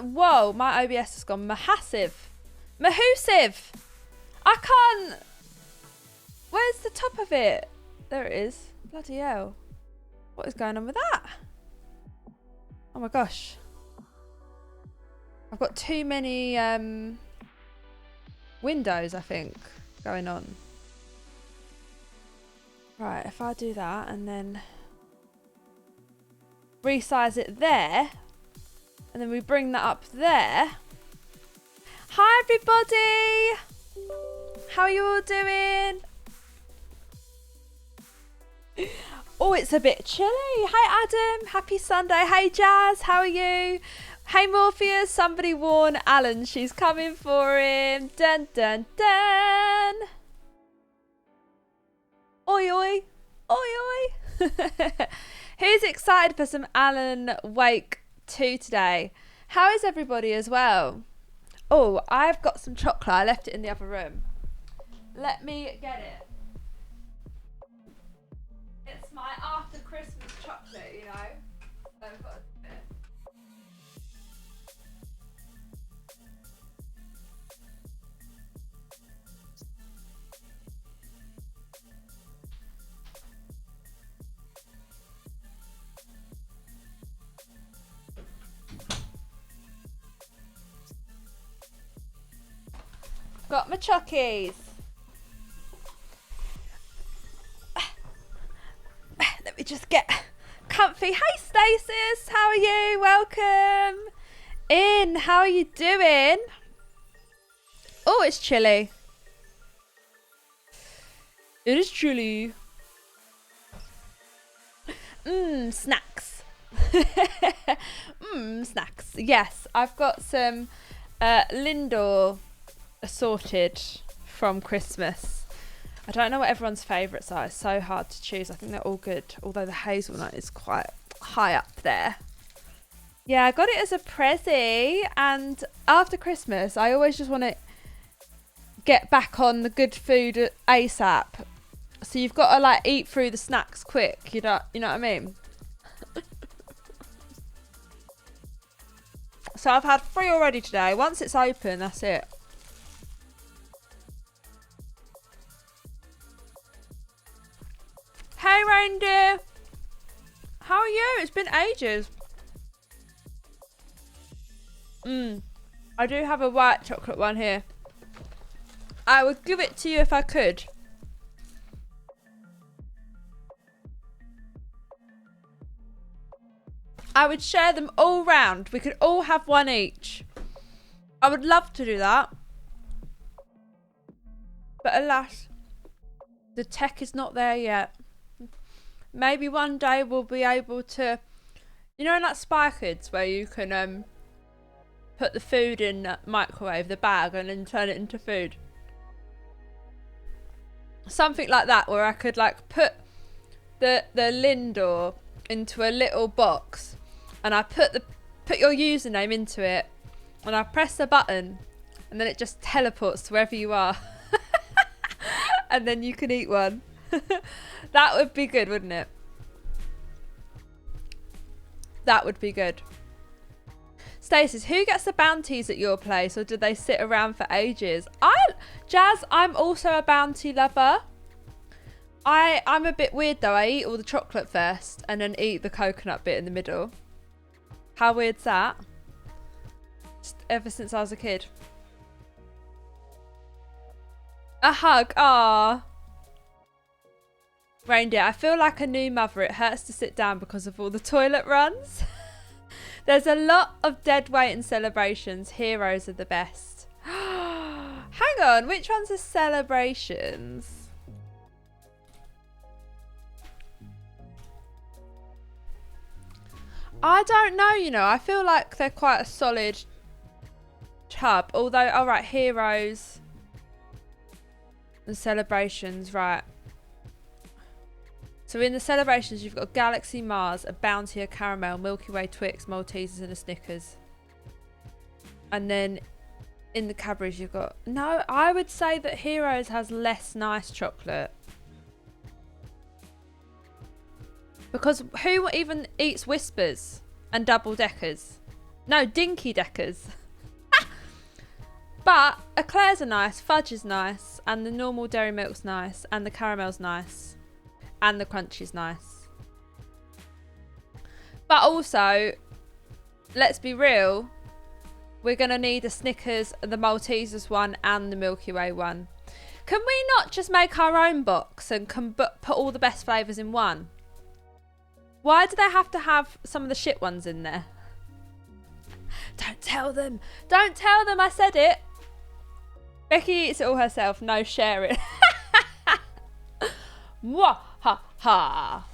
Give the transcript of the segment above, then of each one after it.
Whoa, my OBS has gone massive. Mahoosive. I can't. Where's the top of it? There it is. Bloody hell. What is going on with that? Oh my gosh. I've got too many windows, I think, going on. Right, if I do that and then resize it there, and then we bring that up there. Hi everybody! How are you all doing? Oh, it's a bit chilly. Hi Adam, happy Sunday. Hey Jazz, how are you? Hey Morpheus, somebody warn Alan, she's coming for him. Dun dun dun. Oi oi, oi oi. Who's excited for some Alan Wake 2 today? How is everybody as well? Oh, I've got some chocolate. I left it in the other room. Let me get it. It's my after Christmas chocolate, you know. So I've got a bit. Got my chockies. Let me just get comfy. Hey Stasis, how are you? Welcome in. How are you doing? Oh, it's chilly. It is chilly. Snacks. Snacks. Yes, I've got some Lindor assorted from Christmas. I don't know what everyone's favourites are. It's so hard to choose. I think they're all good, although the hazelnut is quite high up there. Yeah, I got it as a prezi, and after Christmas I always just want to get back on the good food ASAP. So you've got to like eat through the snacks quick, you know what I mean? So I've had 3 already today. Once it's open, that's it. Hey reindeer, how are you? It's been ages. I do have a white chocolate one here. I would give it to you if I could. I would share them all round. We could all have one each. I would love to do that. But alas, the tech is not there yet. Maybe one day we'll be able to, you know, in like Spy Kids where you can put the food in the microwave, the bag, and then turn it into food. Something like that, where I could like put the Lindor into a little box, and I put your username into it, and I press the button, and then it just teleports to wherever you are, and then you can eat one. That would be good, wouldn't it? That would be good. Stasis, who gets the bounties at your place, or do they sit around for ages? Jazz, I'm also a bounty lover. I'm a bit weird though. I eat all the chocolate first and then eat the coconut bit in the middle. How weird's that? Just ever since I was a kid. A hug. Ah. Reindeer, I feel like a new mother. It hurts to sit down because of all the toilet runs. There's a lot of dead weight in celebrations. Heroes are the best. Hang on, which ones are celebrations? I don't know, you know. I feel like they're quite a solid hub. Although, alright, heroes and celebrations, right. So in the celebrations, you've got Galaxy Mars, a Bounty, a Caramel, Milky Way, Twix, Maltesers, and a Snickers. And then in the Cadbury's, you've got... No, I would say that Heroes has less nice chocolate. Because who even eats Whispers and double deckers? No, dinky deckers. But eclairs are nice, fudge is nice, and the normal dairy milk's nice, and the caramel's nice, and the crunchy's nice. But also, let's be real, we're going to need a Snickers, the Maltesers one, and the Milky Way one. Can we not just make our own box and put all the best flavours in one? Why do they have to have some of the shit ones in there? Don't tell them. Don't tell them I said it. Becky eats it all herself. No sharing. Mwah ha ha.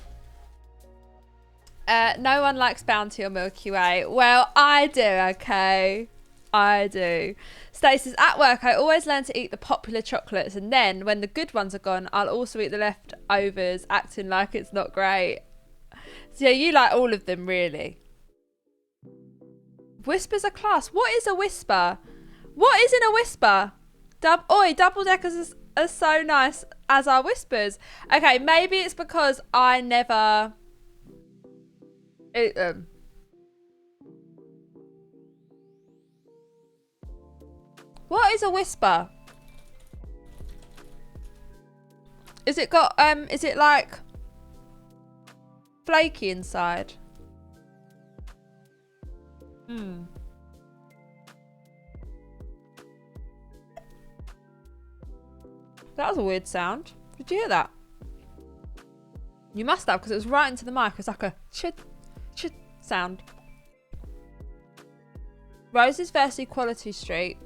No one likes Bounty or Milky Way. Well, I do, okay? I do. Stacey's at work. I always learn to eat the popular chocolates, and then when the good ones are gone, I'll also eat the leftovers, acting like it's not great. So yeah, you like all of them, really. Whispers are class. What is a whisper? What is in a whisper? Double deckers are so nice, as are whispers. Okay, maybe it's because I never eat them. What is a whisper? Is it got is it like flaky inside? That was a weird sound. Did you hear that? You must have, because it was right into the mic. It was like a chit chit sound. Roses versus Equality Street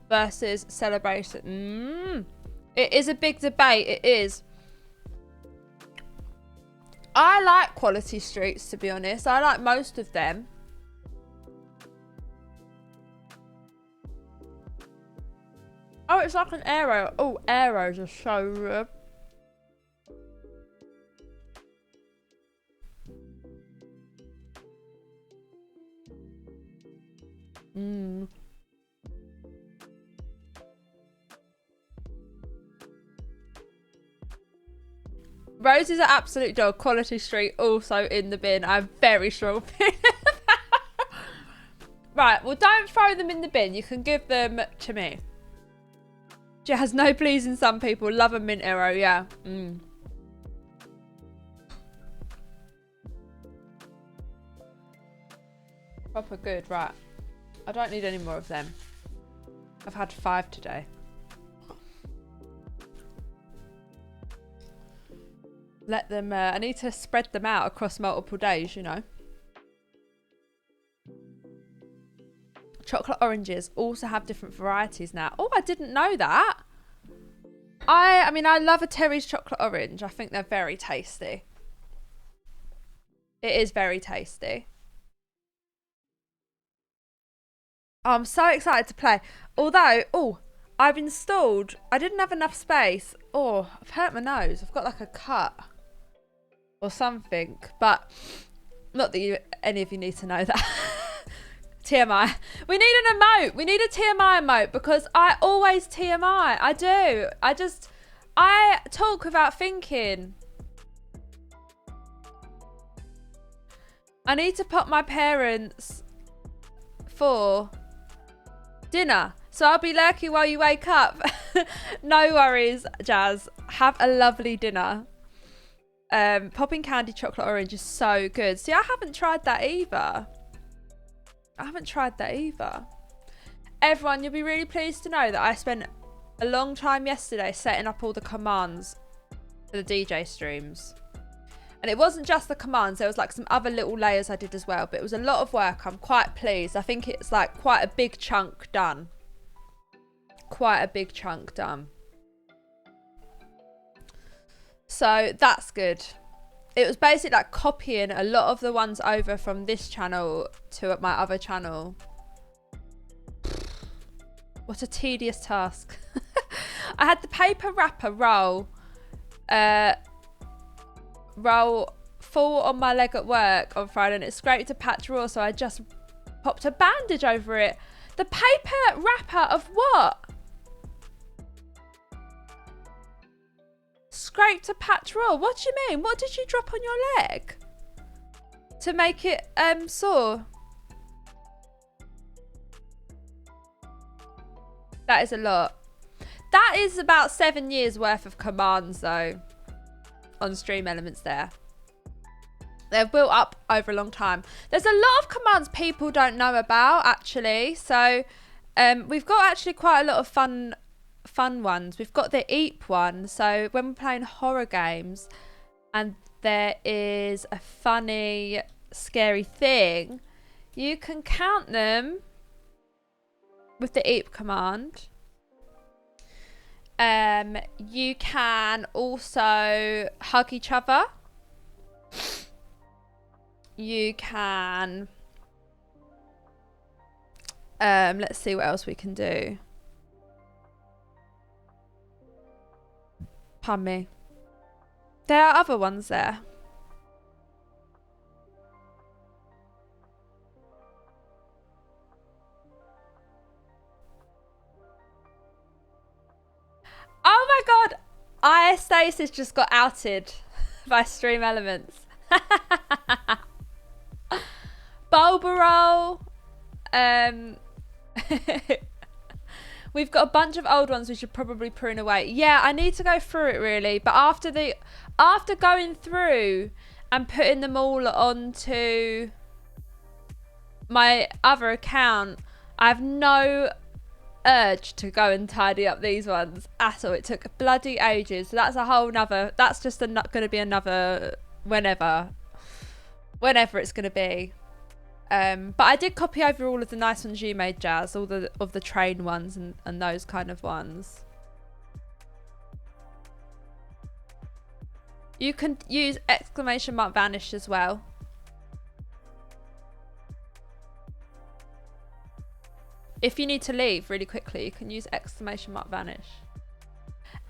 versus Celebration. It is a big debate. It is. I like Quality Streets, to be honest. I like most of them. Oh, it's like an arrow. Oh, arrows are so good. Roses are absolute dog. Quality Street also in the bin. I'm very strong opinion. Right, well, don't throw them in the bin. You can give them to me. Jazz, no pleasing some people. Love a mint arrow, yeah. Proper good, right. I don't need any more of them. I've had 5 today. Let them, I need to spread them out across multiple days, you know. Chocolate oranges also have different varieties now. Oh, I didn't know that. I mean, I love a Terry's chocolate orange. I think they're very tasty. It is very tasty. Oh, I'm so excited to play. Although, I've installed, I didn't have enough space. Oh, I've hurt my nose. I've got like a cut or something. But not that any of you need to know that. TMI. We need an emote. We need a TMI emote because I always TMI. I do. I talk without thinking. I need to put my parents for dinner. So I'll be lurking while you wake up. No worries, Jazz. Have a lovely dinner. Popping candy chocolate orange is so good. See, I haven't tried that either. Everyone, you'll be really pleased to know that I spent a long time yesterday setting up all the commands for the DJ streams. And it wasn't just the commands, there was like some other little layers I did as well, but it was a lot of work. I'm quite pleased. I think it's like quite a big chunk done. So that's good. It was basically like copying a lot of the ones over from this channel to my other channel. What a tedious task. I had the paper wrapper roll full on my leg at work on Friday, and it scraped a patch raw, so I just popped a bandage over it. The paper wrapper of what? Scraped a patch raw. What do you mean? What did you drop on your leg to make it sore? That is a lot. That is about 7 years worth of commands though on Stream Elements there. They've built up over a long time. There's a lot of commands people don't know about actually. So we've got actually quite a lot of fun ones. We've got the EEP one. So when we're playing horror games and there is a funny, scary thing, you can count them with the EEP command. You can also hug each other. You can let's see what else we can do. Pardon me. There are other ones there. Oh my god! Stasis just got outed by Stream Elements. Bulbarol. We've got a bunch of old ones we should probably prune away. Yeah, I need to go through it really. But after going through and putting them all onto my other account, I have no urge to go and tidy up these ones at all. It took bloody ages. So that's a whole nother, that's just going to be another whenever it's going to be. But I did copy over all of the nice ones you made, Jazz, all of the train ones and those kind of ones. You can use ! vanish as well. If you need to leave really quickly, you can use ! vanish.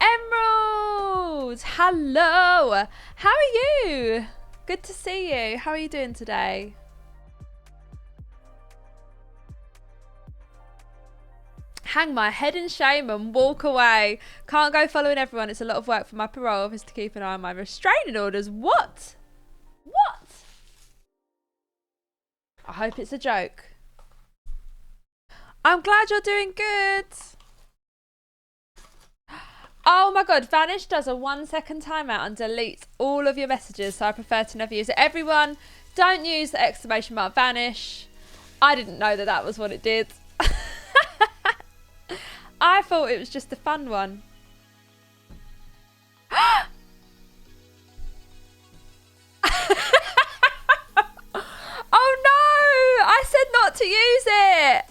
Emerald! Hello! How are you? Good to see you. How are you doing today? Hang my head in shame and walk away. Can't go following everyone. It's a lot of work for my parole office to keep an eye on my restraining orders. What? What? I hope it's a joke. I'm glad you're doing good. Oh my god, Vanish does a 1 second timeout and deletes all of your messages, so I prefer to never use it. Everyone, don't use the ! Vanish. I didn't know that was what it did. I thought it was just a fun one. Oh no! I said not to use it!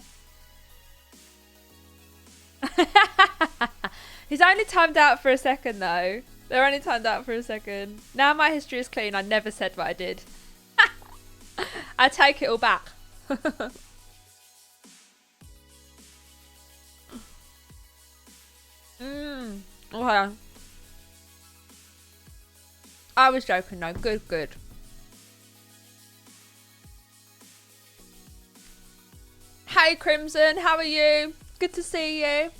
He's only timed out for a second though. They're only timed out for a second. Now my history is clean. I never said what I did. I take it all back. Okay. I was joking though. Good, good. Hey Crimson, how are you? Good to see you.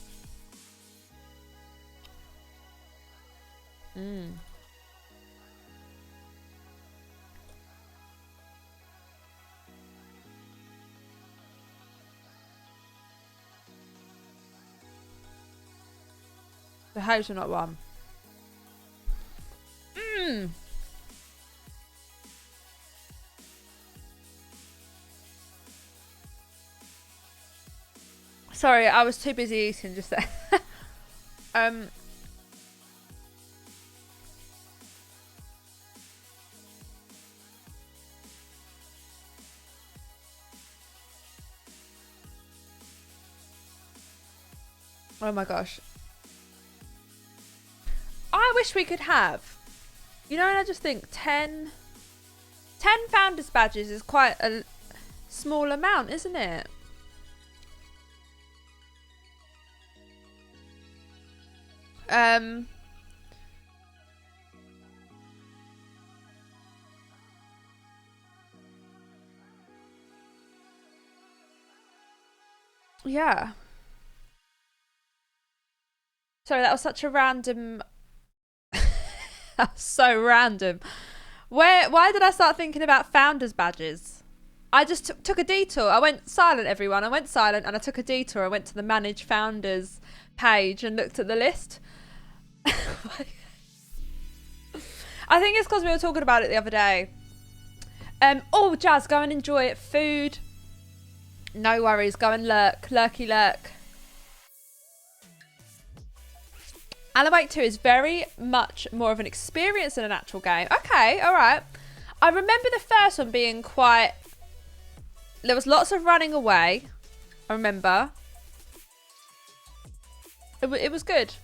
The hazelnut one. Sorry, I was too busy eating just there. Oh my gosh. I wish we could have, you know, and I just think 10 founders badges is quite a small amount, isn't it? Yeah. Sorry, that was such a random. That's so random. Why did I start thinking about founders badges? I just took a detour. I went silent, everyone. I went silent and I took a detour. I went to the Manage Founders page and looked at the list. I think it's because we were talking about it the other day. Oh, Jazz, go and enjoy it. Food. No worries. Go and lurk. Lurky lurk. Alan Wake 2 is very much more of an experience than an actual game. Okay, all right. I remember the first one being quite... There was lots of running away. I remember. It was good.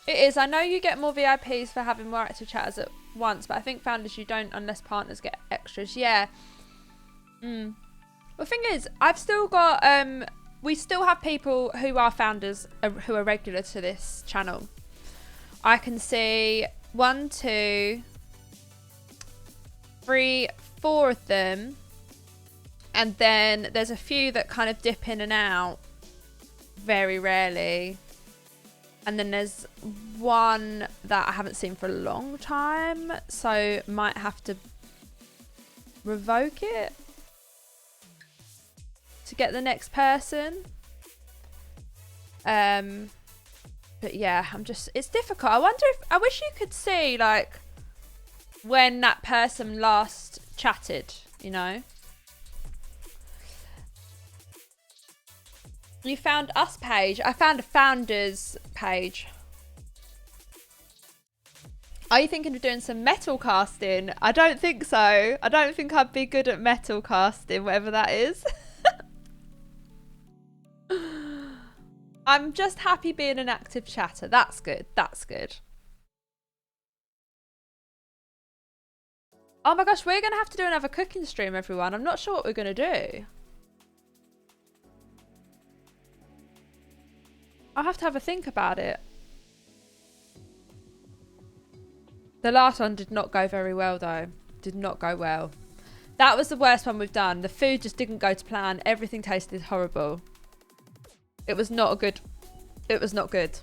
It is. I know you get more VIPs for having more active chatters at once, but I think Founders you don't unless partners get extras. Yeah. Well, the thing is, I've still got... we still have people who are Founders who are regular to this channel. I can see 1, 2, 3, 4 of them. And then there's a few that kind of dip in and out very rarely. And then there's one that I haven't seen for a long time. So might have to revoke it to get the next person. But yeah, it's difficult. I wish you could see like when that person last chatted, you know. You found us page. I found a Founders page. Are you thinking of doing some metal casting? I don't think so. I don't think I'd be good at metal casting, whatever that is. I'm just happy being an active chatter. That's good. That's good. Oh my gosh, we're going to have to do another cooking stream, everyone. I'm not sure what we're going to do. I'll have to have a think about it. The last one did not go very well, though. Did not go well. That was the worst one we've done. The food just didn't go to plan. Everything tasted horrible. It was not a good... It was not good.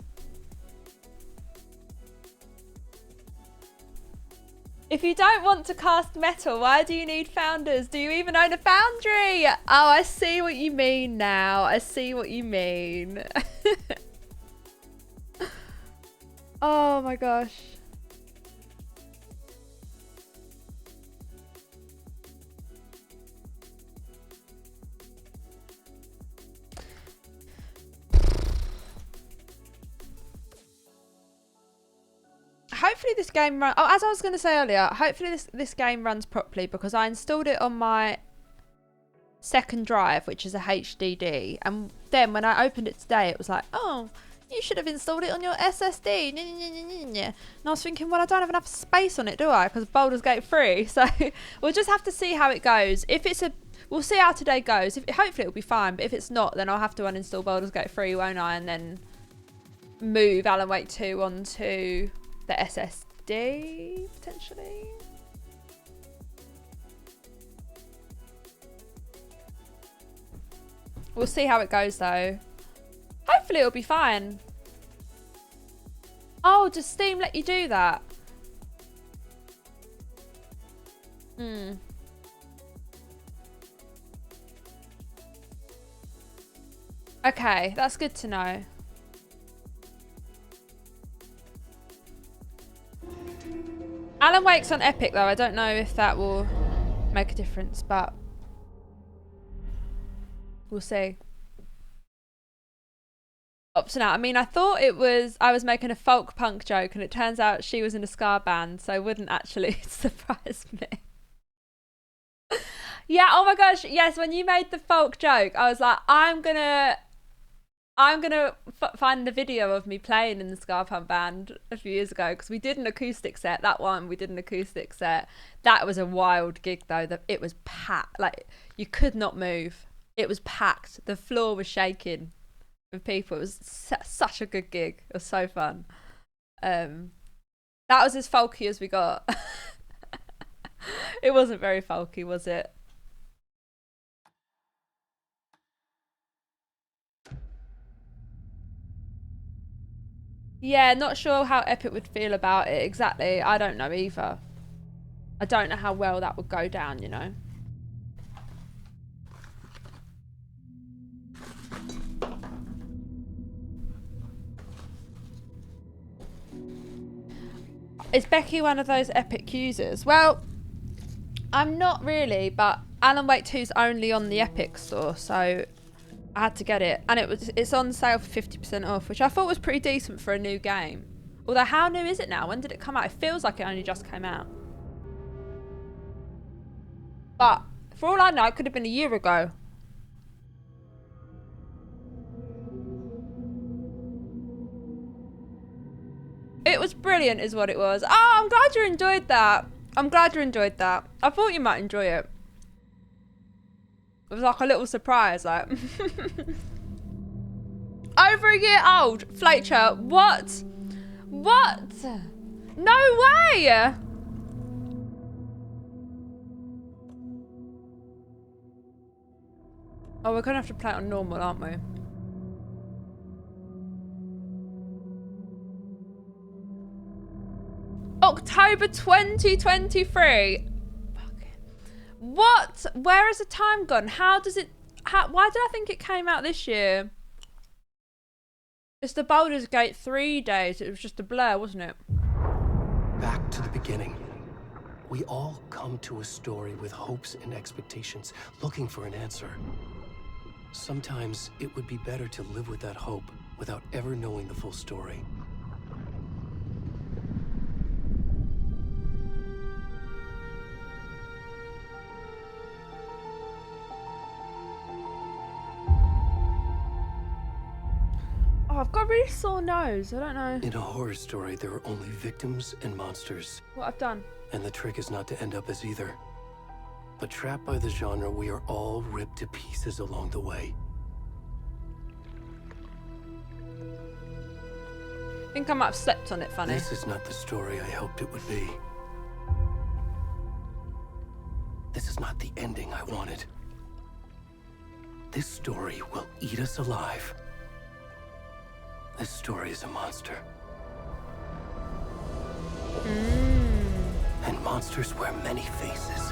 If you don't want to cast metal, why do you need Founders? Do you even own a foundry? Oh, I see what you mean now. I see what you mean. Oh my gosh. Hopefully this game runs... Oh, as I was going to say earlier, hopefully this game runs properly because I installed it on my second drive, which is a HDD. And then when I opened it today, it was like, oh, you should have installed it on your SSD. And I was thinking, well, I don't have enough space on it, do I? Because Baldur's Gate 3. So we'll just have to see how it goes. If it's a... We'll see how today goes. Hopefully it'll be fine. But if it's not, then I'll have to uninstall Baldur's Gate 3, won't I? And then move Alan Wake 2 onto... the SSD, potentially. We'll see how it goes, though. Hopefully it'll be fine. Oh, does Steam let you do that? Okay, that's good to know. Alan Wake's on Epic though. I don't know if that will make a difference, but we'll see. Opting out. I mean, I thought I was making a folk punk joke and it turns out she was in a ska band, so it wouldn't actually surprise me. Yeah, oh my gosh, yes, when you made the folk joke, I was like, I'm gonna find the video of me playing in the ska punk band a few years ago because we did an acoustic set. That one we did an acoustic set. That was a wild gig though. It was packed. Like you could not move. It was packed. The floor was shaking with people. It was such a good gig. It was so fun. That was as folky as we got. It wasn't very folky, was it? Yeah, not sure how Epic would feel about it exactly. I don't know either. I don't know how well that would go down, you know. Is Becky one of those Epic users? Well, I'm not really, but Alan Wake 2's only on the Epic store, so I had to get it. And it's on sale for 50% off, which I thought was pretty decent for a new game. Although, how new is it now? When did it come out? It feels like it only just came out. But for all I know, it could have been a year ago. It was brilliant is what it was. Oh, I'm glad you enjoyed that. I'm glad you enjoyed that. I thought you might enjoy it. It was like a little surprise, like. Over a year old, Fletcher. What? What? No way! Oh, we're gonna have to play it on normal, aren't we? October 2023. What? Where has the time gone? How does it... why did I think it came out this year? It's the Baldur's Gate 3 days. It was just a blur, wasn't it? Back to the beginning. We all come to a story with hopes and expectations, looking for an answer. Sometimes it would be better to live with that hope without ever knowing the full story. Oh, I've got a really sore nose. I don't know. In a horror story, there are only victims and monsters. What I've done. And the trick is not to end up as either. But trapped by the genre, we are all ripped to pieces along the way. I think I might have slept on it funny. This is not the story I hoped it would be. This is not the ending I wanted. This story will eat us alive. This story is a monster. And monsters wear many faces.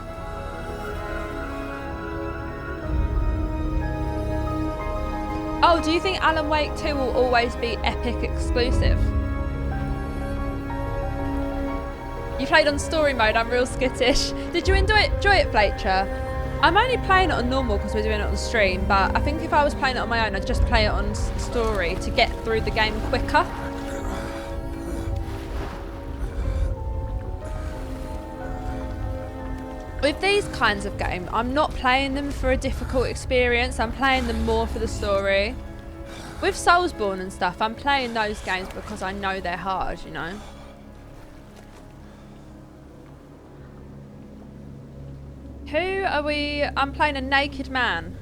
Oh, do you think Alan Wake 2 will always be Epic exclusive? You played on story mode, I'm real skittish. Did you enjoy it, Fletcher? I'm only playing it on normal because we're doing it on stream, but I think if I was playing it on my own, I'd just play it on story to get through the game quicker. With these kinds of games, I'm not playing them for a difficult experience, I'm playing them more for the story. With Soulsborne and stuff, I'm playing those games because I know they're hard, you know? Who are we? I'm playing a naked man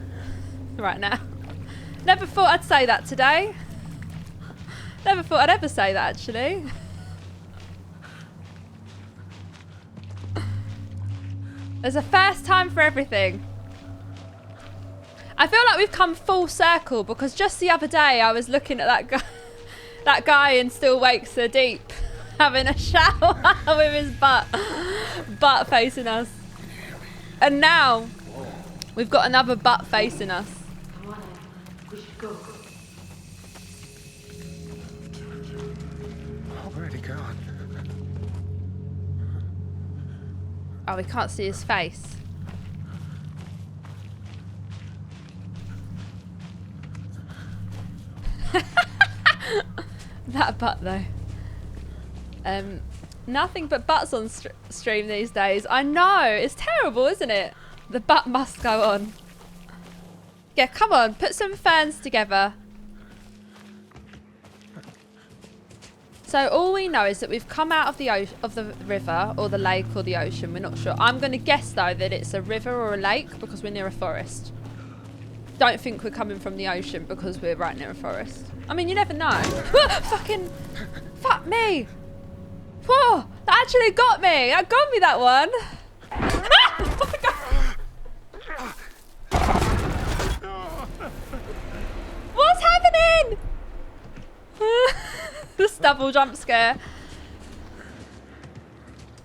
right now. Never thought I'd say that today. Never thought I'd ever say that, actually. There's a first time for everything. I feel like we've come full circle because just the other day I was looking at that guy in Still Wakes Are Deep having a shower with his butt facing us. And now we've got another butt facing us. We should go. Already gone. Oh, we can't see his face. That butt though. Nothing but butts on stream these days. I know, it's terrible, isn't it? The butt must go on. Yeah, come on, put some ferns together. So all we know is that we've come out of the river or the lake or the ocean. We're not sure. I'm going to guess though that it's a river or a lake because we're near a forest. Don't think we're coming from the ocean because we're right near a forest. I mean, you never know. Fucking, fuck me. Whoa, that actually got me. That got me, that one. Oh my God. What's happening? The double jump scare.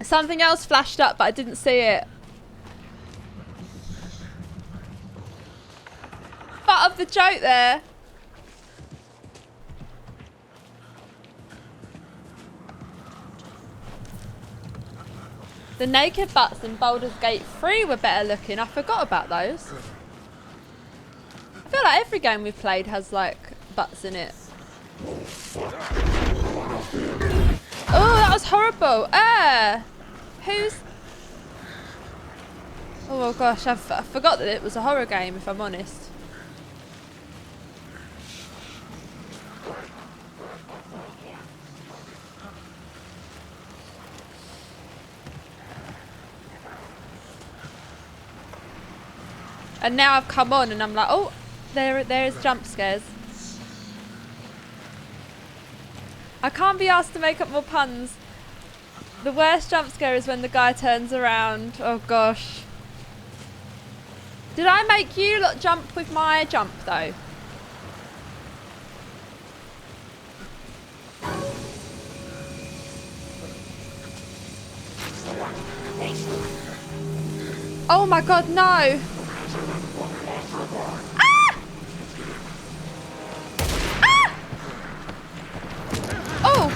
Something else flashed up, but I didn't see it. Butt of the joke there. The naked butts in Baldur's Gate 3 were better looking. I forgot about those. I feel like every game we've played has like butts in it. Oh, that was horrible. Who's... Oh gosh, I forgot that it was a horror game, if I'm honest. And now I've come on and I'm like, oh, there's jump scares. I can't be asked to make up more puns. The worst jump scare is when the guy turns around. Oh gosh. Did I make you lot jump with my jump though? Oh my god, no! Ah! Ah! Oh!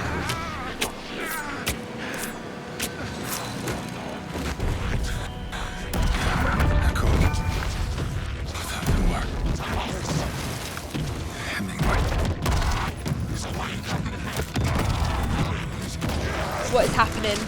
What is happening?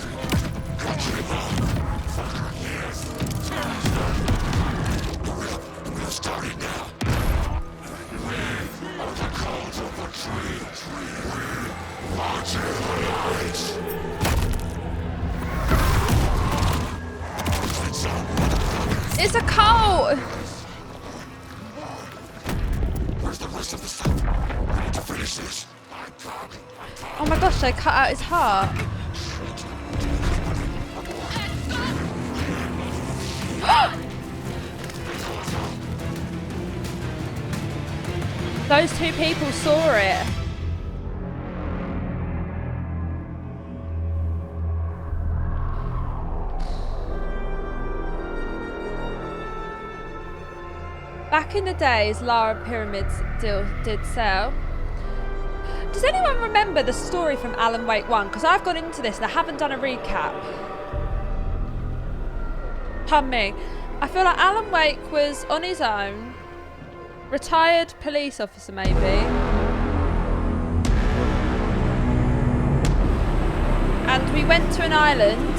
It's a cult! Where's the rest of the stuff? I need to finish this. Oh my gosh, they cut out his heart. Those two people saw it. Back in the days, Lara Pyramids did sell. Does anyone remember the story from Alan Wake 1? Because I've gone into this and I haven't done a recap. Pardon me. I feel like Alan Wake was on his own. Retired police officer, maybe. And we went to an island.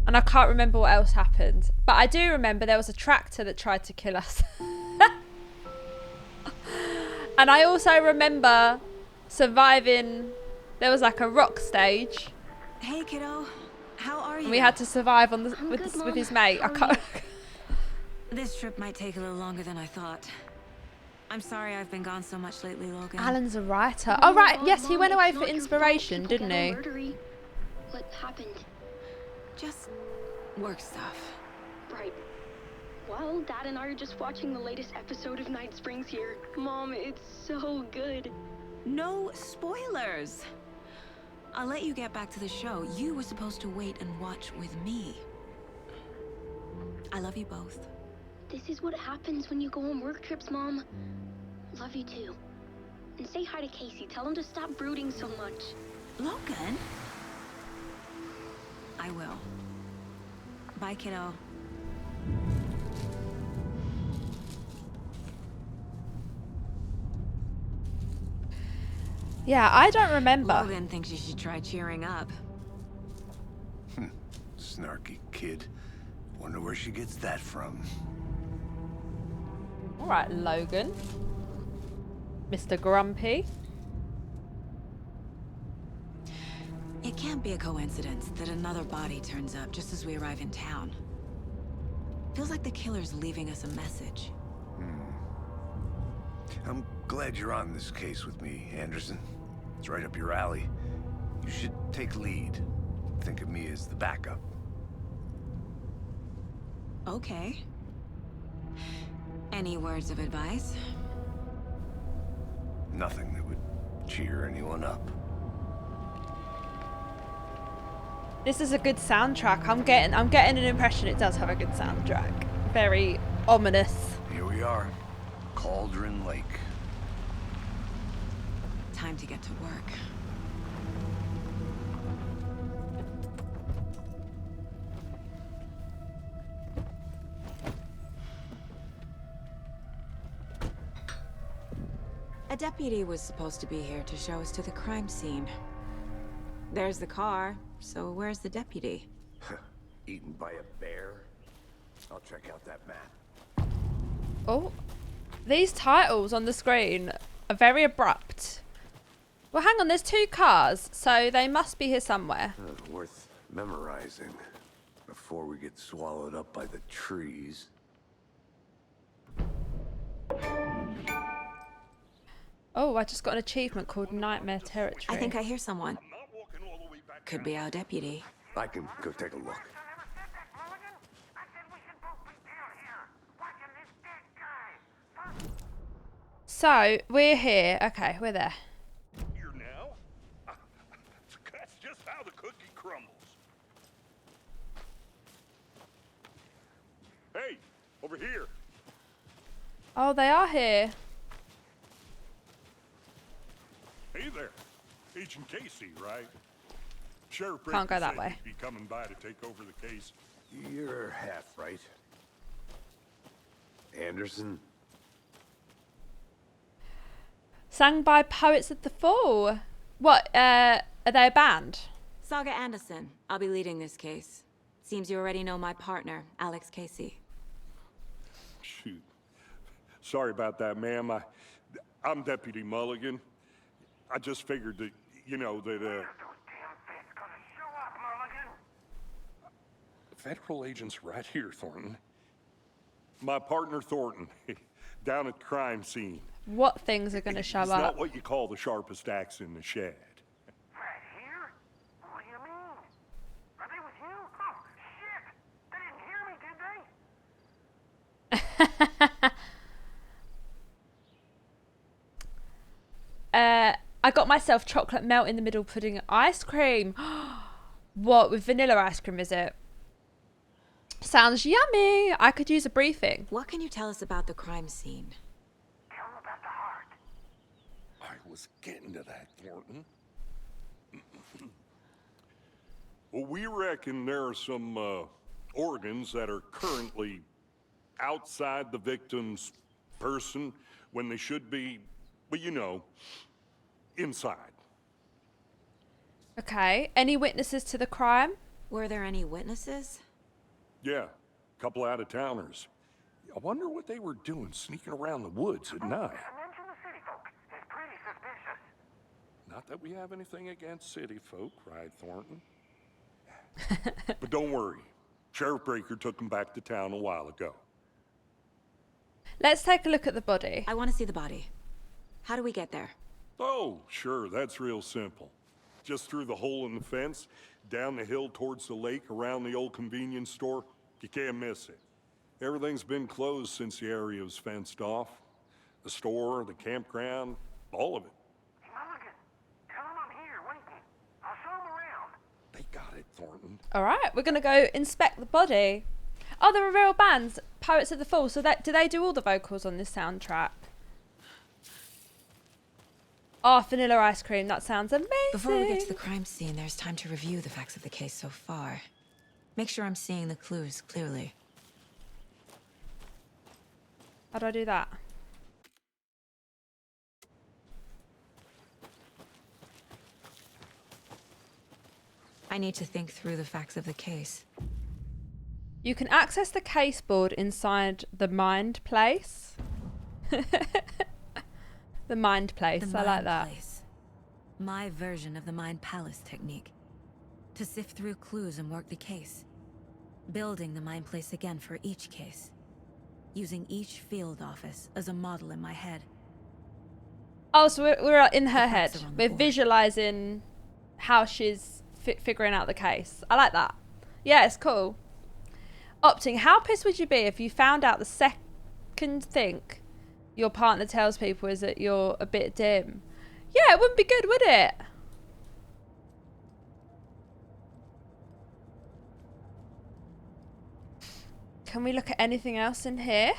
And I can't remember what else happened. But I do remember there was a tractor that tried to kill us. And I also remember surviving. There was like a rock stage. Hey kiddo, how are you? And we had to survive on with his mate. I can't. This trip might take a little longer than I thought. I'm sorry I've been gone so much lately, Logan. Alan's a writer. Oh right, yes, he went away for inspiration, didn't he? What happened? Just work stuff. Right. Well, Dad and I are just watching the latest episode of Night Springs here. Mom, it's so good. No spoilers. I'll let you get back to the show. You were supposed to wait and watch with me. I love you both. This is what happens when you go on work trips, Mom. Love you too. And say hi to Casey. Tell him to stop brooding so much. Logan? I will. Bye, kiddo. Yeah, I don't remember. Logan thinks you should try cheering up. Snarky kid. Wonder where she gets that from. All right, Logan. Mr. Grumpy. It can't be a coincidence that another body turns up just as we arrive in town. Feels like the killer's leaving us a message. I'm glad you're on this case with me, Anderson. It's right up your alley. You should take lead. Think of me as the backup. Okay. Any words of advice? Nothing that would cheer anyone up. This is a good soundtrack. I'm getting an impression it does have a good soundtrack. Very ominous. Here we are, Cauldron Lake. Time to get to work. A deputy was supposed to be here to show us to the crime scene. There's the car, so where's the deputy? Eaten by a bear? I'll check out that map. Oh, these titles on the screen are very abrupt. Well, hang on, there's 2 cars, so they must be here somewhere. Worth memorizing before we get swallowed up by the trees. Oh, I just got an achievement called Nightmare Territory. I think I hear someone. Could be our deputy. I can go take a look. So, we're here. Okay, we're there. Here now? That's just how the cookie crumbles. Hey, over here. Oh, they are here. Hey there. Agent Casey, right? Sheriff Can't go Baker that said way. he'd be coming by to take over the case. You're half right. Anderson? Sang by Poets of the Fall. What, are they a band? Saga Anderson. I'll be leading this case. Seems you already know my partner, Alex Casey. Shoot. Sorry about that, ma'am. I'm Deputy Mulligan. I just figured that, you know, that, Federal agents right here, Thornton. My partner, Thornton, down at the crime scene. What things are going to show He's up? not what you call the sharpest axe in the shed. Right here? What do you mean? Are they with you? Oh, shit! They didn't hear me, did they? I got myself chocolate melt in the middle pudding ice cream. What, with vanilla ice cream, is it? Sounds yummy. I could use a briefing. What can you tell us about the crime scene? Tell them about the heart. I was getting to that, Thornton. Well, we reckon there are some organs that are currently outside the victim's person when they should be, well, you know, inside. Okay. Any witnesses to the crime? Were there any witnesses? Yeah, a couple out-of-towners. I wonder what they were doing sneaking around the woods at night. Mention the city folk. It's pretty suspicious. Not that we have anything against city folk, right, Thornton? But don't worry. Sheriff Baker took them back to town a while ago. Let's take a look at the body. I want to see the body. How do we get there? Oh, sure, that's real simple. Just through the hole in the fence, down the hill towards the lake, around the old convenience store. You can't miss it. Everything's been closed since the area was fenced off. The store, the campground, all of it. Mulligan, tell them I'm here waiting. I'll show them around. They got it, Thornton. All right, we're going to go inspect the body. Oh, they're a real band, Poets of the Fall. So do they do all the vocals on this soundtrack? Oh, vanilla ice cream. That sounds amazing. Before we get to the crime scene, there's time to review the facts of the case so far. Make sure I'm seeing the clues clearly. How do I do that? I need to think through the facts of the case. You can access the case board inside the Mind Place. The Mind Place. The I like Mind that. Place. My version of the Mind Palace technique. To sift through clues and work the case. Building the Mind Place again for each case. Using each field office as a model in my head. Oh, so we're in her The head. facts are on the We're board. visualizing how she's figuring out the case. I like that. Yeah, it's cool. Opting. How pissed would you be if you found out the second thing your partner tells people is that you're a bit dim? Yeah, it wouldn't be good, would it? Can we look at anything else in here?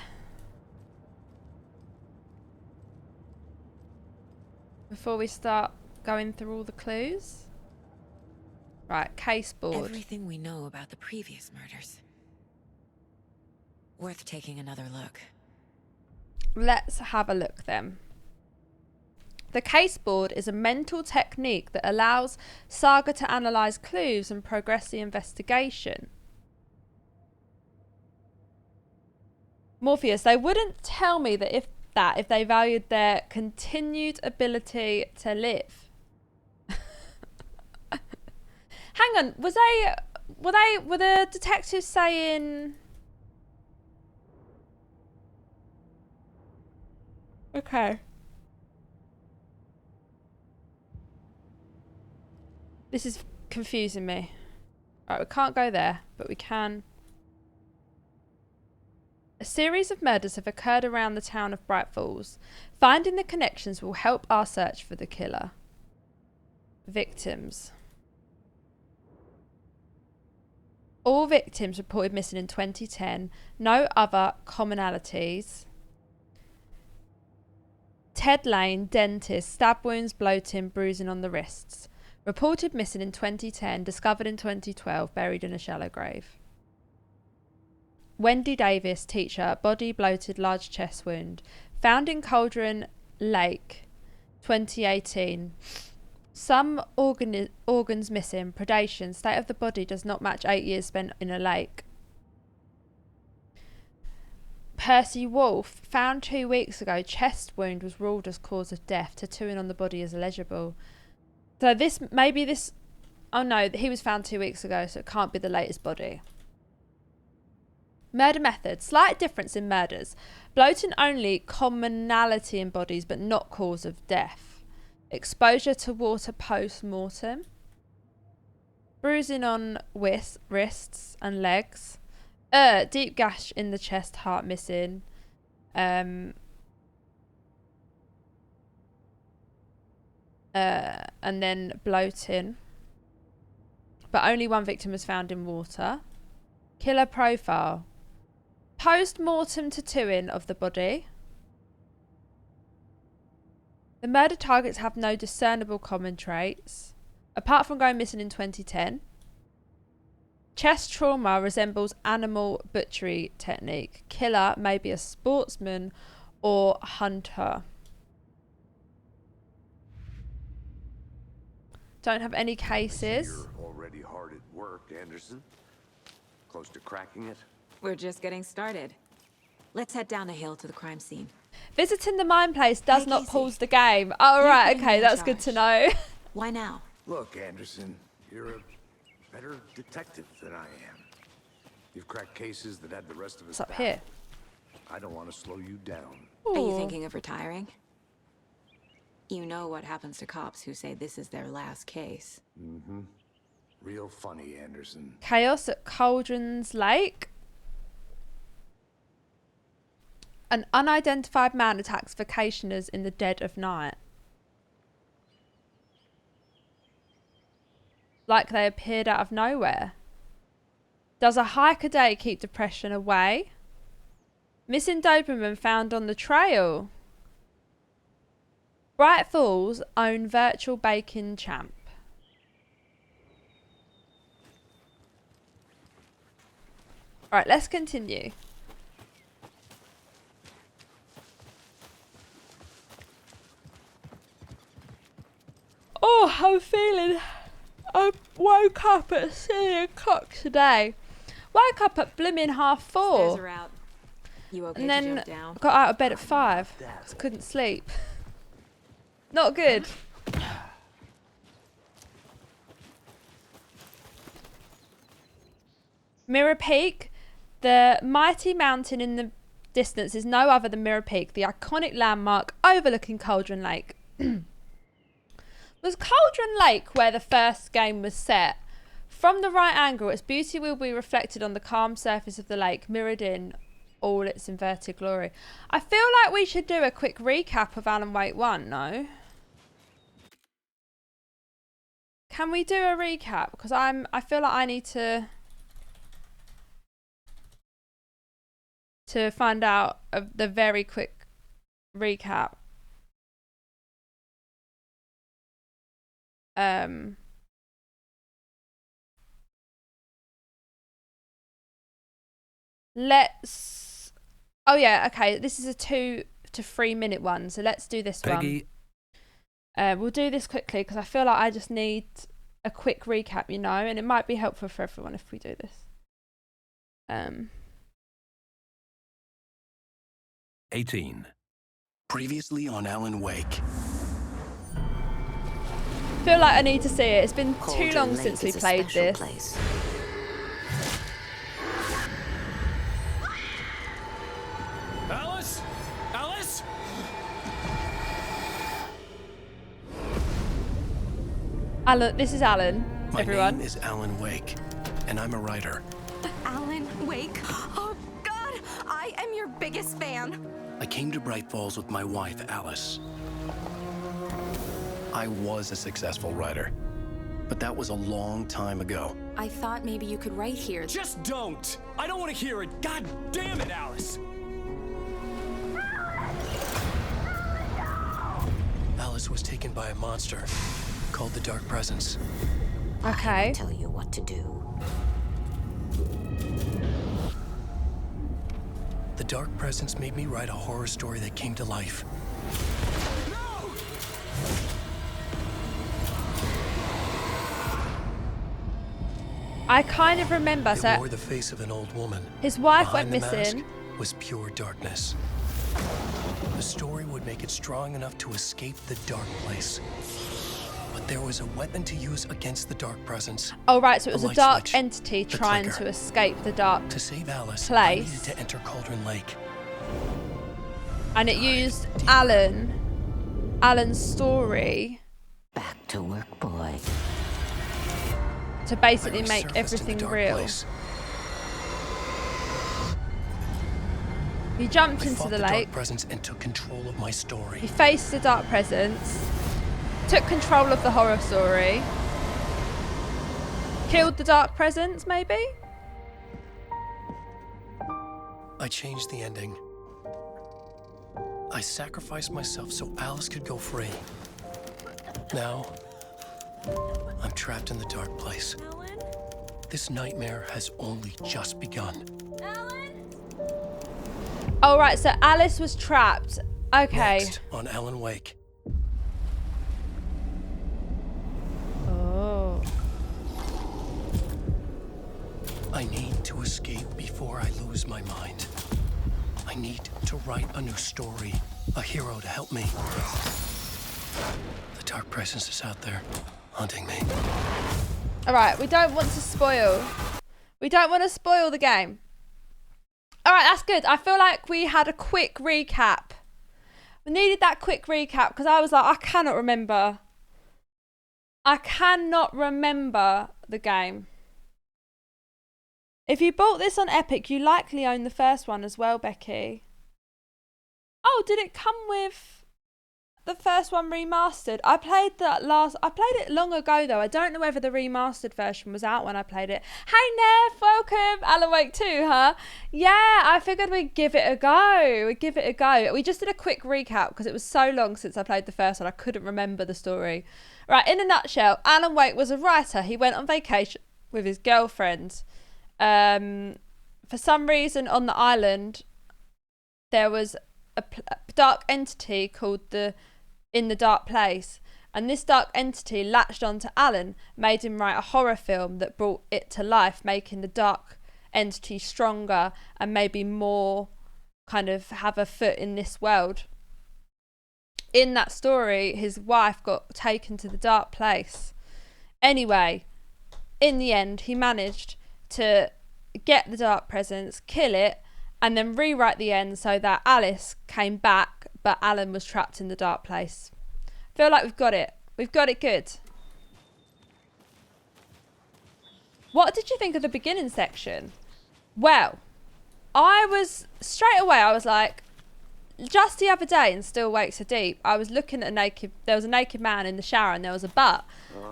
Before we start going through all the clues? Right, case board. Everything we know about the previous murders. Worth taking another look. Let's have a look then. The case board is a mental technique that allows Saga to analyse clues and progress the investigation. Morpheus, they wouldn't tell me that if they valued their continued ability to live. Hang on, were the detectives saying? Okay. This is confusing me. Right, we can't go there, but we can. A series of murders have occurred around the town of Bright Falls. Finding the connections will help our search for the killer. Victims. All victims reported missing in 2010. No other commonalities. Ted Lane, dentist, stab wounds, bloating, bruising on the wrists. Reported missing in 2010, discovered in 2012, buried in a shallow grave. Wendy Davis, teacher, body bloated, large chest wound. Found in Cauldron Lake, 2018. Some organs missing, predation, state of the body does not match 8 years spent in a lake. Percy Wolfe, found 2 weeks ago, chest wound was ruled as cause of death. Tattooing on the body is illegible. So oh no, he was found 2 weeks ago, so it can't be the latest body. Murder method, slight difference in murders. Bloating only commonality in bodies, but not cause of death. Exposure to water post-mortem. Bruising on wrists and legs. Deep gash in the chest, heart missing. And then bloating. But only one victim was found in water. Killer profile. Post-mortem tattooing of the body. The murder targets have no discernible common traits, apart from going missing in 2010. Chest trauma resembles animal butchery technique. Killer may be a sportsman or hunter. Don't have any cases. You're already hard at work, Anderson. Close to cracking it? We're just getting started. Let's head down a hill to the crime scene. Visiting the mine place does Hey, not Casey. pause the game. Oh, You're right, putting okay, me in that's good to know. Why now? Look, Anderson, you're a better detective than I am. You've cracked cases that had the rest of us What's up back. here? I don't want to slow you down. Are you Ooh. thinking of retiring? You know what happens to cops who say this is their last case. Mm-hmm. Real funny, Anderson. Chaos at Cauldron's Lake. An unidentified man attacks vacationers in the dead of night. Like they appeared out of nowhere. Does a hike a day keep depression away? Missing Doberman found on the trail. Bright Falls own virtual baking champ. Alright, let's continue. Oh, I'm feeling... I woke up at 3 o'clock today. Woke up at blooming 4:30. Stairs are out. You okay And to then jump down? got out of bed at 5. 'Cause couldn't sleep. Not good. Mirror Peak. The mighty mountain in the distance is no other than Mirror Peak, the iconic landmark overlooking Cauldron Lake. Was Cauldron Lake where the first game was set? From the right angle, its beauty will be reflected on the calm surface of the lake, mirrored in all its inverted glory. I feel like we should do a quick recap of Alan Wake 1, no? Can we do a recap? Because I feel like I need to find out the very quick recap. Let's. Oh yeah, okay. This is a 2 to 3 minute one, so let's do this one. We'll do this quickly because I feel like I just need a quick recap, you know, and it might be helpful for everyone if we do this. 18. Previously on Alan Wake. Feel like I need to see it. It's been too long since we played this. Place. Alice? Alice? Alan, this is Alan. Everyone. My name is Alan Wake, and I'm a writer. Alan Wake. Oh God, I am your biggest fan. I came to Bright Falls with my wife, Alice. I was a successful writer, but that was a long time ago. I thought maybe you could write here. Just don't! I don't want to hear it! God damn it, Alice! Alice was taken by a monster called the Dark Presence. Okay. I'll tell you what to do. The Dark Presence made me write a horror story that came to life. I kind of remember. It So wore the face of an old woman. his wife Behind went the mask missing. was pure darkness. The story would make it strong enough to escape the dark place. But there was a weapon to use against the Dark Presence. Oh right, so it A was a light dark switch. entity The trying clicker. to escape the dark To save Alice, I place. needed to enter Cauldron Lake. And it used Alan's story Back to work, boy. to basically I make resurfaced in the everything dark real. place. He jumped I into fought the the lake. Dark Presence and took control of my story. He faced the dark presence, took control of the horror story, killed the dark presence, maybe? I changed the ending. I sacrificed myself so Alice could go free. Now, I'm trapped in the dark place. This nightmare has only just begun. Oh, right, so Alice was trapped. Okay. Next on Alan Wake. Oh. I need to escape before I lose my mind. I need to write a new story, a hero to help me. The Dark Presence is out there, hunting me. All right, we don't want to spoil. We don't want to spoil the game. All right, that's good. I feel like we had a quick recap. We needed that quick recap because I was like, I cannot remember. I cannot remember the game. If you bought this on Epic, you likely own the first one as well, Becky. Oh, did it come with the first one remastered? I played it long ago though. I don't know whether the remastered version was out when I played it. Hey Neff, welcome. Alan Wake 2, huh? Yeah, I figured we'd give it a go. We just did a quick recap because it was so long since I played the first one. I couldn't remember the story. Right, in a nutshell, Alan Wake was a writer. He went on vacation with his girlfriend. For some reason on the island, there was a dark entity called In the Dark Place, and this dark entity latched onto Alan, made him write a horror film that brought it to life, making the dark entity stronger and maybe more kind of have a foot in this world. In that story, his wife got taken to the dark place. Anyway, in the end, he managed to get the dark presence, kill it, and then rewrite the end so that Alice came back, but Alan was trapped in the dark place. Feel like we've got it. We've got it good. What did you think of the beginning section? Well, I was like, just the other day in Still Wakes Are Deep, I was looking at there was a naked man in the shower and there was a butt.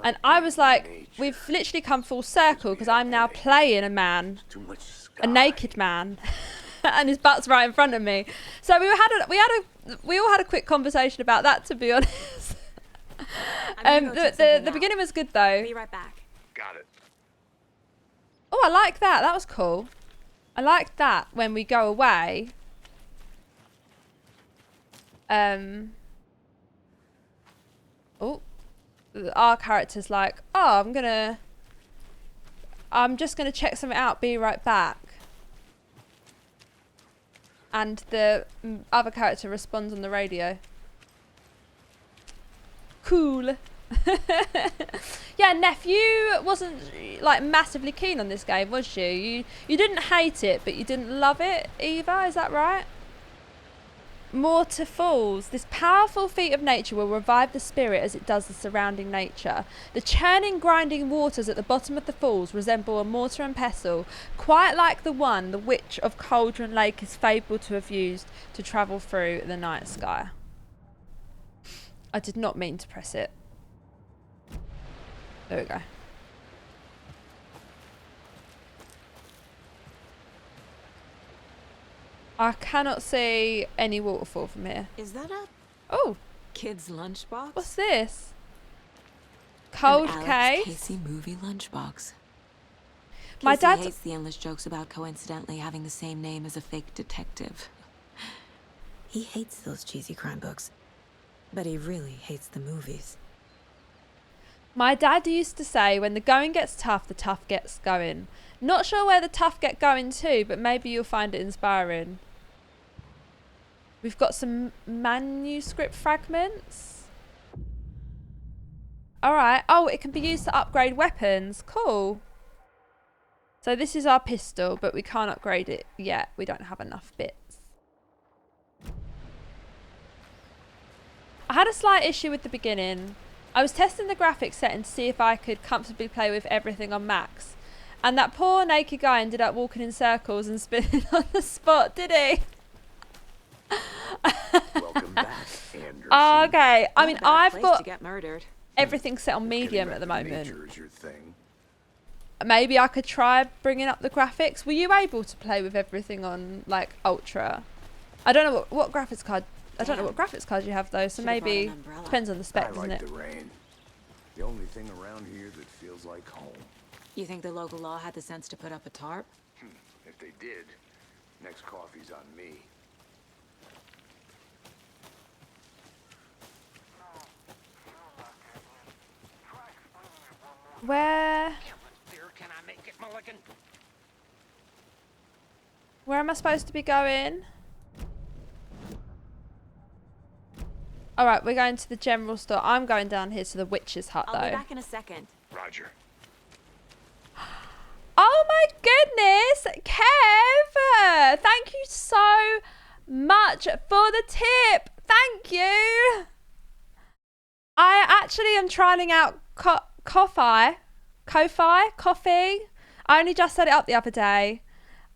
And I was like, we've literally come full circle because I'm now playing a man, a naked man, and his butt's right in front of me. So we all had a quick conversation about that, to be honest. The beginning was good though. Be right back. Got it. Oh, I like that. That was cool. I liked that when we go away. Oh, our character's like, oh, I'm just gonna check something out. Be right back. And the other character responds on the radio. Cool. Yeah, Neff, you wasn't like massively keen on this game, was you? You didn't hate it, but you didn't love it either, is that right? Mortar Falls. This powerful feat of nature will revive the spirit as it does the surrounding nature. The churning, grinding waters at the bottom of the falls resemble a mortar and pestle, quite like the one the Witch of Cauldron Lake is fabled to have used to travel through the night sky. I did not mean to press it. There we go. I cannot see any waterfall from here. Is that a Oh, kid's lunchbox? what's this? Cold An Alex case. Casey movie lunchbox. My Casey dad hates the endless jokes about coincidentally having the same name as a fake detective. He hates those cheesy crime books, but he really hates the movies. My dad used to say, when the going gets tough, the tough gets going. Not sure where the tough get going to, but maybe you'll find it inspiring. We've got some manuscript fragments. Alright. Oh, it can be used to upgrade weapons. Cool. So this is our pistol, but we can't upgrade it yet. We don't have enough bits. I had a slight issue with the beginning. I was testing the graphics setting to see if I could comfortably play with everything on max. And that poor naked guy ended up walking in circles and spinning on the spot, did he? Welcome back, Anderson. Oh, okay. I mean, I've to got get murdered. everything set on medium Getting at the back to moment. nature is your thing. Maybe I could try bringing up the graphics. Were you able to play with everything on, like, ultra? I don't know what graphics card... I don't know what graphics card you have, though, so Should've maybe... brought an umbrella. Depends on the I specs, like isn't it? the rain. The only thing around here that feels like home. You think the local law had the sense to put up a tarp? If they did, next coffee's on me. Where... Can I make it, Mulligan? Where am I supposed to be going? Alright, we're going to the general store. I'm going down here to the witch's hut, I'll be though. back in a second. Roger. Oh my goodness! Kev! Thank you so much for the tip! Thank you! I actually am trying out Ko-Fi. Coffee. I only just set it up the other day.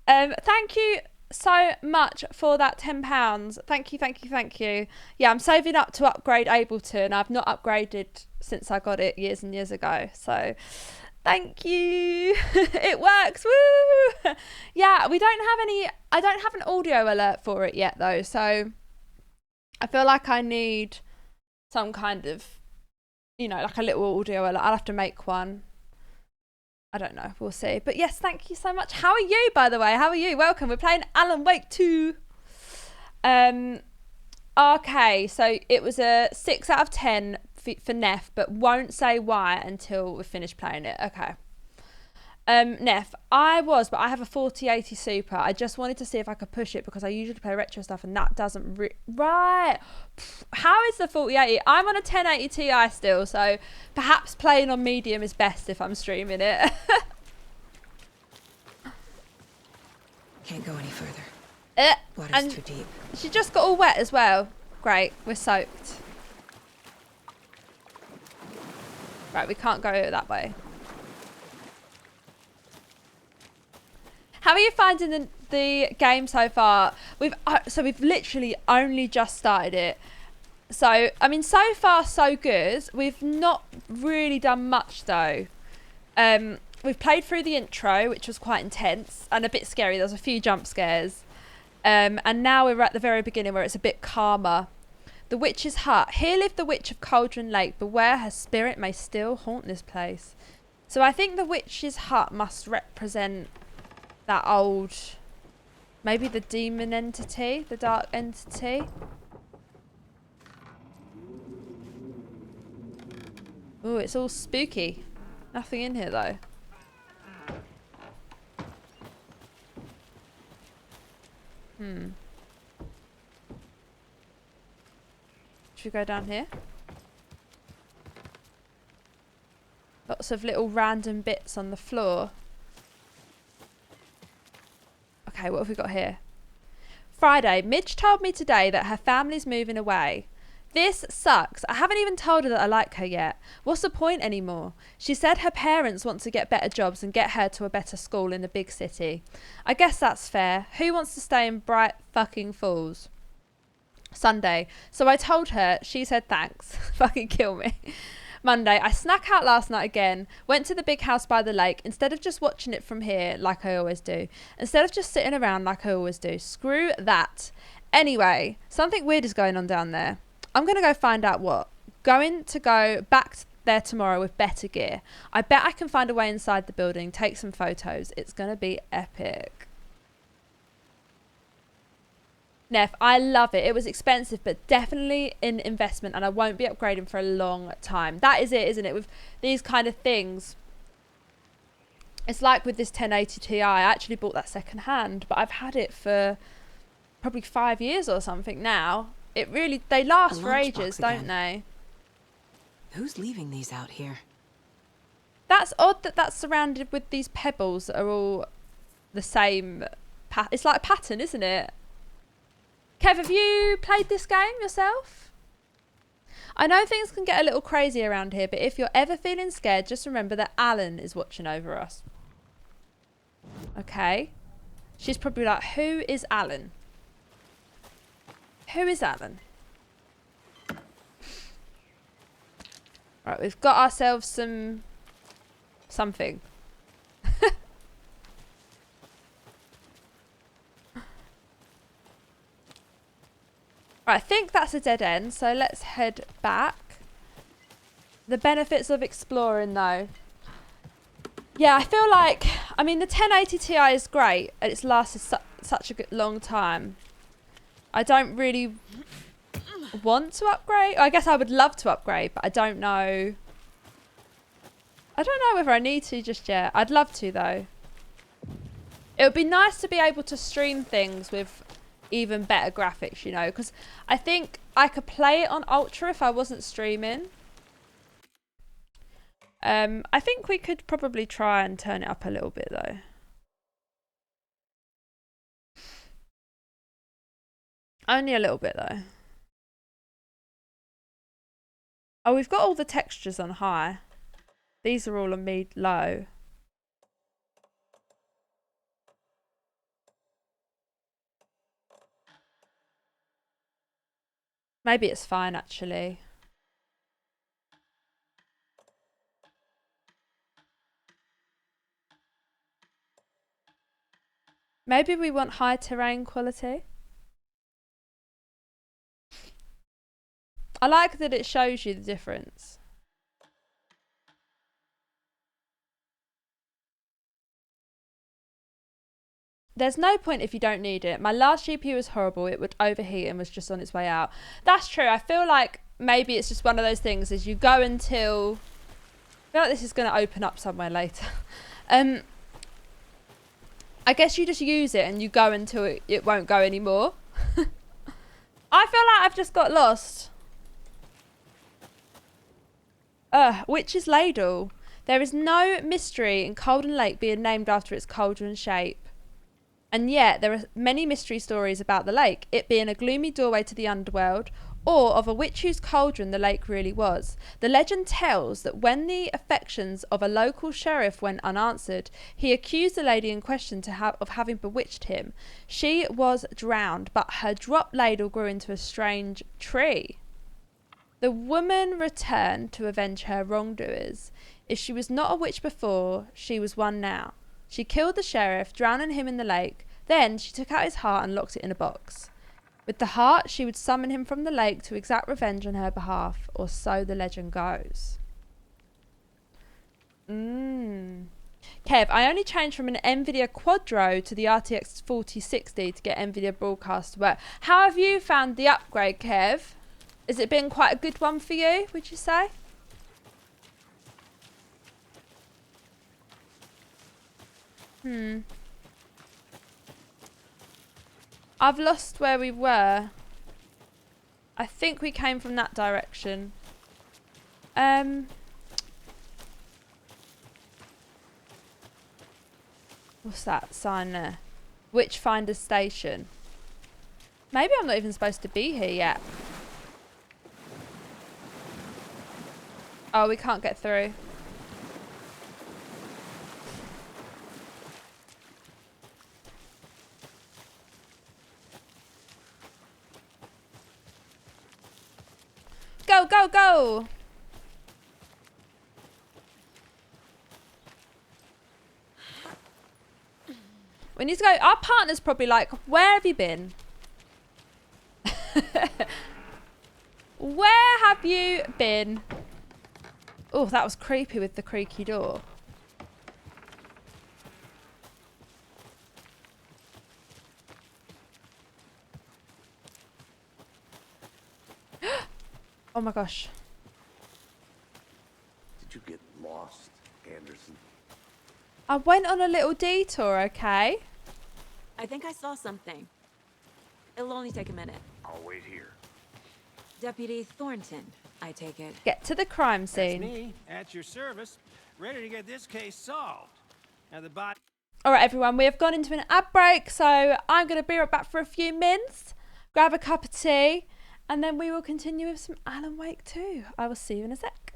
Thank you so much for that £10. Thank you. Yeah, I'm saving up to upgrade Ableton. I've not upgraded since I got it years and years ago. So thank you. It works. Woo! Yeah, I don't have an audio alert for it yet though. So I feel like I need some kind of, you know, like a little audio alert. I'll have to make one. I don't know. We'll see. But yes, thank you so much. How are you, by the way? How are you? Welcome. We're playing Alan Wake 2. Okay, so it was a 6 out of 10 for Neff, but won't say why until we finish playing it. Okay. Neff, but I have a 4080 Super. I just wanted to see if I could push it because I usually play retro stuff and that doesn't right. How is the 4080? I'm on a 1080 Ti still, so perhaps playing on medium is best if I'm streaming it. Can't go any further. Water's too deep. She just got all wet as well. Great, we're soaked. Right, we can't go that way. How are you finding the game so far. We've literally only just started it. So, I mean, so far so good. We've not really done much though. We've played through the intro, which was quite intense and a bit scary. There was a few jump scares. And now we're at the very beginning where it's a bit calmer. The witch's hut. Here lived the witch of Cauldron Lake. Beware, her spirit may still haunt this place. So I think the witch's hut must represent that old, maybe the demon entity, the dark entity. Oh, it's all spooky. Nothing in here though. Should we go down here? Lots of little random bits on the floor. Okay, what have we got here? Friday. Midge told me today that her family's moving away. This sucks. I haven't even told her that I like her yet. What's the point anymore? She said her parents want to get better jobs and get her to a better school in the big city. I guess that's fair. Who wants to stay in Bright fucking Falls? Sunday. So I told her. She said thanks. Fucking kill me. Monday. I snuck out last night again. Went to the big house by the lake. Instead of just watching it from here like I always do. Instead of just sitting around like I always do. Screw that. Anyway, something weird is going on down there. I'm going to go find out what. Going to go back there tomorrow with better gear. I bet I can find a way inside the building, take some photos. It's going to be epic. Neff, I love it. It was expensive, but definitely an investment, and I won't be upgrading for a long time. That is it, isn't it? With these kind of things. It's like with this 1080 Ti. I actually bought that second hand, but I've had it for probably 5 years or something now. It really, they last for ages, don't they? Who's leaving these out here? That's odd that that's surrounded with these pebbles that are all the same. It's like a pattern, isn't it? Kev, have you played this game yourself? I know things can get a little crazy around here, but if you're ever feeling scared, just remember that Alan is watching over us. Okay. She's probably like, who is Alan? Who is Alan? Right, we've got ourselves something. Right, I think that's a dead end, so let's head back. The benefits of exploring though. Yeah, I feel like, I mean, the 1080 Ti is great and it's lasted such a long time. I don't really want to upgrade. I guess I would love to upgrade, but I don't know. I don't know whether I need to just yet. I'd love to though. It would be nice to be able to stream things with even better graphics, you know, because I think I could play it on Ultra if I wasn't streaming. I think we could probably try and turn it up a little bit though. Only a little bit though. Oh, we've got all the textures on high. These are all on low. Maybe it's fine actually. Maybe we want high terrain quality. I like that it shows you the difference. There's no point if you don't need it. My last GPU was horrible. It would overheat and was just on its way out. That's true. I feel like maybe it's just one of those things as you go until... I feel like this is going to open up somewhere later. I guess you just use it and you go until it won't go anymore. I feel like I've just got lost. Witch's Ladle. There is no mystery in Cauldron Lake being named after its cauldron shape. And yet, there are many mystery stories about the lake, it being a gloomy doorway to the underworld, or of a witch whose cauldron the lake really was. The legend tells that when the affections of a local sheriff went unanswered, he accused the lady in question of having bewitched him. She was drowned, but her dropped ladle grew into a strange tree. The woman returned to avenge her wrongdoers. If she was not a witch before, she was one now. She killed the sheriff, drowning him in the lake. Then she took out his heart and locked it in a box. With the heart, she would summon him from the lake to exact revenge on her behalf, or so the legend goes. Kev, I only changed from an NVIDIA Quadro to the RTX 4060 to get NVIDIA Broadcast to work. How have you found the upgrade, Kev? Has it been quite a good one for you, would you say? I've lost where we were. I think we came from that direction. What's that sign there? Witchfinder Station. Maybe I'm not even supposed to be here yet. Oh, we can't get through. Go, go, go! We need to go. Our partner's probably like, where have you been? Where have you been? Oh, that was creepy with the creaky door. Oh my gosh. Did you get lost, Anderson? I went on a little detour, okay? I think I saw something. It'll only take a minute. I'll wait here. Deputy Thornton, I take it. Get to the crime That's scene. me, at your service, ready to get this case solved. Now the body... Alright everyone, we have gone into an ad break, so I'm going to be right back for a few minutes, grab a cup of tea, and then we will continue with some Alan Wake 2. I will see you in a sec.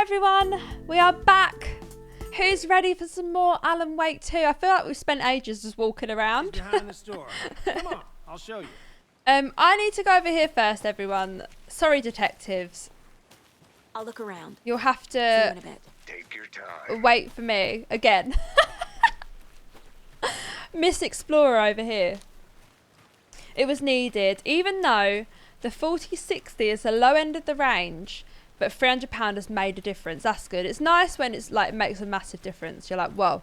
Right, everyone, we are back. Who's ready for some more Alan Wake 2? I feel like we've spent ages just walking around. Behind the store. Come on, I'll show you. I need to go over here first, everyone. Sorry, detectives. I'll look around. You'll have See you in to a bit. Take your time. wait for me again. Miss Explorer over here. It was needed, even though the 4060 is the low end of the range, but £300 has made a difference. That's good. It's nice when it's like it makes a massive difference. You're like, whoa.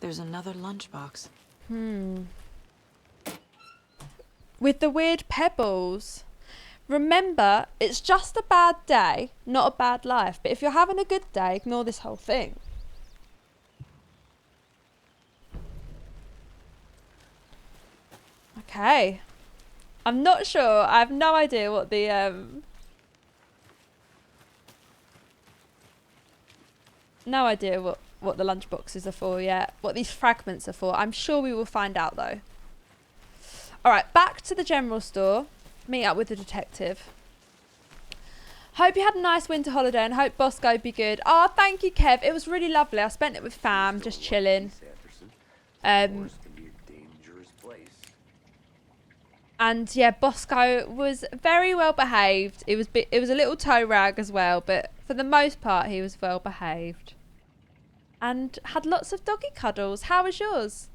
There's another lunchbox. With the weird pebbles. Remember, it's just a bad day, not a bad life. But if you're having a good day, ignore this whole thing. Okay. I'm not sure. I have no idea what the no idea what the lunchboxes are for yet. What these fragments are for. I'm sure we will find out though. Alright, back to the general store. Meet up with the detective. Hope you had a nice winter holiday and hope Bosco be good. Oh, thank you, Kev. It was really lovely. I spent it with fam, just chilling. And yeah, Bosco was very well behaved. It was a little toe rag as well, but for the most part he was well behaved. And had lots of doggy cuddles. How was yours?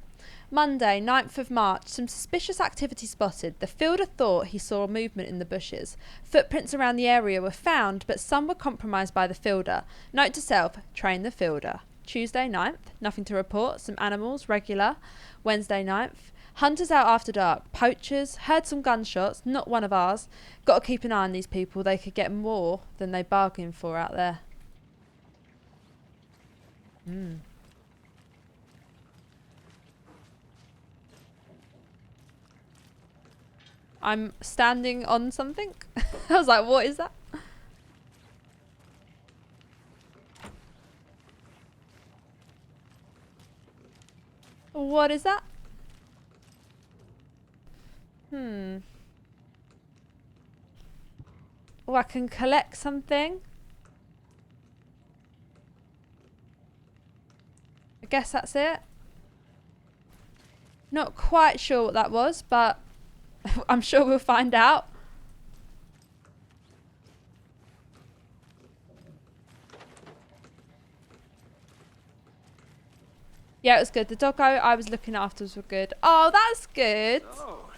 Monday, 9th of March, some suspicious activity spotted. The fielder thought he saw movement in the bushes. Footprints around the area were found, but some were compromised by the fielder. Note to self, train the fielder. Tuesday, 9th, nothing to report. Some animals, regular. Wednesday, 9th. Hunters out after dark. Poachers. Heard some gunshots. Not one of ours. Got to keep an eye on these people. They could get more than they bargain for out there. I'm standing on something. I was like, what is that? What is that? Oh, I can collect something. I guess that's it. Not quite sure what that was, but I'm sure we'll find out. Yeah, it was good. The doggo I was looking after were good. Oh, that's good. Oh,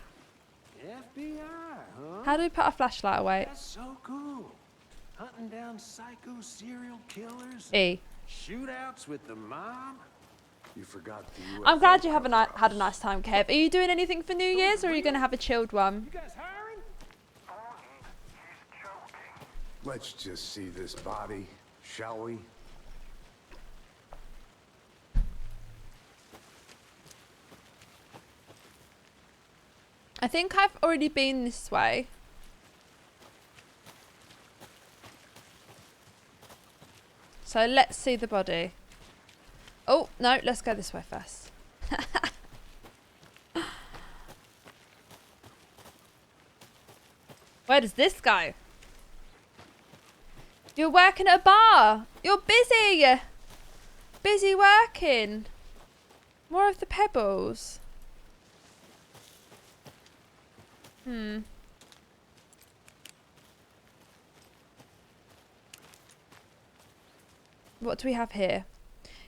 FBI, huh? How do we put a flashlight away? That's so cool. Hunting down psycho serial killers. E. Shootouts with the mob. You forgot the I'm glad you have had a nice time, Kev. Are you doing anything for New Year's, or are you going to have a chilled one? You guys hiring? Oh, he's joking. Let's just see this body, shall we? I think I've already been this way. So let's see the body. Oh, no, let's go this way first. Where does this go? You're working at a bar. You're busy. Busy working. More of the pebbles. What do we have here?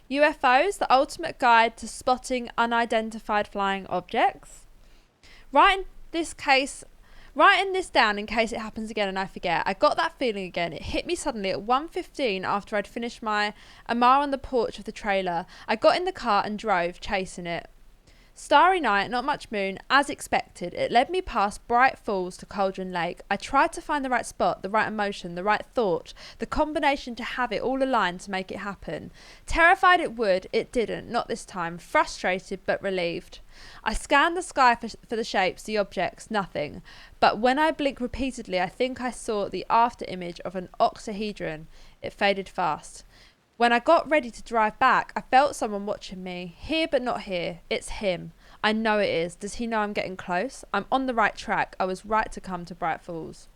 UFOs, the ultimate guide to spotting unidentified flying objects. Writing this down in case it happens again and I forget. I got that feeling again. It hit me suddenly at 1:15 after I'd finished my Amar on the porch of the trailer. I got in the car and drove, chasing it. Starry night, not much moon, as expected. It led me past Bright Falls to Cauldron Lake. I tried to find the right spot, the right emotion, the right thought, the combination to have it all aligned to make it happen. Terrified it would, it didn't, not this time. Frustrated but relieved. I scanned the sky for the shapes, the objects, nothing. But when I blinked repeatedly, I think I saw the after image of an octahedron. It faded fast. When I got ready to drive back, I felt someone watching me. Here but not here. It's him. I know it is. Does he know I'm getting close? I'm on the right track. I was right to come to Bright Falls.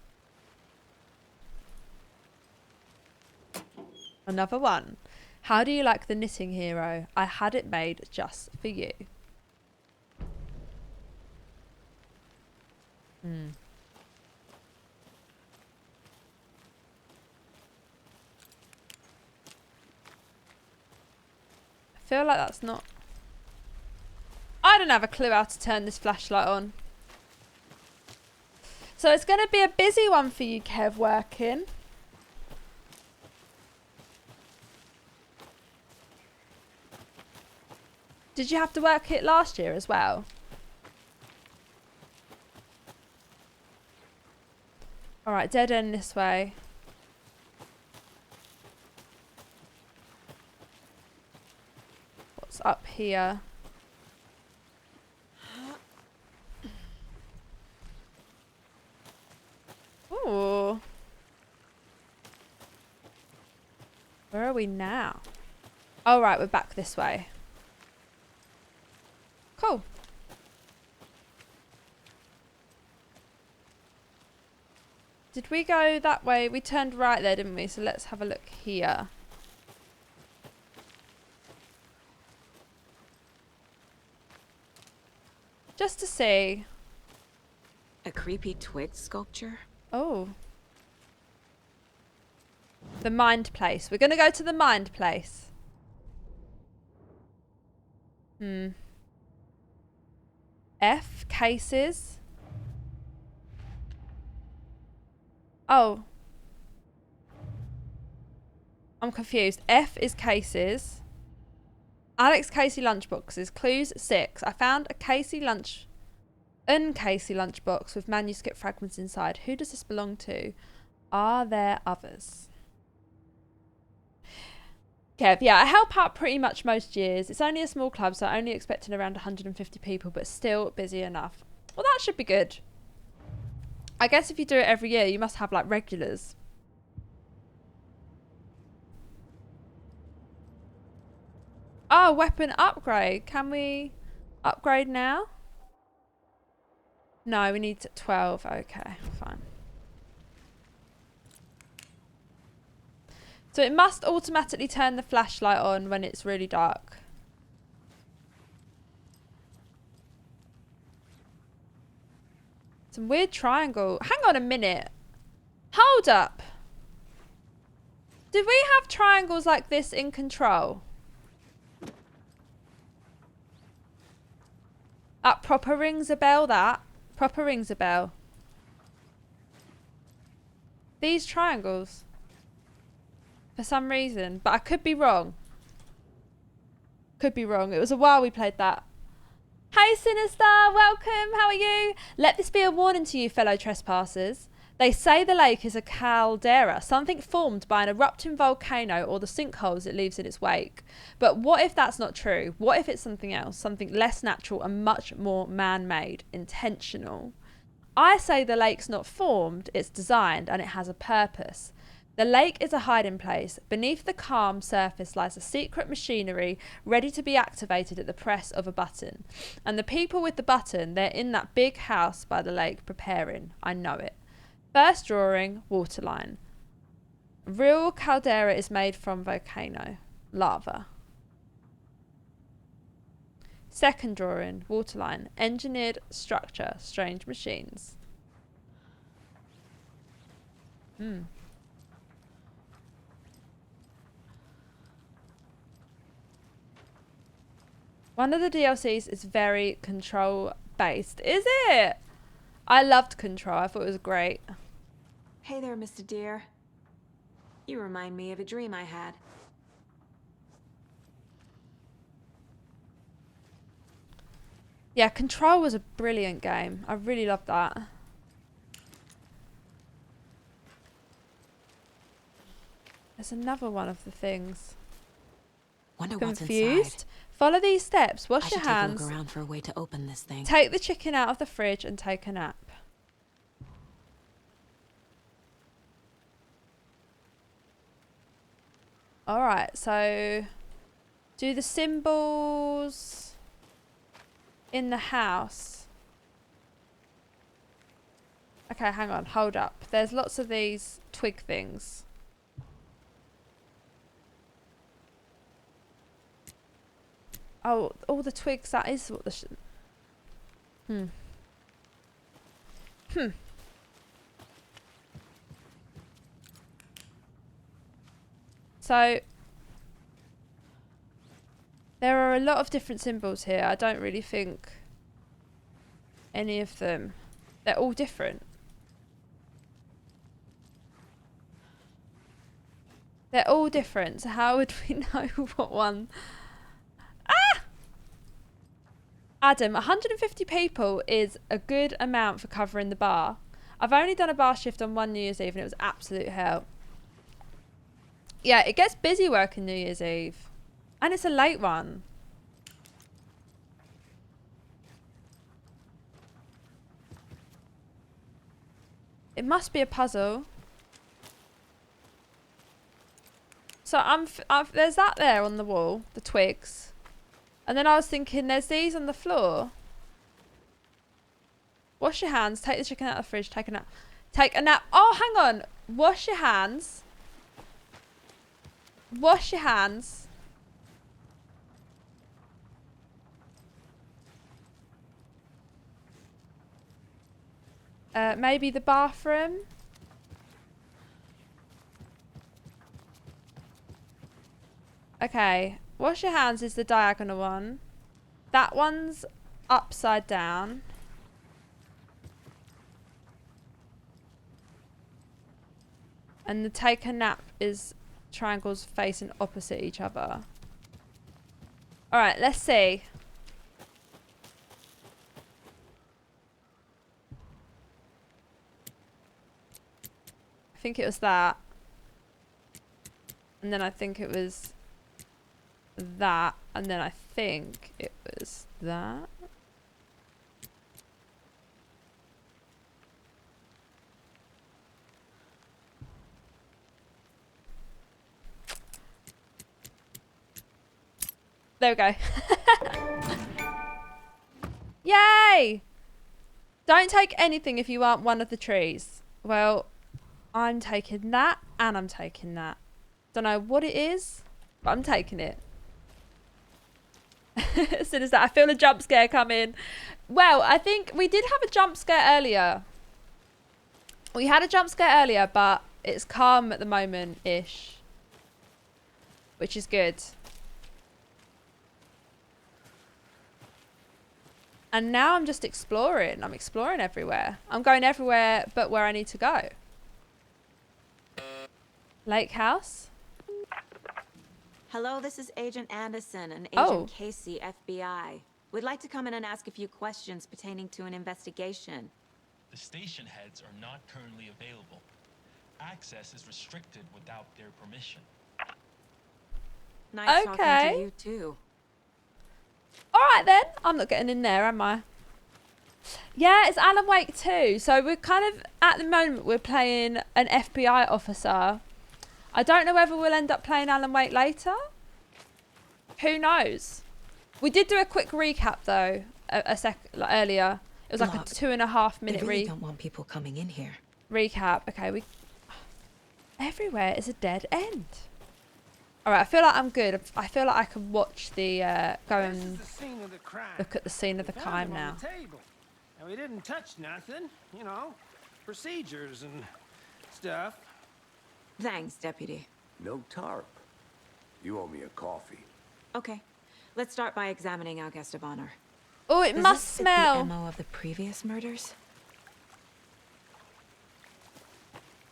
Another one. How do you like the knitting hero? I had it made just for you. I feel like that's not... I don't have a clue how to turn this flashlight on. So it's going to be a busy one for you, Kev, working. Did you have to work it last year as well? Alright, dead end this way. What's up here? Ooh. Where are we now? Oh, right, we're back this way. Cool. Did we go that way? We turned right there, didn't we? So let's have a look here. Just to see. A creepy twig sculpture? Oh. The mind place. We're going to go to the mind place. F, cases. Oh. I'm confused. F is cases. Alex Casey lunchboxes. Clues 6. I found a Casey lunchbox with manuscript fragments inside. Who does this belong to? Are there others? Kev, yeah, I help out pretty much most years. It's only a small club, so only expecting around 150 people, but still busy enough. Well, that should be good. I guess if you do it every year, you must have like regulars. Oh, weapon upgrade. Can we upgrade now? No, we need 12. Okay, fine. So it must automatically turn the flashlight on when it's really dark. Some weird triangle. Hang on a minute. Hold up. Did we have triangles like this in Control? That proper rings a bell, that. Proper rings a bell. These triangles. For some reason. But I could be wrong. Could be wrong. It was a while we played that. Hey Sinister, welcome. How are you? Let this be a warning to you, fellow trespassers. They say the lake is a caldera, something formed by an erupting volcano or the sinkholes it leaves in its wake. But what if that's not true? What if it's something else, something less natural and much more man-made, intentional? I say the lake's not formed, it's designed and it has a purpose. The lake is a hiding place. Beneath the calm surface lies a secret machinery ready to be activated at the press of a button. And the people with the button, they're in that big house by the lake preparing. I know it. First drawing, waterline. Real caldera is made from volcano. Lava. Second drawing, waterline. Engineered structure, strange machines. One of the DLCs is very Control based. Is it? I loved Control. I thought it was great. Hey there, Mr. Deer. You remind me of a dream I had. Yeah, Control was a brilliant game. I really loved that. There's another one of the things. Wonder what's Confused? inside. Follow these steps. Wash I your should take a hands. look around for a way to open this thing. Take the chicken out of the fridge and take a nap. Alright, so do the symbols in the house. Okay, hang on, hold up. There's lots of these twig things. Oh, all the twigs, that is what the... So, there are a lot of different symbols here. I don't really think any of them... They're all different. They're all different, so how would we know what one... Ah! Adam, 150 people is a good amount for covering the bar. I've only done a bar shift on one New Year's Eve and it was absolute hell. Yeah, it gets busy working New Year's Eve. And it's a late one. It must be a puzzle. So there's that there on the wall, the twigs. And then I was thinking there's these on the floor. Wash your hands, take the chicken out of the fridge, take a nap. Take a nap. Oh, hang on. Wash your hands. Wash your hands. Maybe the bathroom. Okay. Wash your hands is the diagonal one. That one's upside down. And the take a nap is triangles facing opposite each other. Alright, let's see. I think it was that. And then I think it was that. And then I think it was that. There we go. Yay! Don't take anything if you aren't one of the trees. Well, I'm taking that and I'm taking that. Don't know what it is, but I'm taking it. As soon as that, I feel a jump scare coming. Well, I think we did have a jump scare earlier. We had a jump scare earlier, but it's calm at the moment-ish. Which is good. And now I'm just exploring. I'm exploring everywhere. I'm going everywhere but where I need to go. Lake House? Hello, this is Agent Anderson and Agent Casey, FBI. We'd like to come in and ask a few questions pertaining to an investigation. The station heads are not currently available. Access is restricted without their permission. Nice talking to you too. Alright then. I'm not getting in there, am I? Yeah, it's Alan Wake 2. So we're kind of, at the moment, we're playing an FBI officer. I don't know whether we'll end up playing Alan Wake later. Who knows? We did do a quick recap though, earlier. It was like a 2.5 minute recap. Really don't want people coming in here. Recap. Okay, everywhere is a dead end. Alright, I feel like I'm good. I feel like I can watch the go and look at the scene of the crime now. And we didn't touch nothing, you know, procedures and stuff. Thanks, Deputy. No tarp. You owe me a coffee. Okay, let's start by examining our guest of honor. Oh, it must smell. The MO of the previous murders?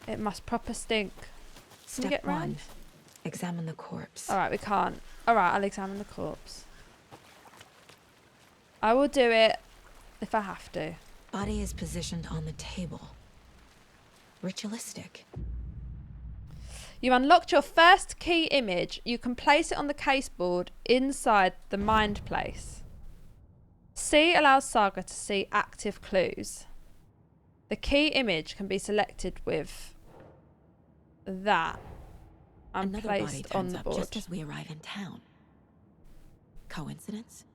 It must proper stink. Can we Step get round? 1. Examine the corpse. Alright, we can't. Alright, I'll examine the corpse. I will do it if I have to. Body is positioned on the table. Ritualistic. You unlocked your first key image. You can place it on the caseboard inside the mind place. C allows Saga to see active clues. The key image can be selected with that and Another body placed on turns the up board. just as we arrive in town. Coincidence?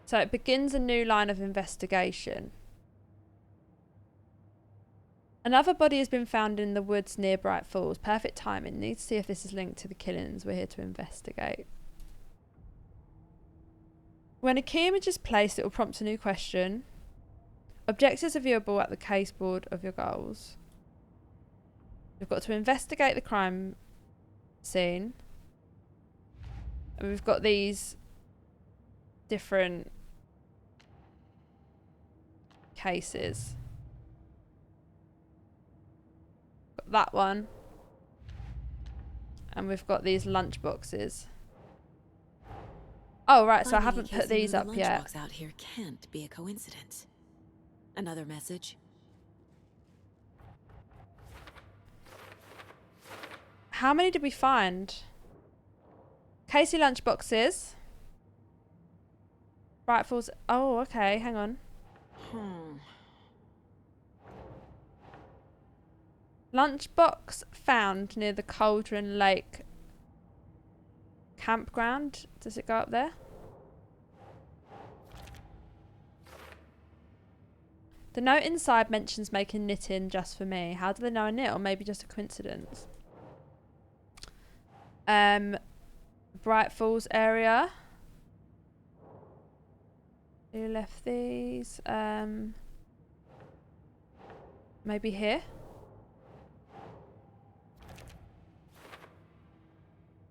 So it begins a new line of investigation. Another body has been found in the woods near Bright Falls. Perfect timing. Need to see if this is linked to the killings. We're here to investigate. When a key image is placed, it will prompt a new question. Objectives are viewable at the case board of your goals. We've got to investigate the crime scene. And we've got these different cases. Got that one. And we've got these lunch boxes. Oh, right, so I haven't put these up yet. Lunchbox out here can't be a coincidence. Another message. How many did we find? Casey lunchboxes. Rifles. Oh, okay, hang on. Lunchbox found near the Cauldron Lake campground. Does it go up there? The note inside mentions making knitting just for me. How do they know I knit, or maybe just a coincidence? Bright Falls area. Who left these? Maybe here.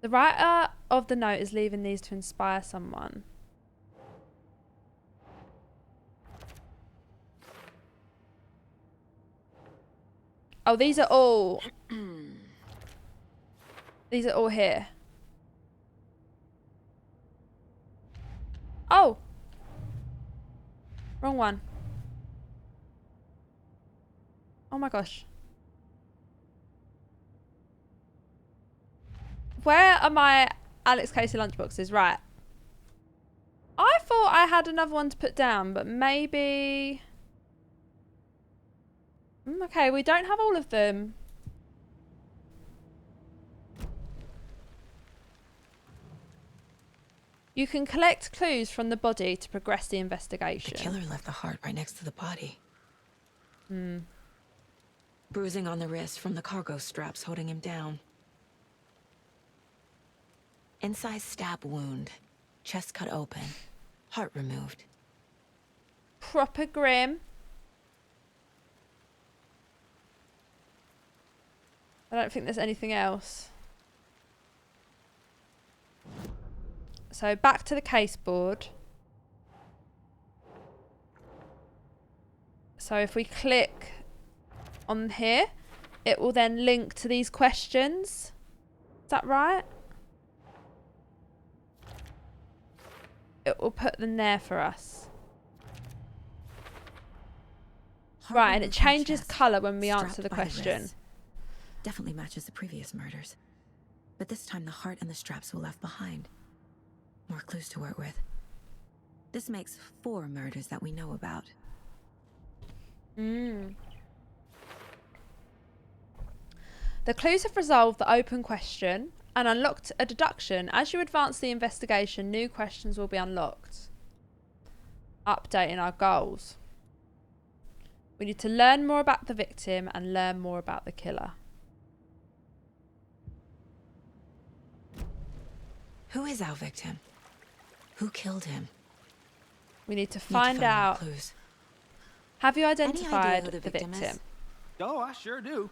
The writer of the note is leaving these to inspire someone. Oh, these are all... these are all here. Oh! Wrong one. Oh my gosh. Where are my Alex Casey lunchboxes? Right. I thought I had another one to put down, but maybe... okay, we don't have all of them. You can collect clues from the body to progress the investigation. The killer left the heart right next to the body. Bruising on the wrist from the cargo straps holding him down. Incised stab wound. Chest cut open. Heart removed. Proper grim. I don't think there's anything else. So back to the case board. So if we click on here, it will then link to these questions. Is that right? It will put them there for us. Right, and it changes colour when we answer the question. Definitely matches the previous murders. But this time the heart and the straps were left behind. More clues to work with. This makes 4 murders that we know about. The clues have resolved the open question and unlocked a deduction. As you advance the investigation, new questions will be unlocked. Updating our goals. We need to learn more about the victim and learn more about the killer. Who is our victim? Who killed him? We need to find out. Clues. Have you identified who the victim? Oh, I sure do.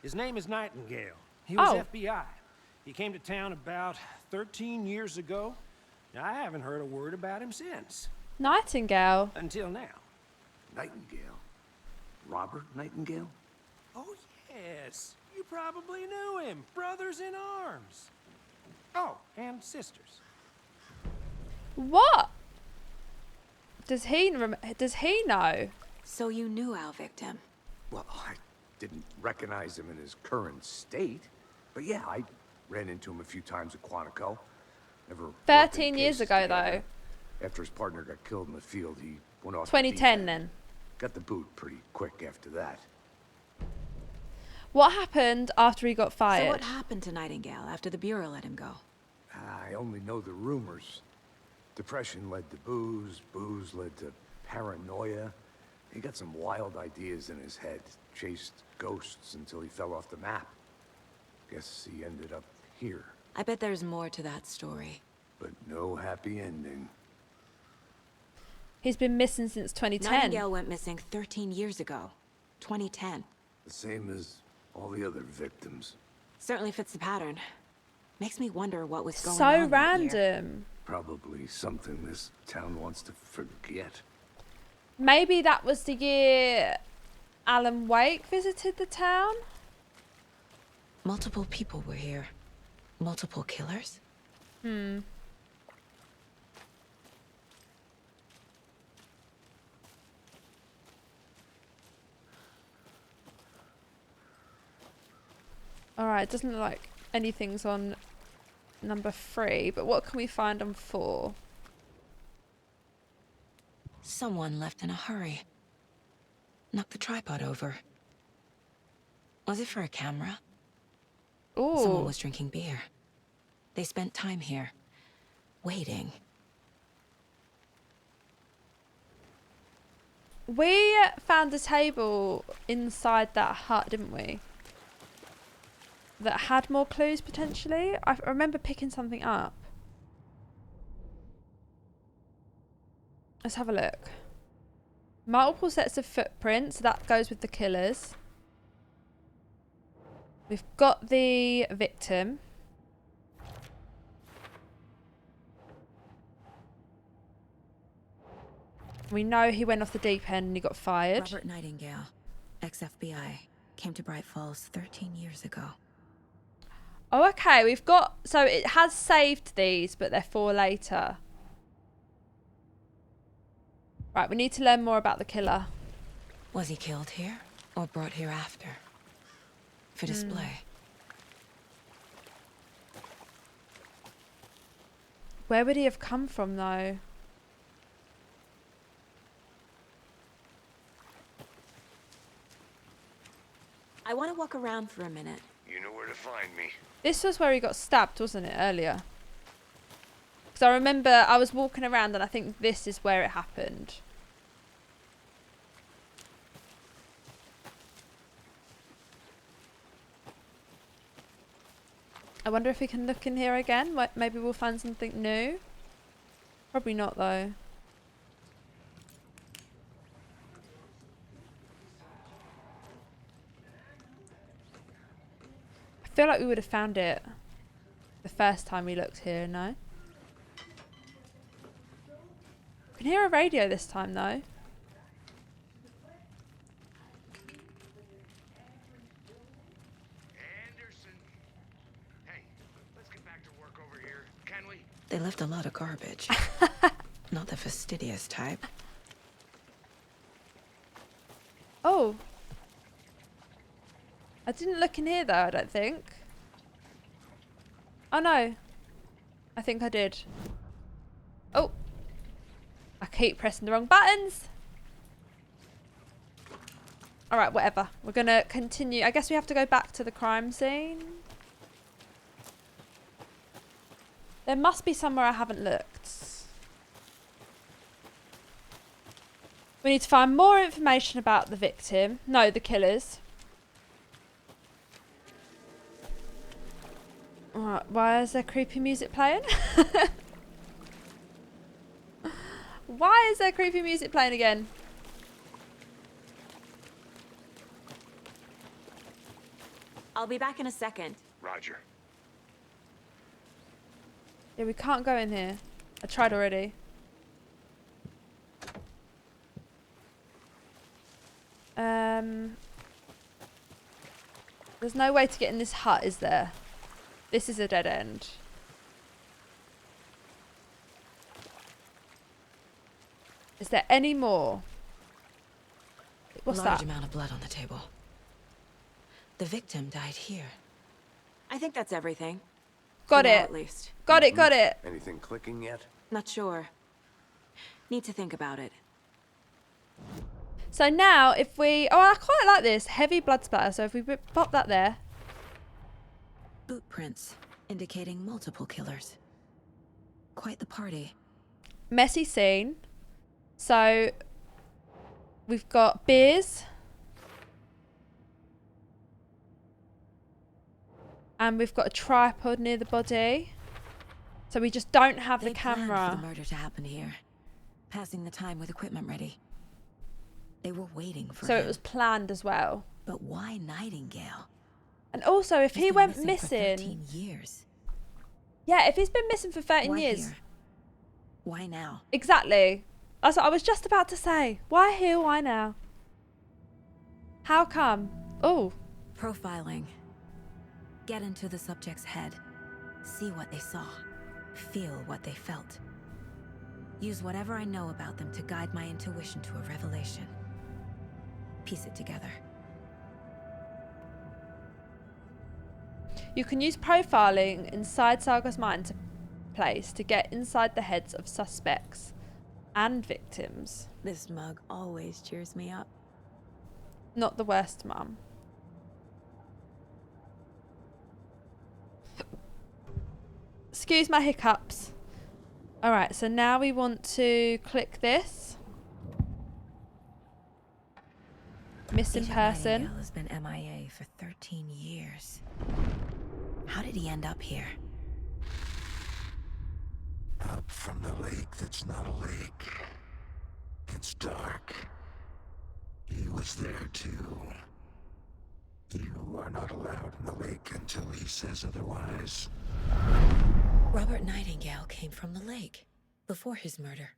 His name is Nightingale. He was Oh. FBI. He came to town about 13 years ago. I haven't heard a word about him since. Nightingale. Until now. Nightingale? Robert Nightingale? Oh, yes. You probably knew him. Brothers in arms. Oh, and sisters. What? Does he know? So you knew our victim? Well, I didn't recognize him in his current state. But yeah, I ran into him a few times at Quantico. Never 13 years ago, though. After his partner got killed in the field, he went off 2010 then. Got the boot pretty quick after that. What happened after he got fired? So what happened to Nightingale after the Bureau let him go? I only know the rumors. Depression led to booze, booze led to paranoia. He got some wild ideas in his head. Chased ghosts until he fell off the map. Guess he ended up here. I bet there's more to that story. But no happy ending. He's been missing since 2010. Nightingale went missing 13 years ago. 2010. The same as all the other victims. Certainly fits the pattern. Makes me wonder what was going So on that year. random. Probably something this town wants to forget. Maybe that was the year Alan Wake visited the town? Multiple people were here. Multiple killers? Alright, it doesn't look like anything's on number 3, but what can we find on 4? Someone left in a hurry. Knocked the tripod over. Was it for a camera? Someone Ooh. was drinking beer. They spent time here, waiting. We found a table inside that hut, didn't we? That had more clues, potentially. I remember picking something up. Let's have a look. Multiple sets of footprints. So that goes with the killers. We've got the victim. We know he went off the deep end and he got fired. Robert Nightingale, ex-FBI, came to Bright Falls 13 years ago. Oh, okay. We've got... So it has saved these, but they're for later. Right, we need to learn more about the killer. Was he killed here or brought here after? For display. Where would he have come from, though? I want to walk around for a minute. You know where to find me. This was where he got stabbed, wasn't it, earlier? Because I remember I was walking around and I think this is where it happened. I wonder if we can look in here again. Maybe we'll find something new. Probably not, though. I feel like we would have found it the first time we looked here, no? I can hear a radio this time, though. They left a lot of garbage. Not the fastidious type. Oh. I didn't look in here, though, I don't think. Oh, no. I think I did. Oh. I keep pressing the wrong buttons. Alright, whatever. We're going to continue. I guess we have to go back to the crime scene. There must be somewhere I haven't looked. We need to find more information about the victim. No, the killers. Alright, why is there creepy music playing? Why is there creepy music playing again? I'll be back in a second. Roger. Yeah, we can't go in here. I tried already. There's no way to get in this hut, is there? This is a dead end. Is there any more? What's Large that? amount of blood on the table. The victim died here. I think that's everything. Got For now, it. at least. Got it, got it. Anything clicking yet? Not sure. Need to think about it. So now, if we... Oh, I quite like this. Heavy blood splatter. So if we pop that there. Boot prints, indicating multiple killers. Quite the party. Messy scene. So We've got beers. And we've got a tripod near the body. So we just don't have the camera. They planned for the murder to happen here. Passing the time with equipment ready. They were waiting for him. So it was planned as well. But why Nightingale? And also, if he went missing... For 13 years. Yeah, if he's been missing for 13 years... Here? Why now? Exactly. That's what I was just about to say. Why here, why now? How come? Oh. Profiling. Get into the subject's head. See what they saw. Feel what they felt. Use whatever I know about them to guide my intuition to a revelation. Piece it together. You can use profiling inside Saga's mind to get inside the heads of suspects and victims. This mug always cheers me up. Not the worst, Mum. Excuse my hiccups. Alright, so now we want to click this. Missing person. Nightingale has been MIA for 13 years. How did he end up here? Up from the lake that's not a lake. It's dark. He was there too. You are not allowed in the lake until he says otherwise. Robert Nightingale came from the lake before his murder.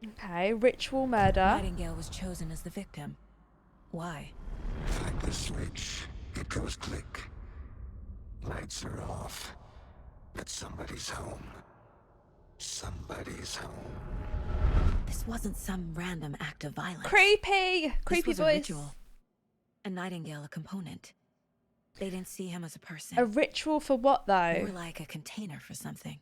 Okay, ritual murder. Nightingale was chosen as the victim. Why? Flick the switch. It goes click. Lights are off. But somebody's home. Somebody's home. This wasn't some random act of violence. Creepy! Creepy this was voice. A ritual. A Nightingale a component. They didn't see him as a person. A ritual for what, though? More like a container for something.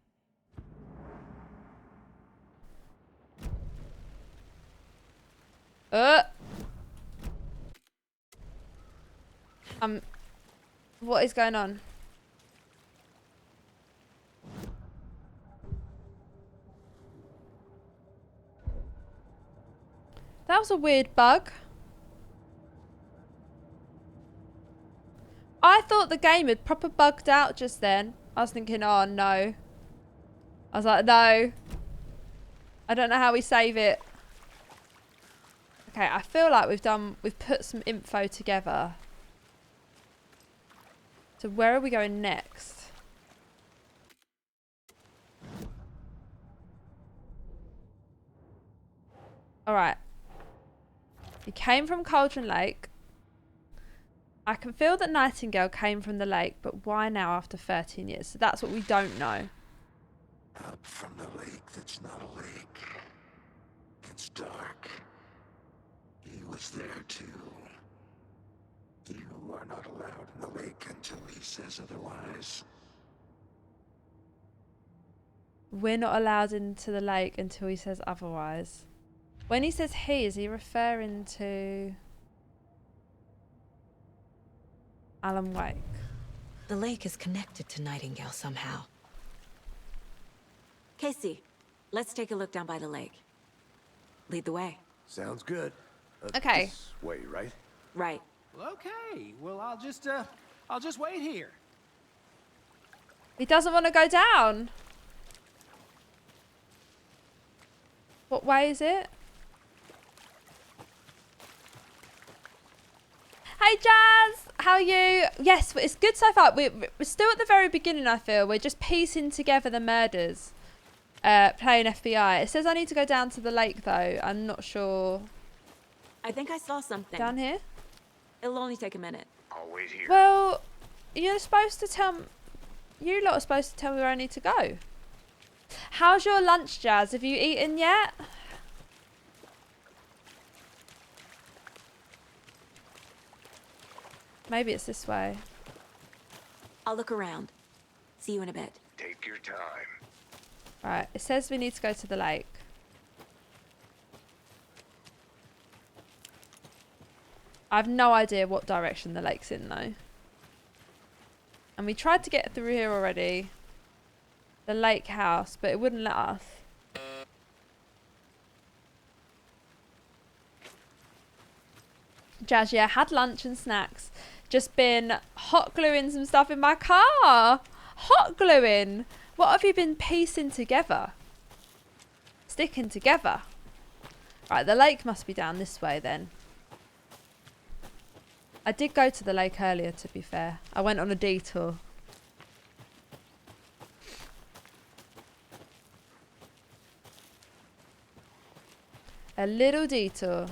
What is going on? That was a weird bug. I thought the game had proper bugged out just then. I was thinking, oh no. I was like, no. I don't know how we save it. Okay, I feel like we've put some info together. So where are we going next? Alright. He came from Cauldron Lake. I can feel that Nightingale came from the lake, but why now after 13 years? So that's what we don't know. Up from the lake that's not a lake. It's dark. He was there too. You are not allowed in the lake until he says otherwise. We're not allowed into the lake until he says otherwise. When he says he, is he referring to Alan Wake? The lake is connected to Nightingale somehow. Casey, let's take a look down by the lake. Lead the way. Sounds good. Okay. This way, right? Right. Well, okay. Well, I'll just wait here. He doesn't want to go down. What way is it? Hey Jazz, how are you? Yes, it's good so far. We're still at the very beginning, I feel. We're just piecing together the murders. Playing FBI. It says I need to go down to the lake though. I'm not sure. I think I saw something. Down here? It'll only take a minute. I'll wait here. Well, you're supposed to tell... You lot are supposed to tell me where I need to go. How's your lunch, Jazz? Have you eaten yet? Maybe it's this way. I'll look around. See you in a bit. Take your time. Right, it says we need to go to the lake. I have no idea what direction the lake's in though. And we tried to get through here already. The lake house, but it wouldn't let us. Jazz, yeah, had lunch and snacks. Just been hot gluing some stuff in my car. Hot gluing. What have you been piecing together? Sticking together. Right, the lake must be down this way then. I did go to the lake earlier, to be fair. I went on a detour. A little detour.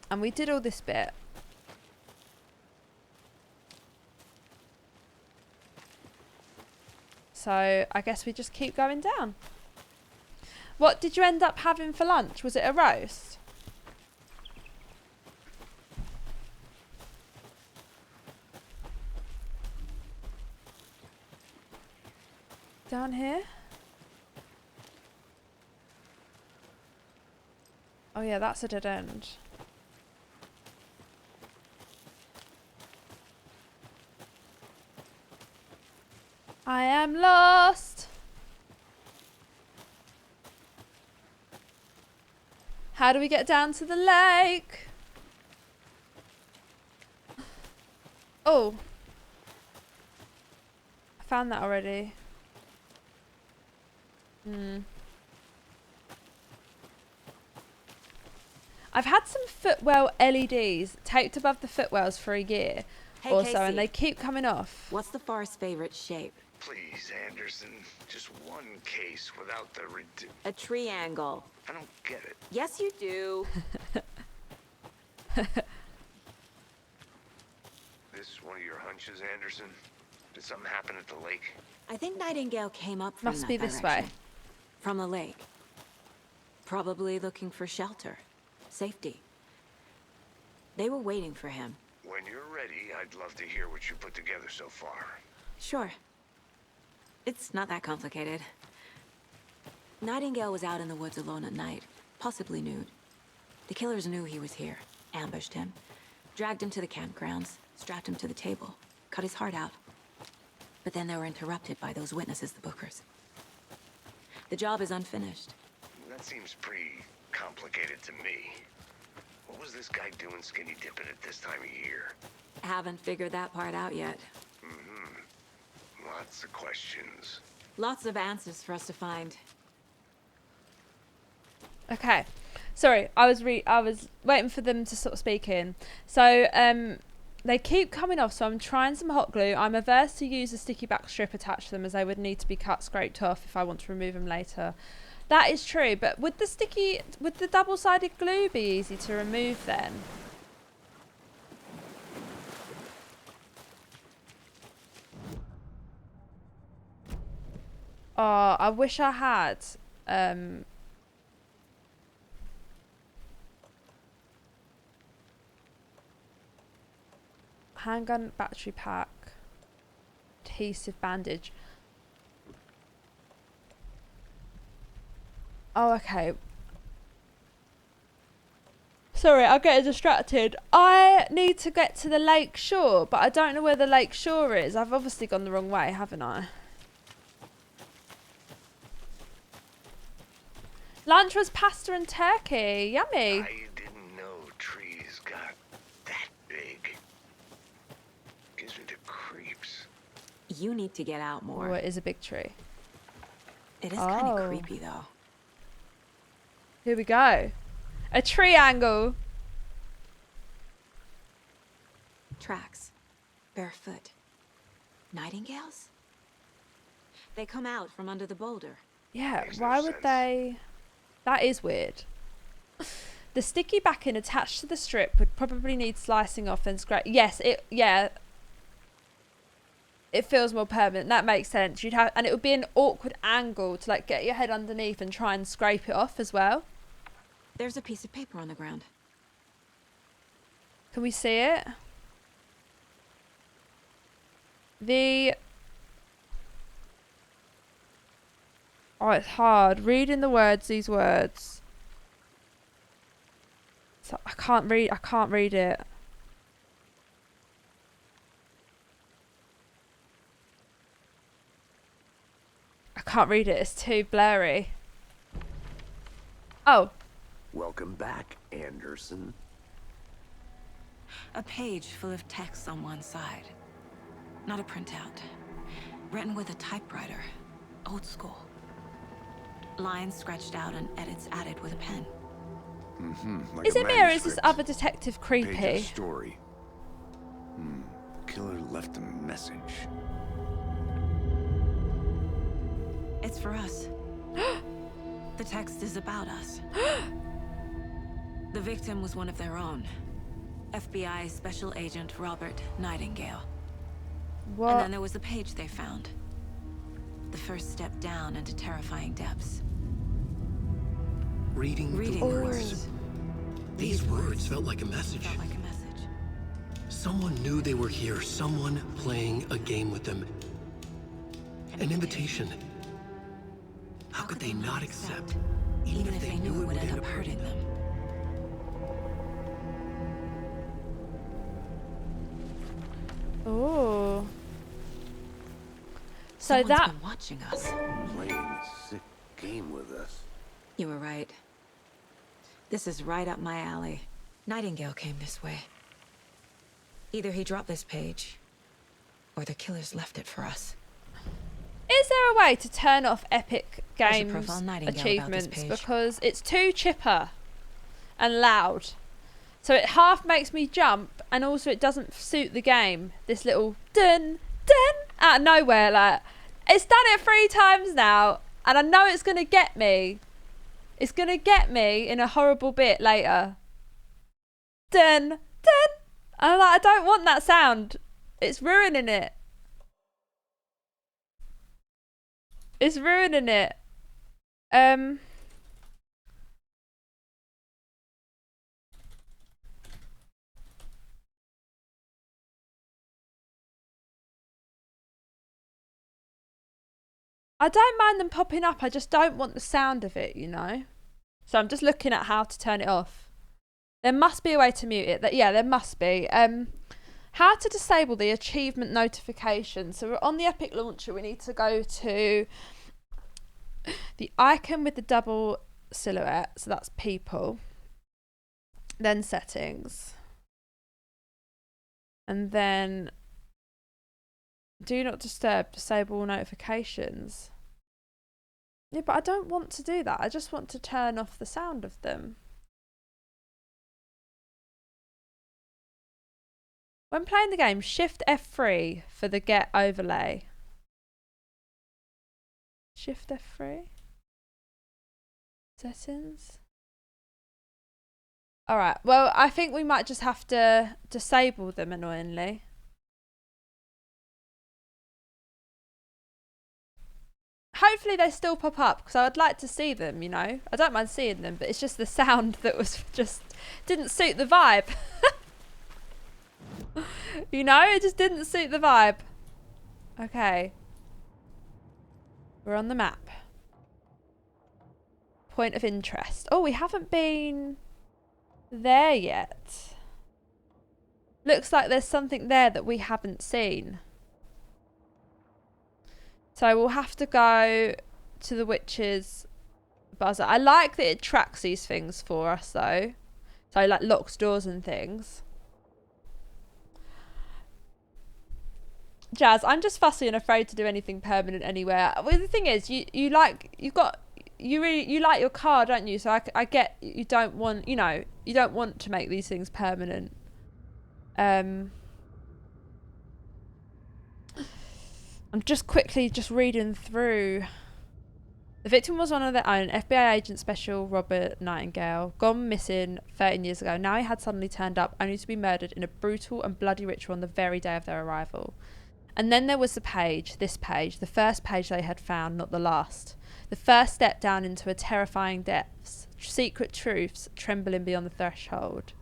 And we did all this bit. So I guess we just keep going down. What did you end up having for lunch? Was it a roast? Down here? Oh yeah, that's a dead end. I am lost. How do we get down to the lake? Oh. I found that already. I've had some footwell LEDs taped above the footwells for a year or so, and they keep coming off. What's the far's favorite shape? Please, Anderson. Just one case without the a triangle. I don't get it. Yes, you do. This one of your hunches, Anderson? Did something happen at the lake? I think Nightingale came up from Must be this way. From the lake. Probably looking for shelter. Safety. They were waiting for him. When you're ready, I'd love to hear what you put together so far. Sure. It's not that complicated. Nightingale was out in the woods alone at night, possibly nude. The killers knew he was here, ambushed him, dragged him to the campgrounds, strapped him to the table, cut his heart out. But then they were interrupted by those witnesses, the Bookers. The job is unfinished. That seems pretty complicated to me. What was this guy doing skinny dipping at this time of year? Haven't figured that part out yet. Lots of questions. Lots of answers for us to find. Okay. Sorry, I was waiting for them to sort of speak in. So, they keep coming off, so I'm trying some hot glue. I'm averse to use a sticky back strip attached to them, as they would need to be cut, scraped off if I want to remove them later. That is true, but would the double-sided glue be easy to remove then? Oh, I wish I had. Handgun battery pack. Adhesive bandage. Oh, okay. Sorry, I'm getting distracted. I need to get to the lake shore, but I don't know where the lake shore is. I've obviously gone the wrong way, haven't I? Lunch was pasta and turkey. Yummy. I didn't know trees got that big. Gives me the creeps. You need to get out more. Oh, it is a big tree. It is kind of creepy, though. Here we go. A triangle. Tracks. Barefoot. Nightingales? They come out from under the boulder. Yeah, why would they... That is weird. The sticky backing attached to the strip would probably need slicing off and scrape. Yes, it feels more permanent. That makes sense. You'd have, and it would be an awkward angle to like get your head underneath and try and scrape it off as well. There's a piece of paper on the ground. Can we see it? Oh, it's hard reading these words. So I can't read it. I can't read it. It's too blurry. Oh. Welcome back, Anderson. A page full of text on one side. Not a printout. Written with a typewriter. Old school. Lines scratched out and edits added with a pen. Like Is a it me or is this manuscript. other detective Page creepy? of story. The killer left a message. It's for us. The text is about us. The victim was one of their own. FBI Special Agent Robert Nightingale. What? And then there was the page they found. The first step down into terrifying depths. Reading the words. These words felt like a message. Someone knew they were here. Someone playing a game with them. An invitation. How could they not accept, even if they knew it would end up hurting them? Oh. So Someone's that been watching us. Playing a sick game with us. You were right. This is right up my alley. Nightingale came this way. Either he dropped this page, or the killers left it for us. Is there a way to turn off Epic I should Games profile Nightingale about achievements this page. because it's too chipper and loud. So it half makes me jump and also it doesn't suit the game. This little dun dun out of nowhere, like it's done it 3 times now and I know it's gonna get me. It's gonna get me in a horrible bit later. Dun dun. I'm like, I don't want that sound. It's ruining it. It's ruining it. I don't mind them popping up. I just don't want the sound of it, you know? So I'm just looking at how to turn it off. There must be a way to mute it. Yeah, there must be. How to disable the achievement notification. So we're on the Epic Launcher. We need to go to the icon with the double silhouette. So that's people. Then settings. And then do not disturb, disable notifications. Yeah, but I don't want to do that. I just want to turn off the sound of them. When playing the game, Shift F3 for the get overlay. Shift F3. Settings. Alright, well, I think we might just have to disable them annoyingly. Hopefully they still pop up because I would like to see them, you know. I don't mind seeing them, but it's just the sound that was just didn't suit the vibe. You know, it just didn't suit the vibe. Okay. We're on the map. Point of interest. Oh, we haven't been there yet. Looks like there's something there that we haven't seen. So we'll have to go to the witch's buzzer. I like that it tracks these things for us though. So like locks doors and things. Jazz, I'm just fussy and afraid to do anything permanent anywhere. Well, the thing is, you like your car, don't you? So I get you don't want, you know, you don't want to make these things permanent. I'm just quickly reading through. The victim was one of their own, FBI agent Special Robert Nightingale, gone missing 13 years ago. Now he had suddenly turned up, only to be murdered in a brutal and bloody ritual on the very day of their arrival. And then there was this page, the first page they had found, not the last. The first step down into a terrifying depths, secret truths trembling beyond the threshold.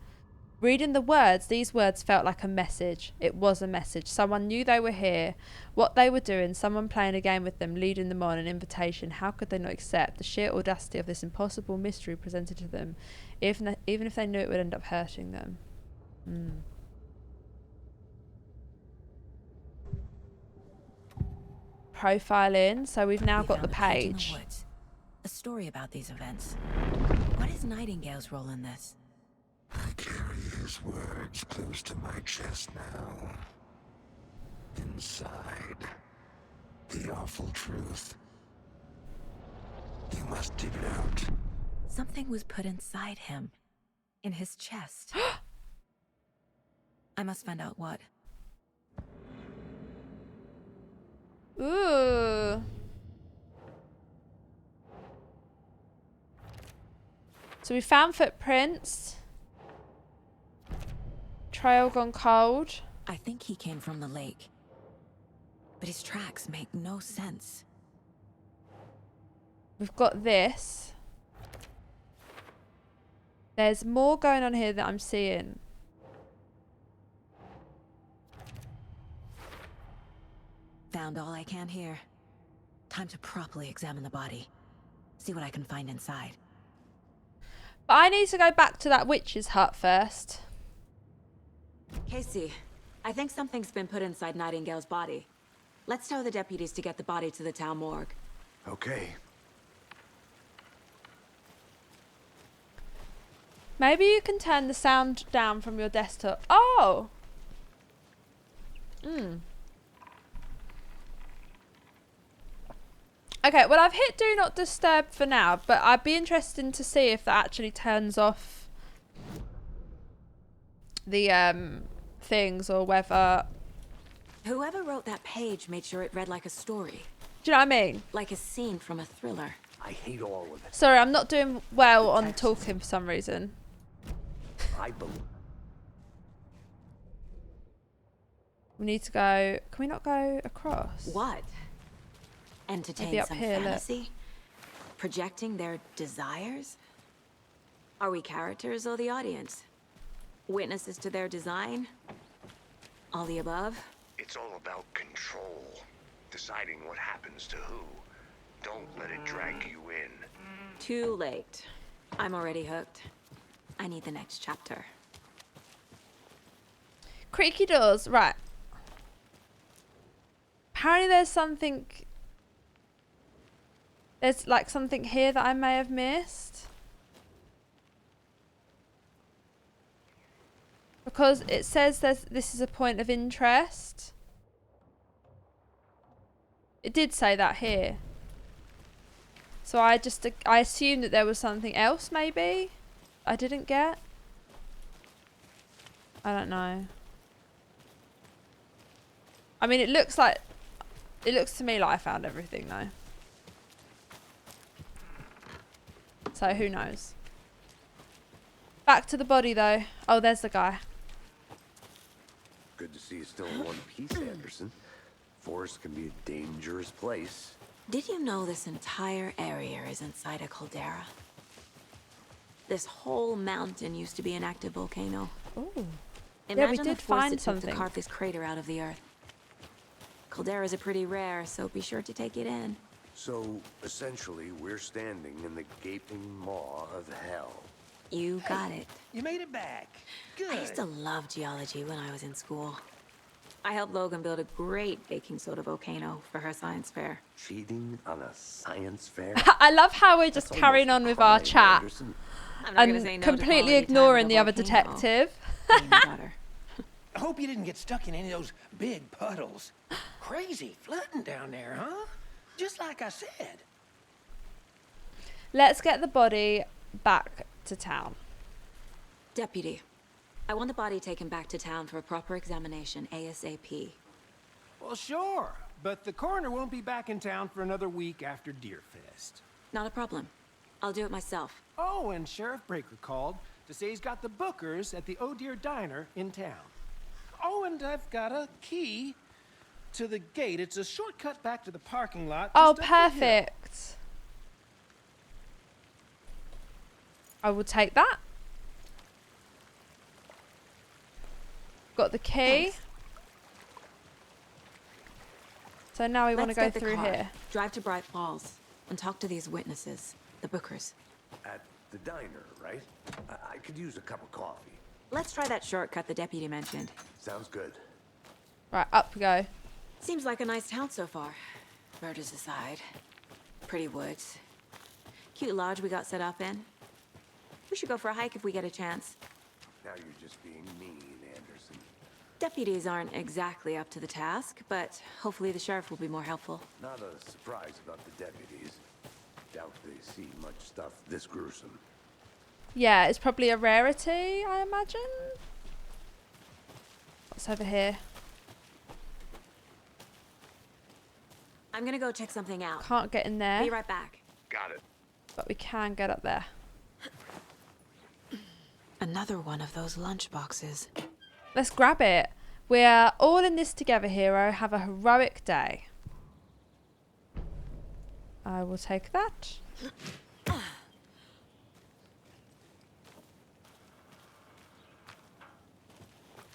Reading the words, these words felt like a message. It was a message. Someone knew they were here, what they were doing, someone playing a game with them, leading them on, an invitation. How could they not accept the sheer audacity of this impossible mystery presented to them, even if they knew it would end up hurting them? Profiling. So we've now got the page. A story about these events. What is Nightingale's role in this? I carry his words close to my chest now. Inside, the awful truth. You must dig it out. Something was put inside him. In his chest. I must find out what. Ooh. So we found footprints. Trail gone cold. I think he came from the lake. But his tracks make no sense. We've got this. There's more going on here that I'm seeing. Found all I can here. Time to properly examine the body. See what I can find inside. But I need to go back to that witch's hut first. Casey, I think something's been put inside Nightingale's body. Let's tell the deputies to get the body to the town morgue. Okay. Maybe you can turn the sound down from your desktop. Oh! Okay, well I've hit do not disturb for now, but I'd be interested to see if that actually turns off the things or whether... Whoever wrote that page made sure it read like a story. Do you know what I mean? Like a scene from a thriller. I hate all of it. Sorry, I'm not doing well on talking for some reason. I believe. We need to go... Can we not go across? What? Entertain Maybe up some here, fantasy? look. Projecting their desires? Are we characters or the audience? Witnesses to their design? All the above? It's all about control. Deciding what happens to who. Don't let it drag you in. Too late. I'm already hooked. I need the next chapter. Creaky doors, right. Apparently there's something... There's like something here that I may have missed. Because it says this is a point of interest. It did say that here. So I assumed that there was something else maybe I didn't get. I don't know. I mean, it looks to me like I found everything though. So who knows? Back to the body though. Oh, there's the guy. Good to see you still in one piece, Anderson. Forest can be a dangerous place. Did you know this entire area is inside a caldera? This whole mountain used to be an active volcano. Ooh. Imagine Yeah, we the did force find it took something. to carve this crater out of the earth. Calderas are pretty rare, so be sure to take it in. So, essentially, we're standing in the gaping maw of hell. You got it. You made it back. Good. I used to love geology when I was in school. I helped Logan build a great baking soda volcano for her science fair. Cheating on a science fair? I love how we're just carrying on with our chat I'm not gonna say and no to completely quality time ignoring with the a other volcano. detective. I hope you didn't get stuck in any of those big puddles. Crazy flooding down there, huh? Just like I said. Let's get the body back to town. Deputy, I want the body taken back to town for a proper examination ASAP. Well, sure. But the coroner won't be back in town for another week after Deerfest. Not a problem. I'll do it myself. Oh, and Sheriff Breaker called to say he's got the bookers at the Oh Dear Diner in town. Oh, and I've got a key to the gate. It's a shortcut back to the parking lot. Oh, just up the hill. perfect. I will take that. Got the key. Thanks. So now we want to Let's go get the through car, here. drive to Bright Falls, and talk to these witnesses, the bookers. At the diner, right? I could use a cup of coffee. Let's try that shortcut the deputy mentioned. Sounds good. Right, up we go. Seems like a nice town so far. Murders aside. Pretty woods. Cute lodge we got set up in. We should go for a hike if we get a chance. Now you're just being mean, Anderson. Deputies aren't exactly up to the task, but hopefully the sheriff will be more helpful. Not a surprise about the deputies. Doubt they see much stuff this gruesome. Yeah, it's probably a rarity, I imagine. What's over here? I'm gonna go check something out. Can't get in there. Be right back. Got it. But we can get up there. Another one of those lunch boxes. Let's grab it. We're all in this together, hero. Have a heroic day. I will take that.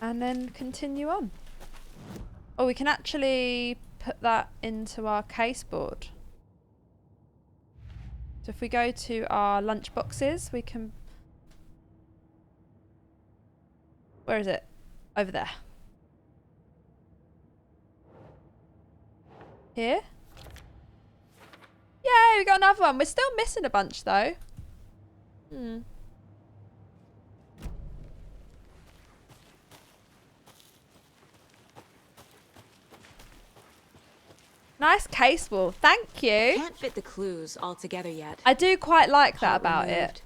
And then continue on. Oh, we can actually put that into our case board. So if we go to our lunch boxes, we can... Where is it? Over there. Here? Yay, we got another one. We're still missing a bunch though. Nice case wall. Thank you. Can't fit the clues all together yet. I do quite like that Part about removed, it.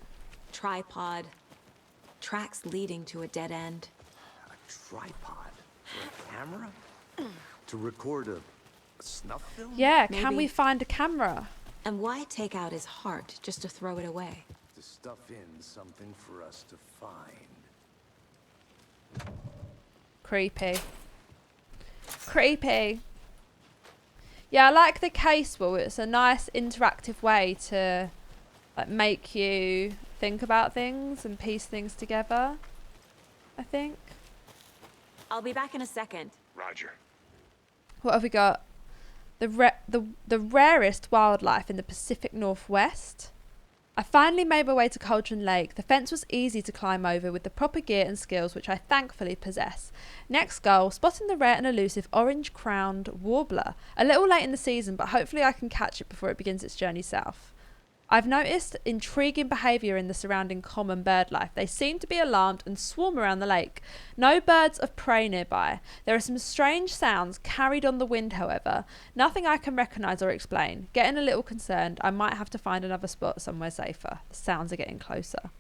Tripod. Tracks leading to a dead end. A tripod for a camera? To record a snuff film? Yeah, can Maybe. we find a camera? And why take out his heart just to throw it away? To stuff in something for us to find. Creepy. Creepy. Yeah, I like the case wall. It's a nice interactive way to like make you think about things and piece things together, I think. I'll be back in a second. Roger. What have we got? The rarest wildlife in the Pacific Northwest. I finally made my way to Cauldron Lake. The fence was easy to climb over with the proper gear and skills which I thankfully possess. Next goal, spotting the rare and elusive orange-crowned warbler. A little late in the season, but hopefully I can catch it before it begins its journey south. I've noticed intriguing behaviour in the surrounding common bird life. They seem to be alarmed and swarm around the lake. No birds of prey nearby. There are some strange sounds carried on the wind, however. Nothing I can recognise or explain. Getting a little concerned. I might have to find another spot somewhere safer. The sounds are getting closer.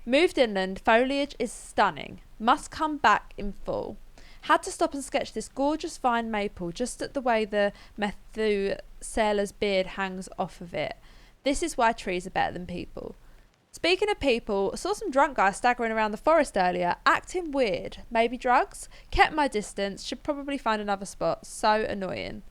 Moved inland, foliage is stunning. Must come back in full. Had to stop and sketch this gorgeous vine maple just at the way the Methuselah's beard hangs off of it. This is why trees are better than people. Speaking of people, I saw some drunk guy staggering around the forest earlier, acting weird. Maybe drugs? Kept my distance, should probably find another spot. So annoying.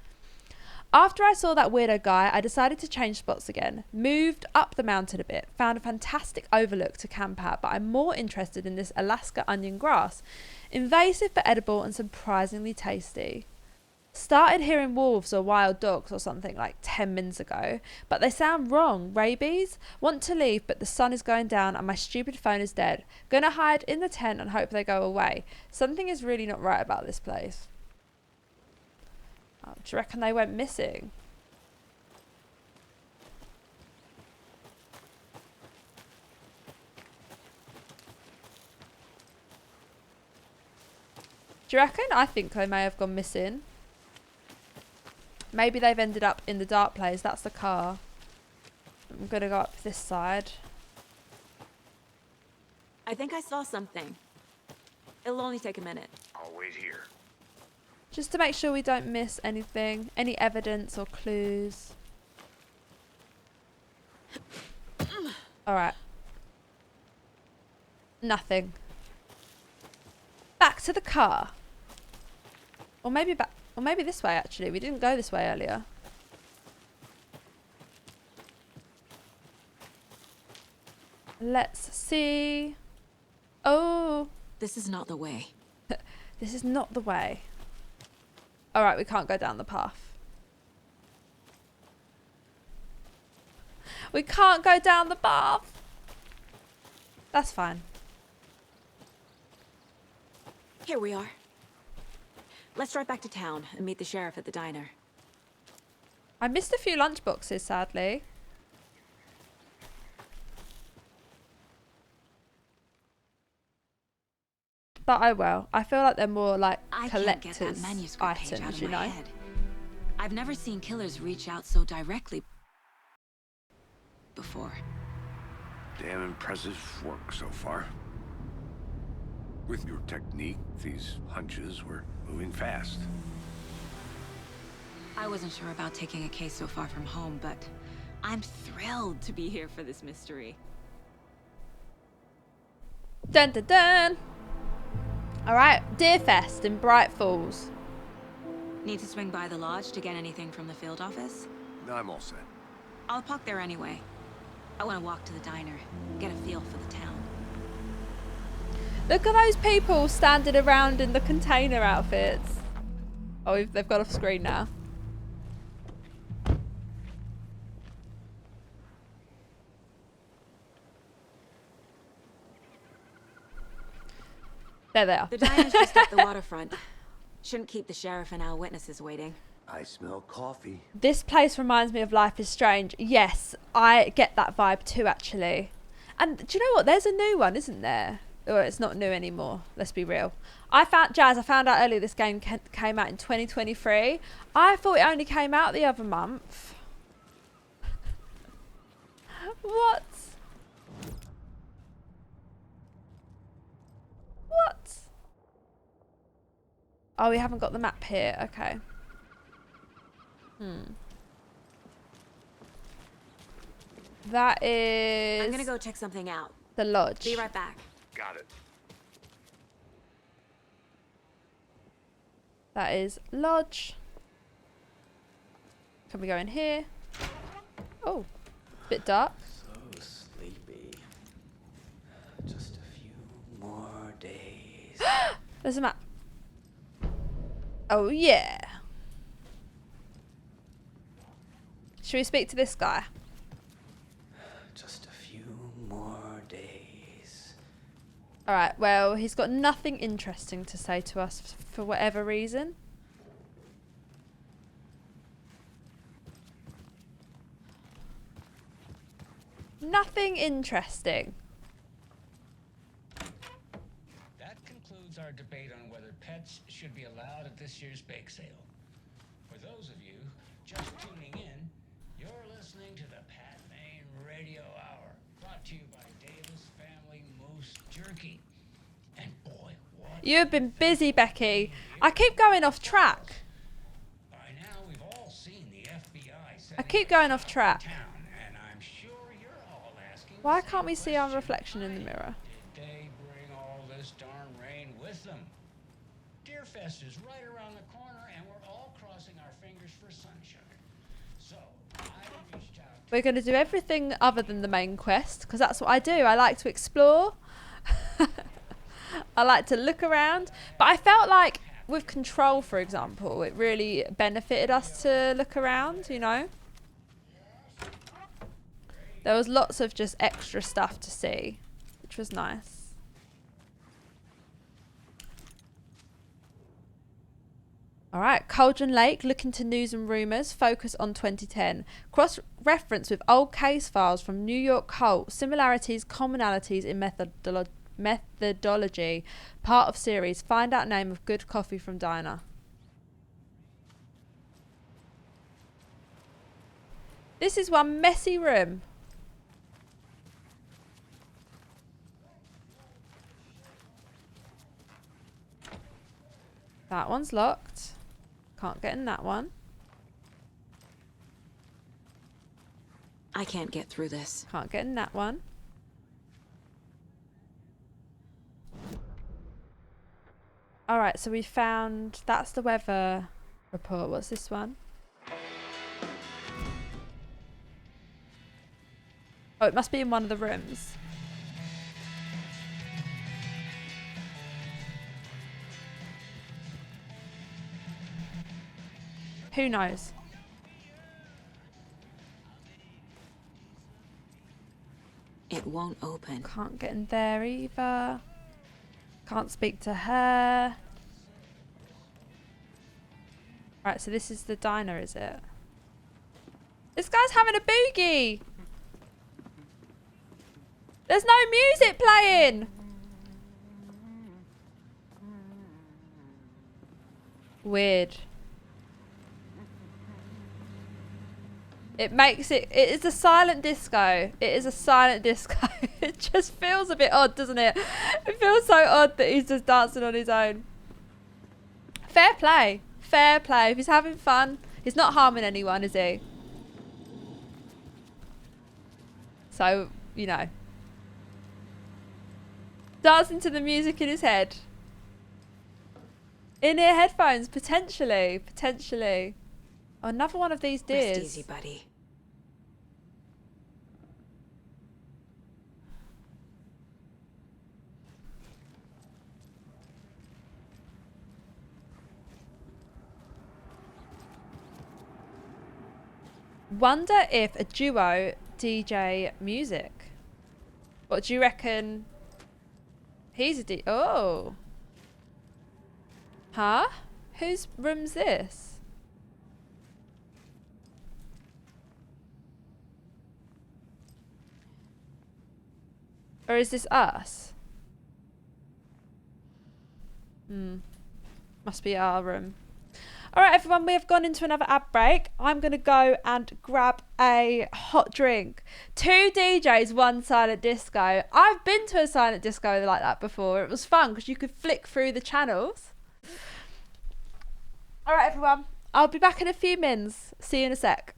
After I saw that weirdo guy, I decided to change spots again. Moved up the mountain a bit, found a fantastic overlook to camp at, but I'm more interested in this Alaska onion grass. Invasive but edible and surprisingly tasty. Started hearing wolves or wild dogs or something like 10 minutes ago, but they sound wrong. Rabies? Want to leave, but the sun is going down and my stupid phone is dead. Gonna hide in the tent and hope they go away. Something is really not right about this place. Oh, do you reckon they went missing? Do you reckon? I think they may have gone missing. Maybe they've ended up in the dark place. That's the car. I'm going to go up this side. I think I saw something. It'll only take a minute. I'll wait here. Just to make sure we don't miss anything. Any evidence or clues. Alright. Nothing. Back to the car. Or maybe back... Or maybe this way, actually. We didn't go this way earlier. Let's see. Oh. This is not the way. This is not the way. Alright, we can't go down the path. We can't go down the path. That's fine. Here we are. Let's drive back to town and meet the sheriff at the diner. I missed a few lunch boxes, sadly. but I will. I feel like they're more like I can't get that collector's manuscript page out items, of you my know? head. I've never seen killers reach out so directly before. Damn impressive work so far. With your technique, these hunches were moving fast. I wasn't sure about taking a case so far from home, but I'm thrilled to be here for this mystery. Dun dun dun! Alright, Deerfest in Bright Falls. Need to swing by the lodge to get anything from the field office? No, I'm all set. I'll park there anyway. I want to walk to the diner, get a feel for the town. Look at those people standing around in the container outfits. Oh, they've got off screen now. There they are. The diner's just up the waterfront. Shouldn't keep the sheriff and our witnesses waiting. I smell coffee. This place reminds me of Life is Strange. Yes, I get that vibe too, actually. And do you know what? There's a new one, isn't there? Or it's not new anymore. Let's be real. I found out earlier this game came out in 2023. I thought it only came out the other month. What? What? Oh, we haven't got the map here. Okay. That is... I'm gonna go check something out. The lodge. Be right back. Got it. That is lodge. Can we go in here? Oh, bit dark. So sleepy. Just a few more days. There's a map. Oh yeah. Should we speak to this guy? Just a few more days. Alright, well, he's got nothing interesting to say to us for whatever reason. Nothing interesting. That concludes our debate on whether pets should be allowed at this year's bake sale. For those of you just tuning in, you're listening to the Pat Maine Radio Hour, brought to you by Davis Family Moose Jerky. And boy, what... You've been busy, Becky. I keep going off track. By now, we've all seen the FBI I keep going off track. town, and I'm sure you're all asking... Why can't we see our reflection in the mirror? Did they bring all this darn rain with them? Deerfest is right around the corner, and we're all crossing our fingers for sunshine. So, I reached out... We're going to do everything other than the main quest, because that's what I do. I like to explore. I like to look around. But I felt like with Control, for example, it really benefited us to look around, you know? There was lots of just extra stuff to see, which was nice. Alright, Cauldron Lake, look into news and rumours, focus on 2010. Cross-reference with old case files from New York Cult, similarities, commonalities in methodology. Part of series, find out name of good coffee from diner. This is one messy room. That one's locked. Can't get in that one. I can't get through this. Can't get in that one. Alright, so we found... That's the weather report. What's this one? Oh, it must be in one of the rooms. Who knows? It won't open. Can't get in there either. Can't speak to her. Right, so this is the diner, is it? This guy's having a boogie! There's no music playing! Weird. It makes it is a silent disco. It is a silent disco. It just feels a bit odd, doesn't it? It feels so odd that he's just dancing on his own. Fair play. Fair play. If he's having fun, he's not harming anyone, is he? So, you know. Dancing to the music in his head. In-ear headphones, potentially. Potentially. Oh, another one of these deers. Rest easy, buddy. Wonder if a duo DJ music. What do you reckon? He's a oh. Huh? Whose room's this? Or is this us? Must be our room. Alright everyone, we have gone into another ad break. I'm going to go and grab a hot drink. 2 DJs, 1 silent disco. I've been to a silent disco like that before. It was fun because you could flick through the channels. Alright everyone, I'll be back in a few mins. See you in a sec.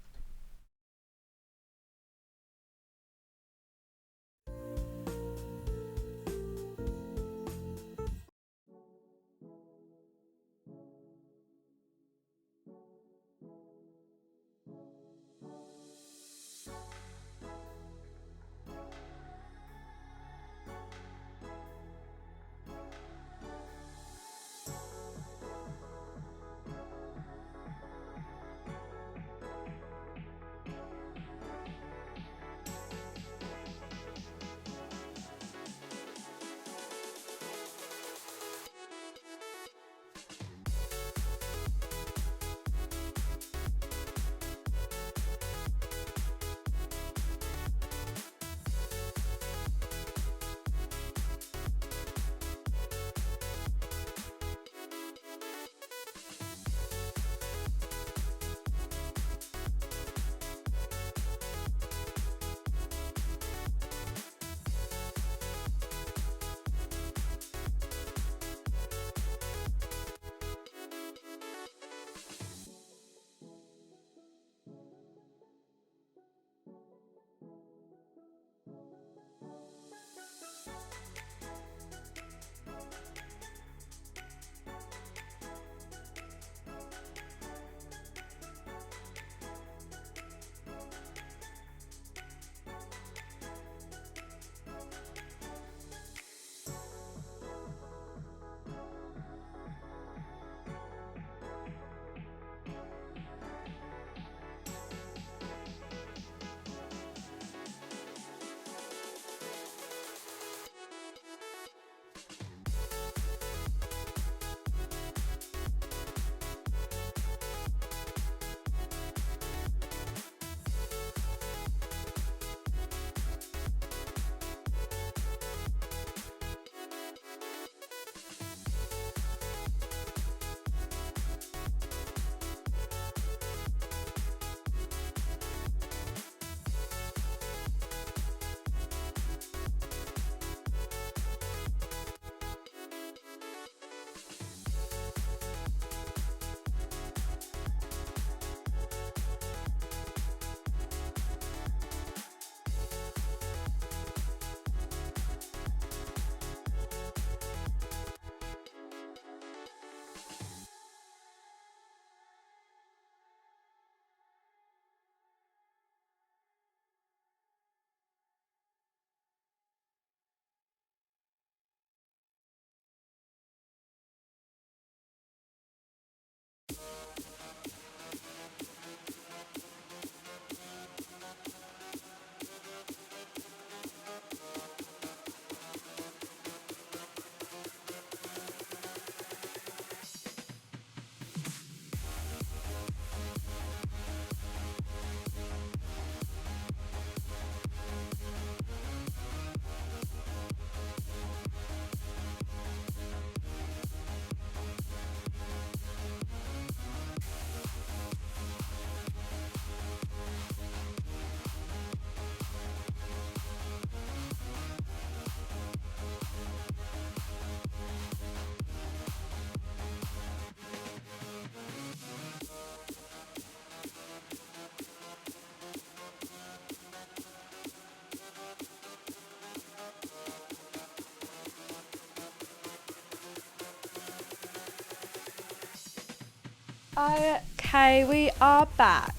Okay, we are back.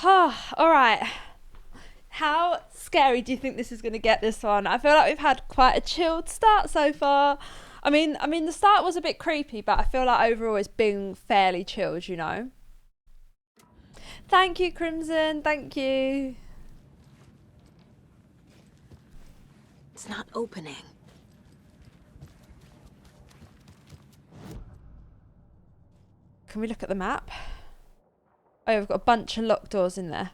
Alright. How scary do you think this is going to get, this one? I feel like we've had quite a chilled start so far. I mean, the start was a bit creepy, but I feel like overall it's been fairly chilled, you know? Thank you, Crimson. Thank you. It's not opening. Can we look at the map? Oh, we've got a bunch of locked doors in there.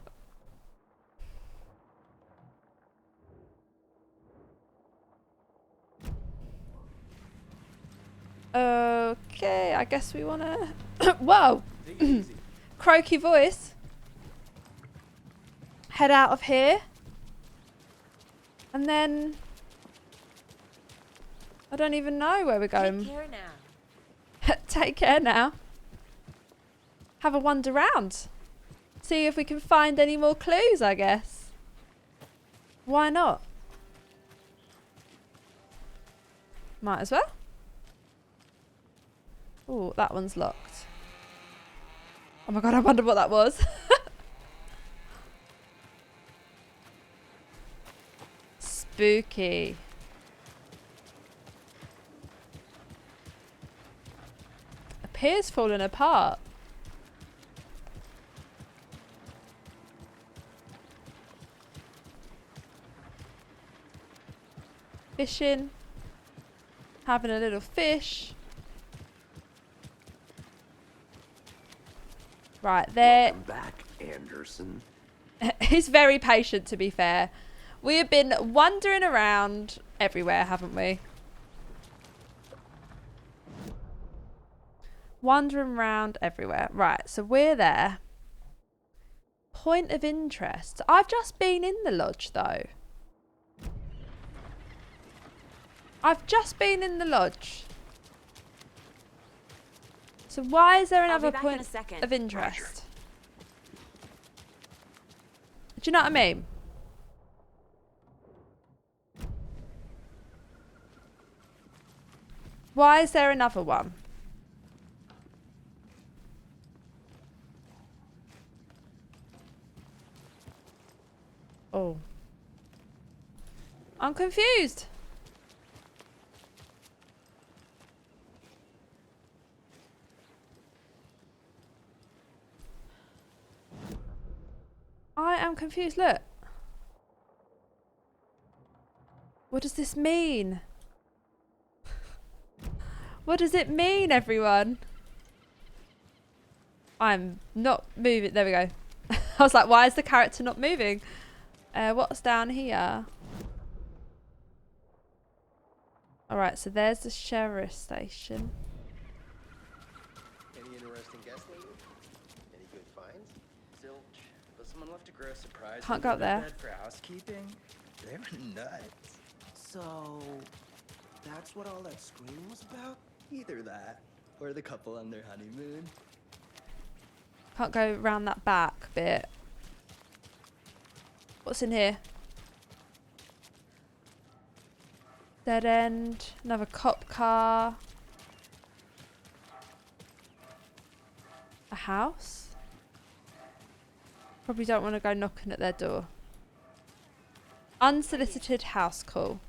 Okay, I guess we want to... Whoa! Croaky voice. Head out of here. And then... I don't even know where we're going. Take care now. Take care now. Have a wander round. See if we can find any more clues, I guess. Why not? Might as well. Oh, that one's locked. Oh my god, I wonder what that was. Spooky. Appears falling apart. Fishing. Having a little fish. Right, there. Welcome back, Anderson. He's very patient, to be fair. We have been wandering around everywhere, haven't we? Wandering around everywhere. Right, so we're there. Point of interest. I've just been in the lodge, though. I've just been in the lodge. So why is there another point of interest? Do you know what I mean? Why is there another one? Oh. I'm confused. I am confused. Look. What does this mean? What does it mean, everyone? I'm not moving. There we go. I was like, why is the character not moving? What's down here? Alright, so there's the sheriff station. Any interesting guests lately? Any good finds? Zilch, but someone left a gross surprise. Can't go up there. For housekeeping. They were nuts. So, that's what all that screaming was about? Either that, or the couple on their honeymoon. Can't go around that back bit. What's in here? Dead end. Another cop car. A house. Probably don't want to go knocking at their door. Unsolicited house call.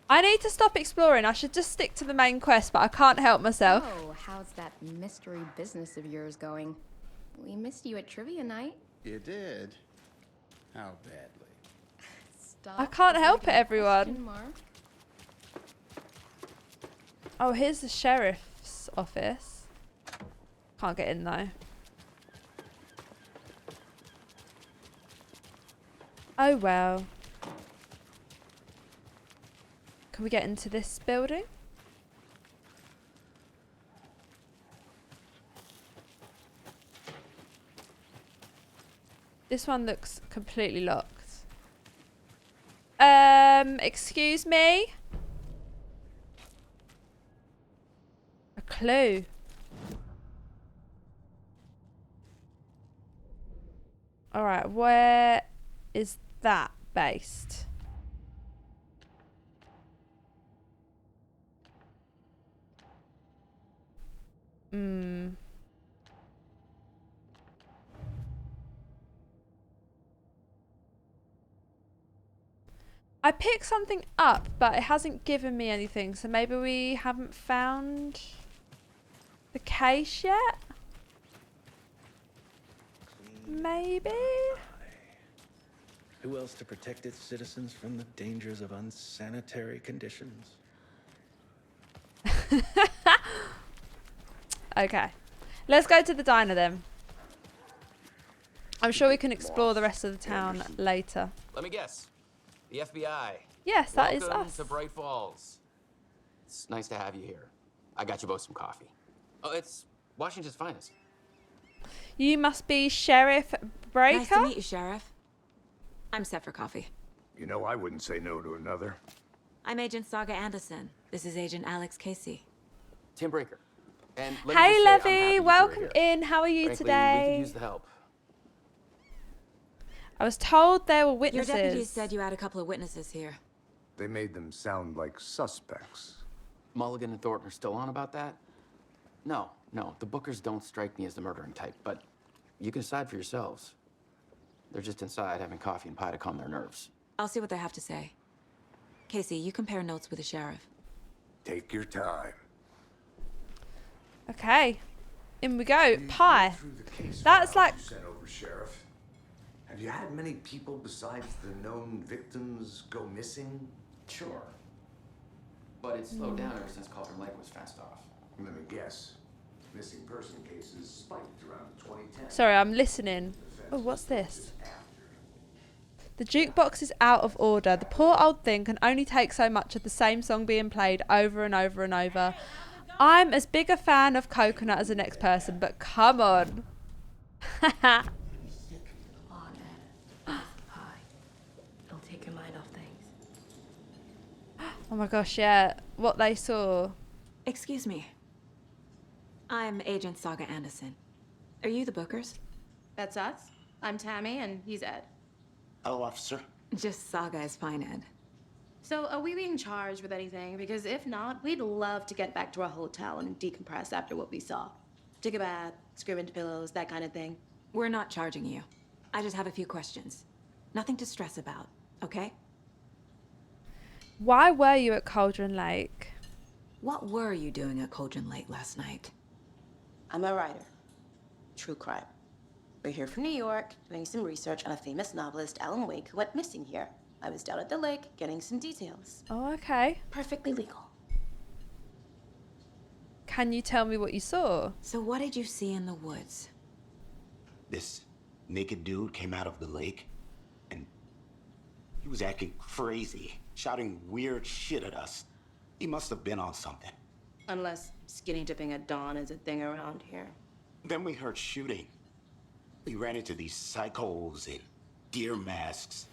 I need to stop exploring. I should just stick to the main quest, but I can't help myself. Oh, how's that mystery business of yours going? We missed you at trivia night. You did? How badly? Stop. I can't help it, everyone. Question mark. Oh, here's the sheriff's office. Can't get in though. Oh well. Can we get into this building? This one looks completely locked. Excuse me? A clue. Alright, where is that based? I picked something up, but it hasn't given me anything, so maybe we haven't found the case yet? Maybe? Who else to protect its citizens from the dangers of unsanitary conditions? Okay. Let's go to the diner then. I'm sure we can explore the rest of the town later. Let me guess. The FBI. Yes, that is Welcome us. to Bright Falls. It's nice to have you here. I got you both some coffee. Oh, it's Washington's finest. You must be Sheriff Breaker? Nice to meet you, Sheriff. I'm set for coffee. You know, I wouldn't say no to another. I'm Agent Saga Anderson. This is Agent Alex Casey. Tim Breaker. And let me Hey, just say, I'm happy Levy. you two are Welcome here. in. How are you Frankly, today? we could use the help. I was told there were Your witnesses. deputies said you had a couple of witnesses here. They made them sound like suspects. Mulligan and Thornton are still on about that? No, the Bookers don't strike me as the murdering type, but you can decide for yourselves. They're just inside having coffee and pie to calm their nerves. I'll see what they have to say. Casey, you compare notes with the sheriff. Take your time. Okay. In we go. Pie. That's like... Sent over, Sheriff. Have you had many people besides the known victims go missing? Sure. But it's slowed down ever since Cauldron Lake was fenced off. Let me guess. Missing person cases spiked around 2010. Sorry, I'm listening. Oh, what's this? The jukebox is out of order. The poor old thing can only take so much of the same song being played over and over and over. I'm as big a fan of Coconut as the next person, but come on. It'll take your mind off things. Oh my gosh, yeah. What they saw. Excuse me. I'm Agent Saga Anderson. Are you the Bookers? That's us. I'm Tammy, and he's Ed. Hello, officer. Just Saga is fine, Ed. So, are we being charged with anything? Because if not, we'd love to get back to our hotel and decompress after what we saw. Take a bath, scream into pillows, that kind of thing. We're not charging you. I just have a few questions. Nothing to stress about, okay? Why were you at Cauldron Lake? What were you doing at Cauldron Lake last night? I'm a writer. True crime. We're here from New York, doing some research on a famous novelist, Alan Wake, who went missing here. I was down at the lake, getting some details. Oh, okay. Perfectly legal. Can you tell me what you saw? So what did you see in the woods? This naked dude came out of the lake, and he was acting crazy, shouting weird shit at us. He must have been on something. Unless skinny dipping at dawn is a thing around here. Then we heard shooting. We ran into these psychos in deer masks.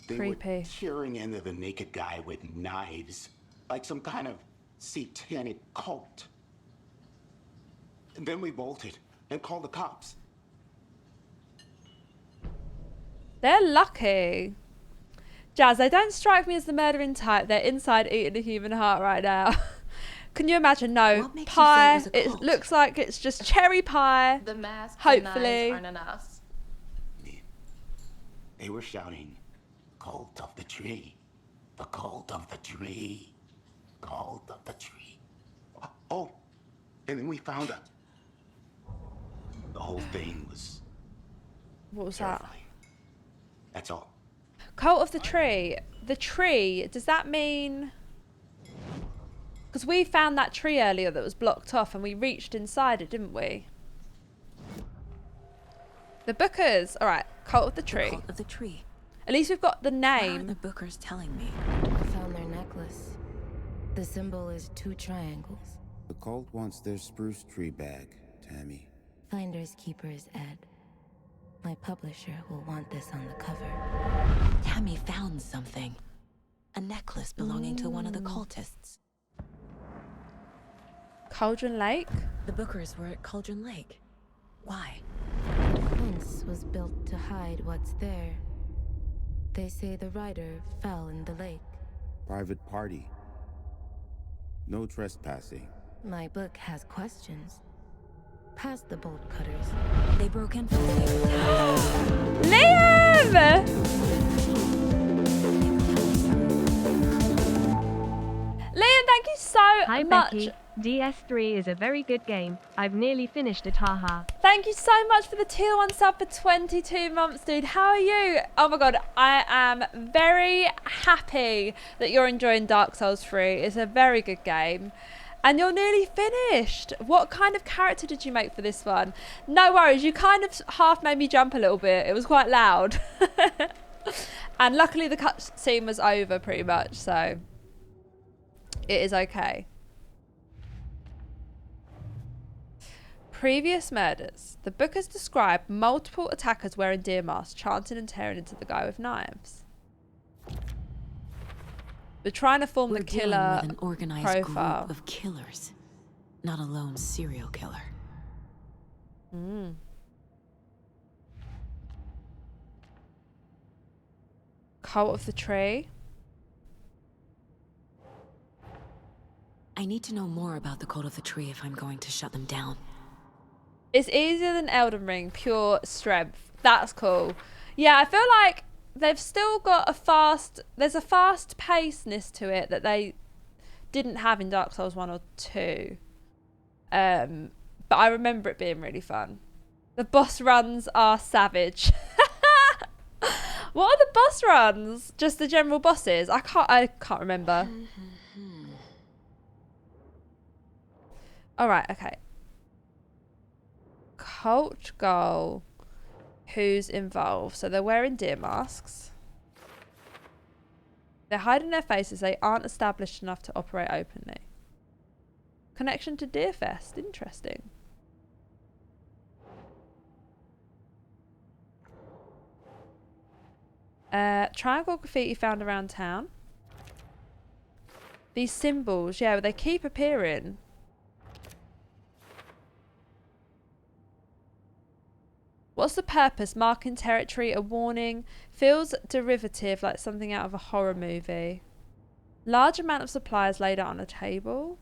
They Creepy. were tearing into the naked guy with knives, like some kind of satanic cult. And then we bolted and called the cops. They're lucky. Jazz, they don't strike me as the murdering type. They're inside eating a human heart right now. Can you imagine? No. What makes Pie. you say it was a It cult? looks like it's just cherry pie. The masks Hopefully. and knives aren't enough. They were shouting, "Cult of the tree, the cult of the tree, cult of the tree." Oh, and then we found it. The whole thing was What was that? That's all. Cult of the tree. The tree, does that mean... Because we found that tree earlier that was blocked off and we reached inside it, didn't we? The Bookers. All right, Cult of the Tree. Cult of the Tree. At least we've got the What are name. the Bookers telling me? I found their necklace. The symbol is 2 triangles. The cult wants their spruce tree back, Tammy. Finders keepers, Ed. My publisher will want this on the cover. Tammy found something. A necklace belonging to one of the cultists. Cauldron Lake? The Bookers were at Cauldron Lake. Why? The fence was built to hide what's there. They say the writer fell in the lake. Private party. No trespassing. My book has questions. past the bolt cutters. They broke in from the neighbor's house. Liam! Liam, thank you so Hi, much. Becky. DS3 is a very good game. I've nearly finished it, haha. Thank you so much for the tier 1 sub for 22 months, dude. How are you? Oh my god, I am very happy that you're enjoying Dark Souls 3. It's a very good game. And you're nearly finished. What kind of character did you make for this one? No worries, you kind of half made me jump a little bit. It was quite loud. And luckily the cutscene was over pretty much, so it is okay. Previous murders. The book has described multiple attackers wearing deer masks, chanting and tearing into the guy with knives. We're trying to form the killer with an organized profile. group of killers, not a lone serial killer. Cult of the Tree. I need to know more about the Cult of the Tree if I'm going to shut them down. It's easier than Elden Ring, pure strength. That's cool. Yeah, I feel like they've still got there's a fast pacedness to it that they didn't have in Dark Souls 1 or 2. But I remember it being really fun. The boss runs are savage. What are the boss runs? Just the general bosses? I can't remember. Alright, okay. Cult goal. Who's involved? So they're wearing deer masks. They're hiding their faces. They aren't established enough to operate openly. Connection to Deerfest. Interesting. Triangle graffiti found around town. These symbols, yeah, they keep appearing. What's the purpose? Marking territory, a warning. Feels derivative, like something out of a horror movie. Large amount of supplies laid out on a table.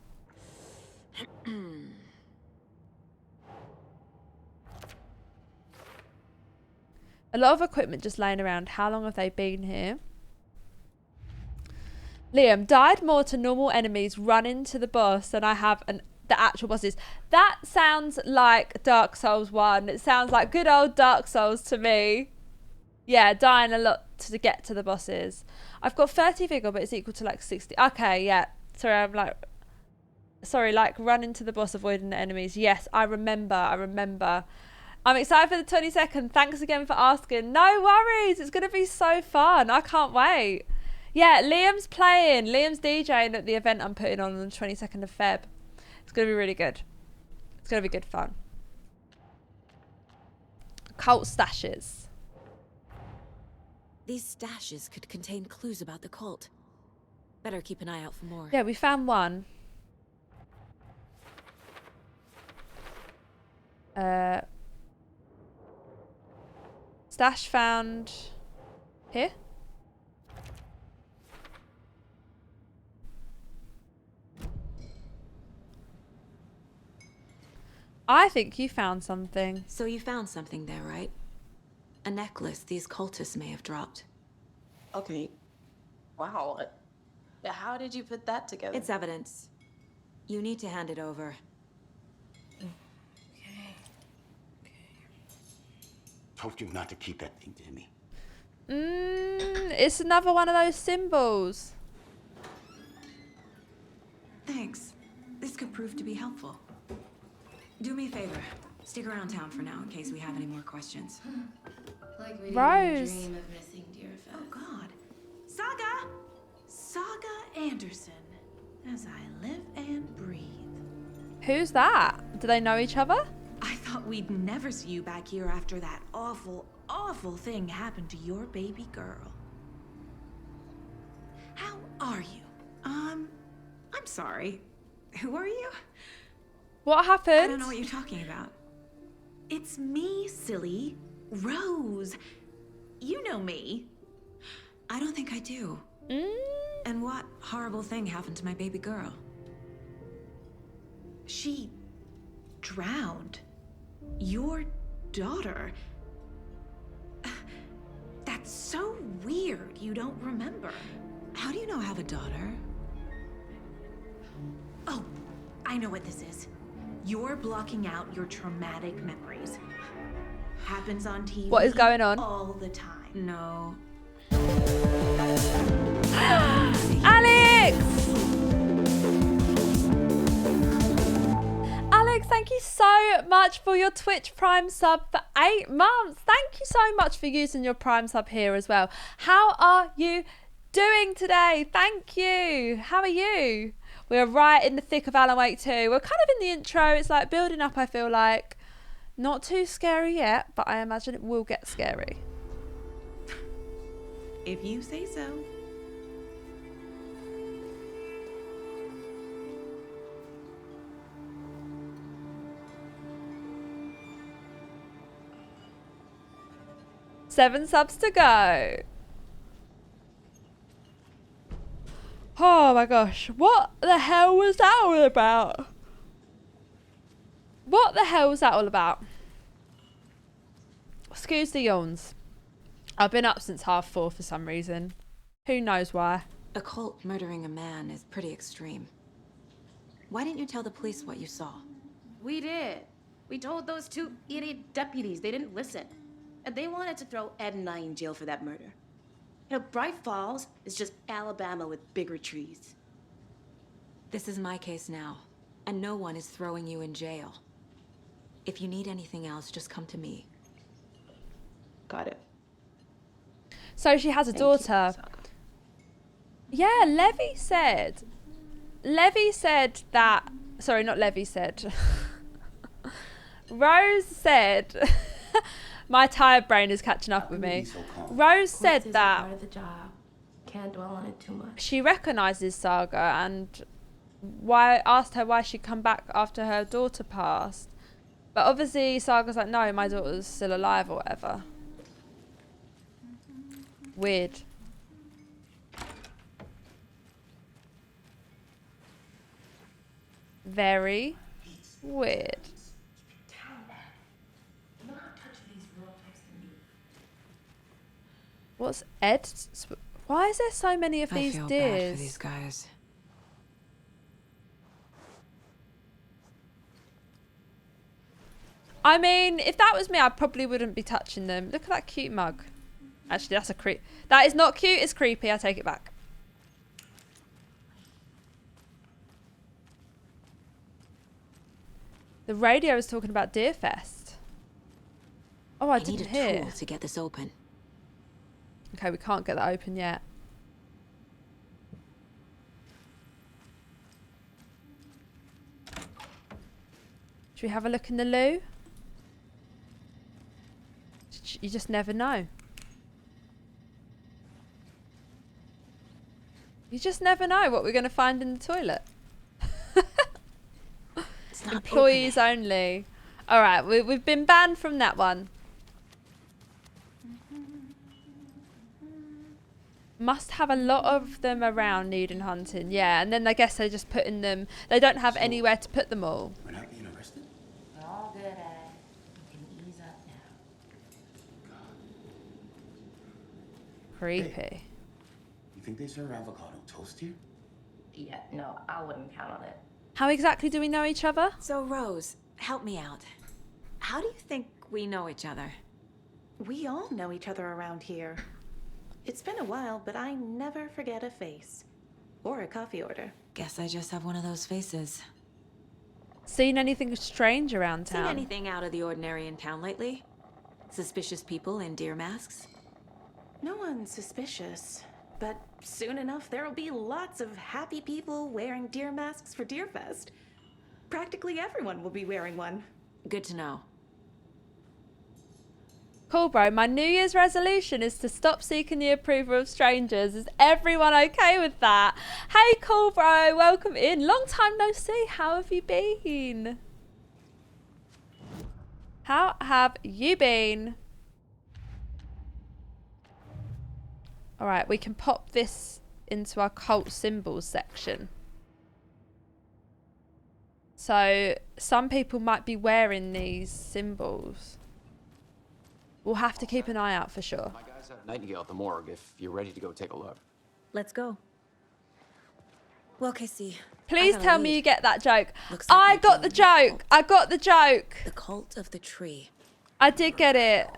A lot of equipment just laying around. How long have they been here? Liam, died more to normal enemies run into the boss than I have the actual bosses. That sounds like Dark Souls 1. It sounds like good old Dark Souls to me. Yeah, dying a lot to get to the bosses. I've got 30 vigor, but it's equal to like 60. Okay, yeah. Sorry, like run into the boss, avoiding the enemies. Yes, I remember. I'm excited for the 22nd. Thanks again for asking. No worries. It's going to be so fun. I can't wait. Yeah, Liam's playing. Liam's DJing at the event I'm putting on the 22nd of Feb. It's going to be really good. It's going to be good fun. Cult stashes. These stashes could contain clues about the cult. Better keep an eye out for more. Yeah, we found one. Stash found here. I think you found something. So you found something there, right? A necklace these cultists may have dropped. Okay. Wow. How did you put that together? It's evidence. You need to hand it over. Told you not to keep that thing, Demi. It's another one of those symbols. Thanks. This could prove to be helpful. Do me a favor. Stick around town for now in case we have any more questions. Like we Rose. didn't dream of missing Deerfest. Oh, God. Saga Anderson. As I live and breathe. Who's that? Do they know each other? I thought we'd never see you back here after that awful, awful thing happened to your baby girl. How are you? I'm sorry. Who are you? What happened? I don't know what you're talking about. It's me, silly. Rose. You know me. I don't think I do. And what horrible thing happened to my baby girl? She drowned. Your daughter? That's so weird you don't remember. How do you know I have a daughter? Oh, I know what this is. You're blocking out your traumatic memories. Happens on TV. What is going on? All the time. No. Alex! Alex, thank you so much for your Twitch Prime sub for 8 months. Thank you so much for using your Prime sub here as well. How are you doing today? Thank you. How are you? We're right in the thick of Alan Wake 2. We're kind of in the intro. It's like building up, I feel like. Not too scary yet, but I imagine it will get scary. If you say so. Seven subs to go. Oh my gosh, what the hell was that all about? What the hell was that all about? Excuse the yawns. I've been up since 4:30 for some reason. Who knows why? A cult murdering a man is pretty extreme. Why didn't you tell the police what you saw? We did. We told those two idiot deputies. They didn't listen. And they wanted to throw Ed and I in jail for that murder. You know, Bright Falls is just Alabama with bigger trees. This is my case now, and no one is throwing you in jail. If you need anything else, just come to me. Got it. So she has a daughter. Yeah, Levy said that, sorry, not Levy said. Rose said, my tired brain is catching up with me. Rose said that part of the job. Can't dwell on it too much. she recognises Saga and asked her why she'd come back after her daughter passed. But obviously Saga's like, no, my daughter's still alive or whatever. Weird. Very weird. What's Ed? Why is there so many of these I feel deers? bad for these guys. I mean, if that was me, I probably wouldn't be touching them. Look at that cute mug. Actually, that's a creep. That is not cute. It's creepy. I take it back. The radio is talking about Deerfest. Oh, I didn't hear. Need a tool to get this open. Okay, we can't get that open yet. Should we have a look in the loo? You just never know. You just never know what we're going to find in the toilet. Employees only. All right, we've been banned from that one. Must have a lot of them around needing hunting. Yeah, and then I guess they're just putting them. They don't have anywhere to put them all. We're not being arrested? You're all good at it. You can ease up now. Creepy. Hey, you think they serve avocado toast here? Yeah, no, I wouldn't count on it. How exactly do we know each other? So, Rose, help me out. How do you think we know each other? We all know each other around here. It's been a while, but I never forget a face. Or a coffee order. Guess I just have one of those faces. Seen anything strange around town? Seen anything out of the ordinary in town lately? Suspicious people in deer masks? No one's suspicious. But soon enough, there'll be lots of happy people wearing deer masks for Deerfest. Practically everyone will be wearing one. Good to know. Cool, bro. My New Year's resolution is to stop seeking the approval of strangers. Is everyone okay with that? Hey, cool, bro. Welcome in. Long time no see. How have you been? How have you been? All right, we can pop this into our cult symbols section. So some people might be wearing these symbols. We'll have to keep an eye out for sure. My guys have Nightingale at the morgue if you're ready to go take a look. Let's go. Well, Casey. Please tell me you get that joke. Looks like I we're got the dealing with joke. I got the joke. The cult of the tree. I did get it.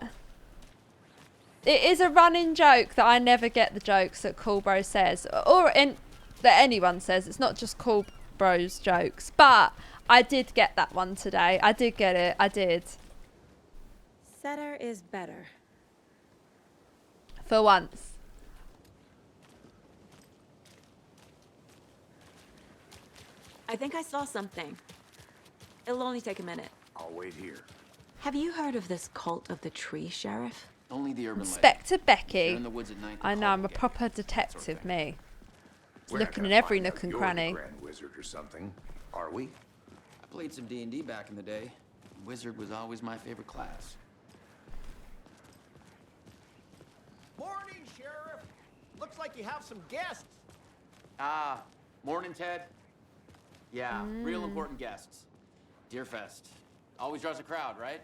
It is a running joke that I never get the jokes that Cool Bro says. Or that anyone says. It's not just Cool Bro's jokes. But I did get that one today. I did get it. I did. Setter is better. For once. I think I saw something. It'll only take a minute. I'll wait here. Have you heard of this cult of the tree, Sheriff? Only the urban legend. Inspector Becky. You're in the woods at night, I know, I'm a proper detective, me. Looking in every nook and cranny. You're the Grand Wizard or something, are we? I played some D&D back in the day. Wizard was always my favorite class. Morning, Sheriff. Looks like you have some guests. Ah, morning, Ted. Yeah, real important guests. Deerfest. Always draws a crowd, right?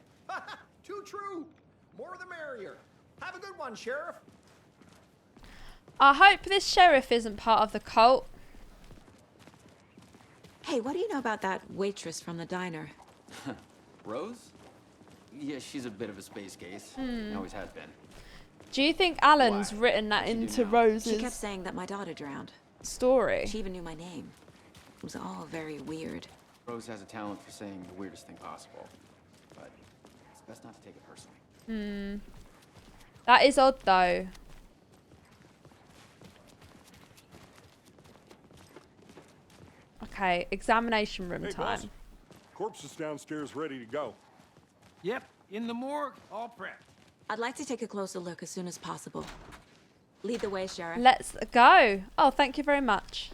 Too true. More the merrier. Have a good one, Sheriff. I hope this sheriff isn't part of the cult. Hey, what do you know about that waitress from the diner? Rose? Yeah, she's a bit of a space case. Always has been. Do you think Alan's written that into Rose's She kept saying that my daughter drowned. story? She even knew my name. It was all very weird. Rose has a talent for saying the weirdest thing possible. But it's best not to take it personally. That is odd, though. Okay, examination room Hey, time. boss. Corpse is downstairs ready to go. Yep, in the morgue, all prepped. I'd like to take a closer look as soon as possible. Lead the way, Sheriff. Let's go. Oh, thank you very much.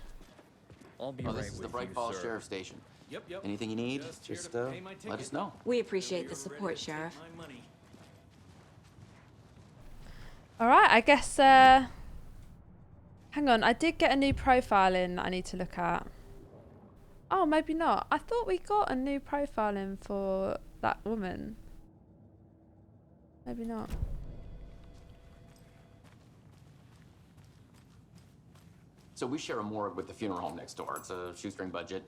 I'll be This is the Bright Falls Sheriff Station. Yep. Anything you need, just let us know. We appreciate the support, Sheriff. All right, I guess. Hang on, I did get a new profile in that I need to look at. Oh, maybe not. I thought we got a new profile in for that woman. Maybe not. So we share a morgue with the funeral home next door. It's a shoestring budget.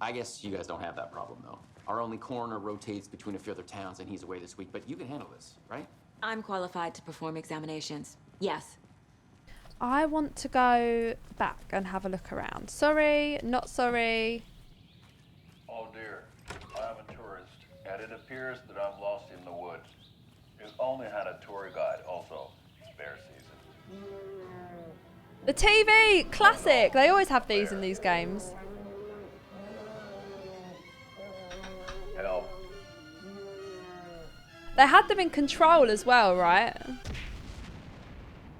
I guess you guys don't have that problem, though. Our only coroner rotates between a few other towns, and he's away this week. But you can handle this, right? I'm qualified to perform examinations. Yes. I want to go back and have a look around. Sorry, not sorry. Oh dear, I'm a tourist, and it appears that I'm lost in the woods. We've only had a tour guide, also. It's bear season. The TV! Classic! They always have these in these games. Help. They had them in Control as well, right?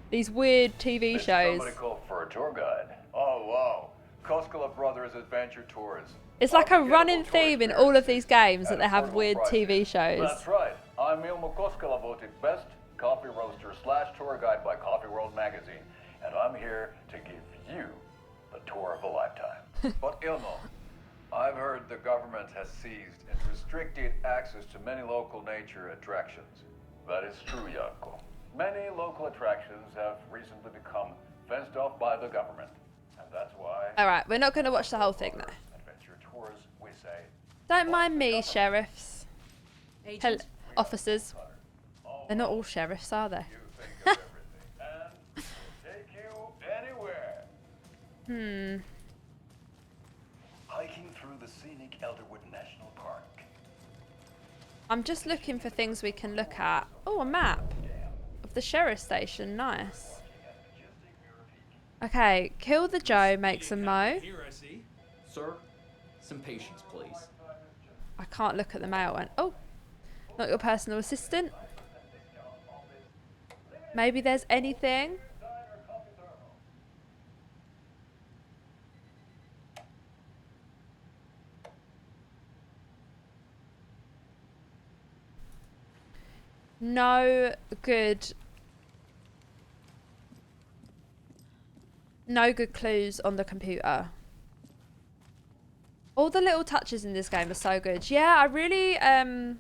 These weird TV shows. Somebody called for a tour guide. Oh wow, Koskela Brothers Adventure Tours. It's like a running theme in all of these games that they have weird TV shows. That's right. I'm Ilmo Koskela, voted best coffee roaster / tour guide by Coffee World magazine, and I'm here to give you the tour of a lifetime. But Ilmo, I've heard the government has seized and restricted access to many local nature attractions. That is true, Janko. Many local attractions have recently become fenced off by the government, and that's why. All right, we're not going to watch the whole thing though. Adventure tours, we say. Don't mind me, sheriffs. Agent. Officers. They're not all sheriffs, are they? Take you anywhere. Hiking through the scenic Elderwood National Park. I'm just looking for things we can look at. Oh, a map of the sheriff station. Nice. Okay, kill the Joe makes a Mo. Here I see. Sir, some patience, please. I can't look at the mail one. Oh, not your personal assistant. Maybe there's anything. No good. No good clues on the computer. All the little touches in this game are so good. Yeah, I really... do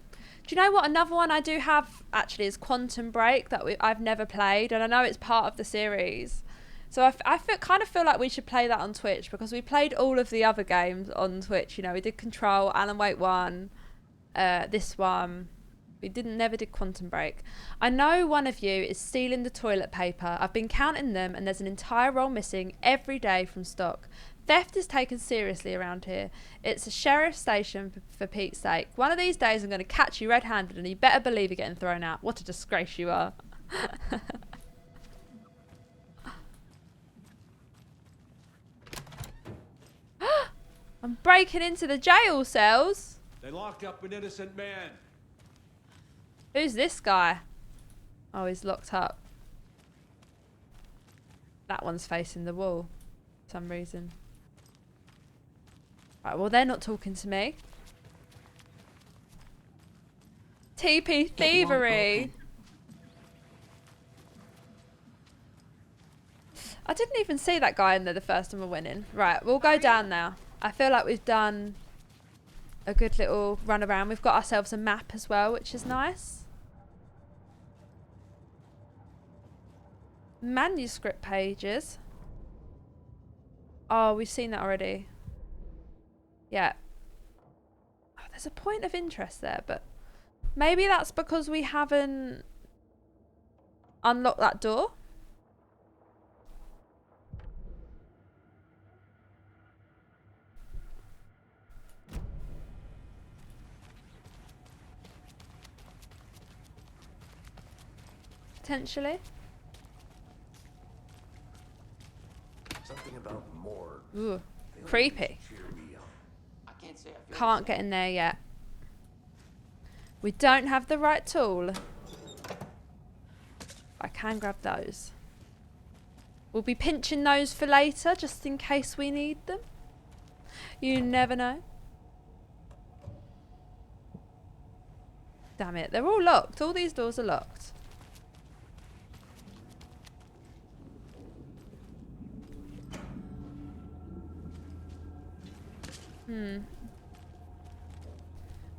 you know what? Another one I do have, actually, is Quantum Break that I've never played. And I know it's part of the series. So kind of feel like we should play that on Twitch, because we played all of the other games on Twitch. You know, we did Control, Alan Wake 1, this one. We never did Quantum Break. I know one of you is stealing the toilet paper. I've been counting them, and there's an entire roll missing every day from stock. Theft is taken seriously around here. It's a sheriff's station, for Pete's sake. One of these days I'm going to catch you red-handed, and you better believe you're getting thrown out. What a disgrace you are. I'm breaking into the jail cells. They locked up an innocent man. Who's this guy? Oh, he's locked up. That one's facing the wall for some reason. Right, well, they're not talking to me. TP thievery. I didn't even see that guy in there the first time I went in. Right, we'll go down now. I feel like we've done a good little run around. We've got ourselves a map as well, which is nice. Manuscript pages. Oh, we've seen that already. Yeah. Oh, there's a point of interest there, but maybe that's because we haven't unlocked that door. Potentially. Something about more. Ooh, creepy. Can't get in there yet. We don't have the right tool. I can grab those. We'll be pinching those for later, just in case we need them. You never know. Damn it, they're all locked. All these doors are locked.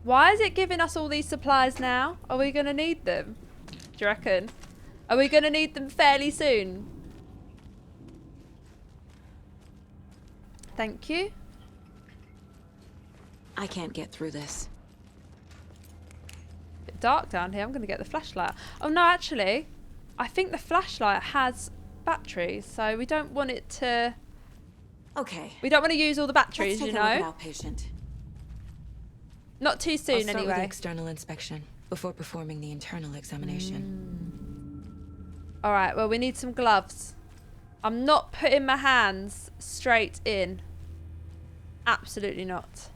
Why is it giving us all these supplies now? Are we going to need them? Do you reckon? Are we going to need them fairly soon? Thank you. I can't get through this. Bit dark down here. I'm going to get the flashlight. Oh no, actually, I think the flashlight has batteries, so we don't want it to... Okay. We don't want to use all the batteries, Let's take you a look know? at outpatient. Not too soon, I'll start anyway. with the external inspection before performing the internal examination. All right, well, we need some gloves. I'm not putting my hands straight in. Absolutely not.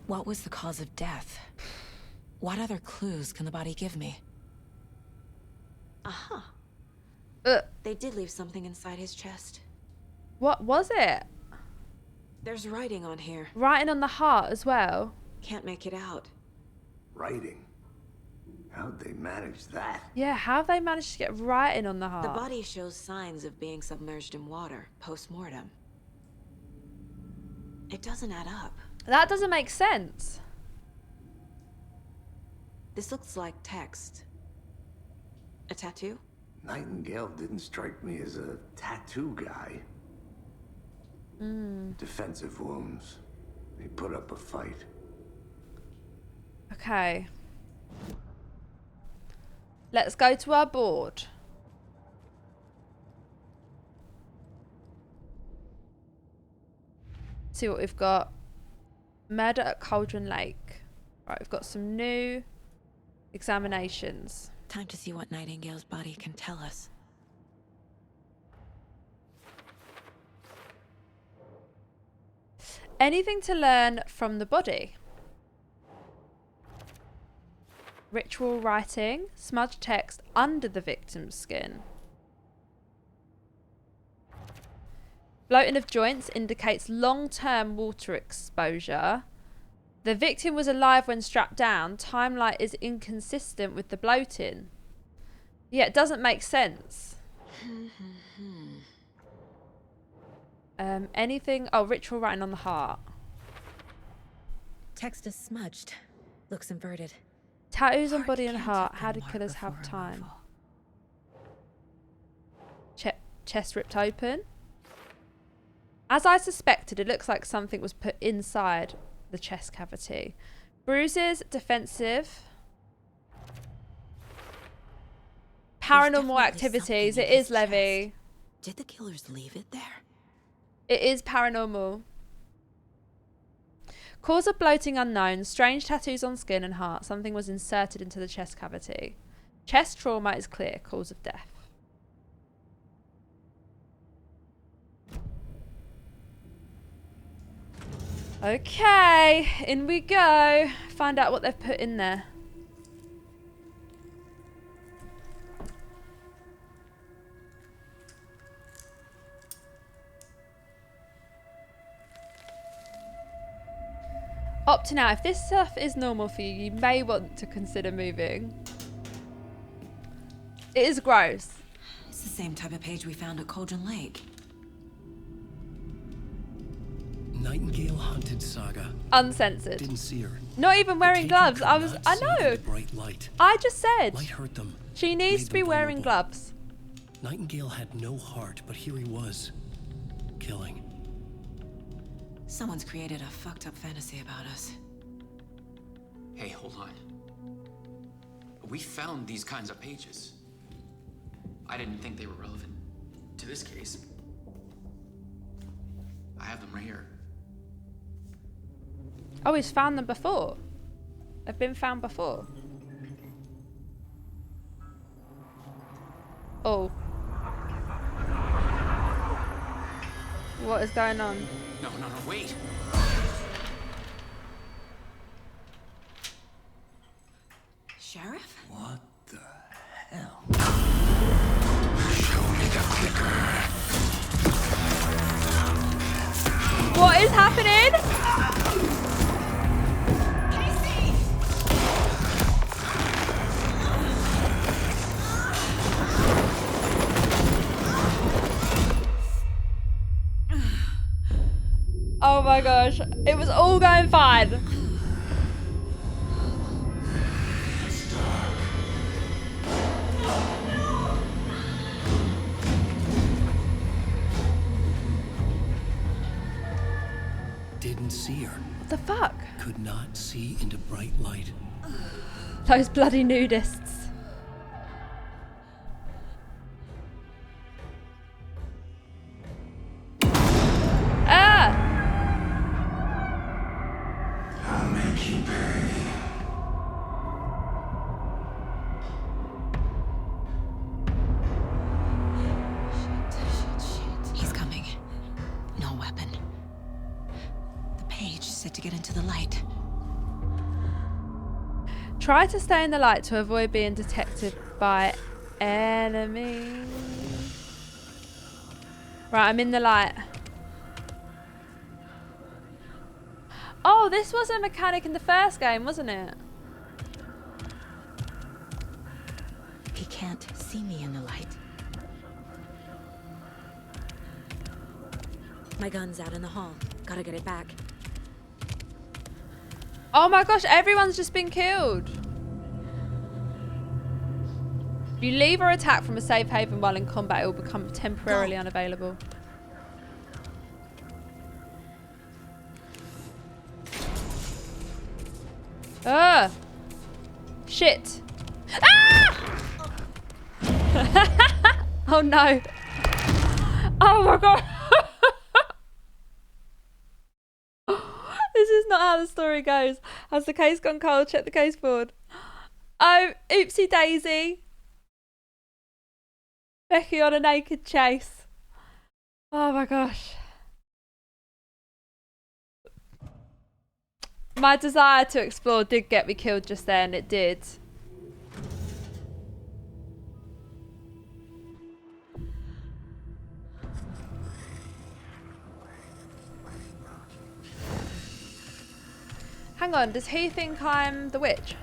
What was the cause of death? What other clues can the body give me? Aha. They did leave something inside his chest. What was it? There's writing on here. Writing on the heart as well. Can't make it out. Writing? How'd they manage that? Yeah, how have they managed to get writing on the heart? The body shows signs of being submerged in water post-mortem. It doesn't add up. That doesn't make sense. This looks like text. A tattoo? Nightingale didn't strike me as a tattoo guy. Defensive wounds. He put up a fight. Okay. Let's go to our board. See what we've got. Murder at Cauldron Lake. Right, we've got some new examinations. Time to see what Nightingale's body can tell us. Anything to learn from the body? Ritual writing, smudged text under the victim's skin. Bloating of joints indicates long-term water exposure. The victim was alive when strapped down. Timeline is inconsistent with the bloating. Yeah, it doesn't make sense. Anything? Oh, ritual writing on the heart. Text is smudged. Looks inverted. Tattoos on body and heart. How do killers have time? Chest ripped open. As I suspected, it looks like something was put inside the chest cavity. Bruises, defensive. Paranormal activities. It is Levy. Did the killers leave it there? It is paranormal. Cause of bloating unknown. Strange tattoos on skin and heart. Something was inserted into the chest cavity. Chest trauma is clear. Cause of death. Okay, in we go. Find out what they've put in there. Opting out. If this stuff is normal for you, you may want to consider moving. It is gross. It's the same type of page we found at Cauldron Lake. Nightingale hunted Saga. Uncensored. Didn't see her. Not even wearing gloves. I know. Bright light. I just said. Light hurt them. She needs to be wearing gloves. Nightingale had no heart, but here he was, killing. Someone's created a fucked up fantasy about us. Hey, hold on. We found these kinds of pages. I didn't think they were relevant to this case. I have them right here. Oh, he's found them before. They've been found before. Oh. What is going on? No, wait. Sheriff? What the hell? Show me the clicker. What is happening? Casey! Oh my gosh. It was all going fine. Didn't see her. What the fuck? Could not see into bright light. Those bloody nudists. Ah! I'll make you pay. Shit. He's coming. No weapon. The page said to get into the light. Try to stay in the light to avoid being detected by enemies. Right, I'm in the light. Oh, this was a mechanic in the first game, wasn't it? He can't see me in the light. My gun's out in the hall. Gotta get it back. Oh my gosh, everyone's just been killed. If you leave or attack from a safe haven while in combat, it will become temporarily unavailable. Ah! Shit. Ah! Oh no. Oh my god. This is not how the story goes. Has the case gone cold? Check the case board. Oh, oopsie daisy. Becky on a naked chase. Oh my gosh. My desire to explore did get me killed just then. It did. Hang on, does he think I'm the witch?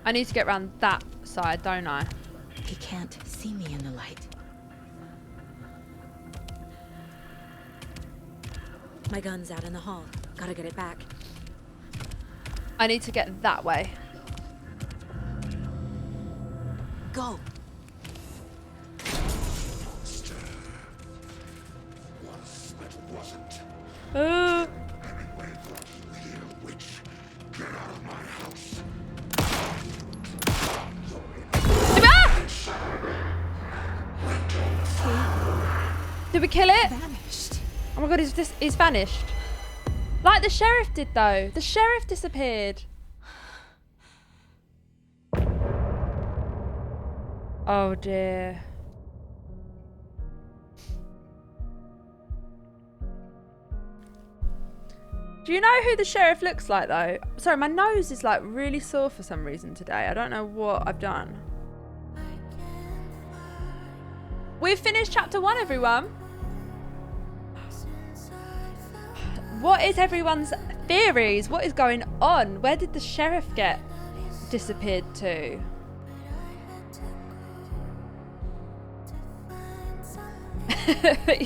I need to get around that side, don't I? He can't see me in the light. My gun's out in the hall. Gotta get it back. I need to get that way. Go! Did we kill it? Vanished. Oh my god, he's vanished. Like the sheriff did though. The sheriff disappeared. Oh dear. Do you know who the sheriff looks like though? Sorry, my nose is like really sore for some reason today. I don't know what I've done. We've finished chapter 1, everyone. What is everyone's theories? What is going on? Where did the sheriff get disappeared to?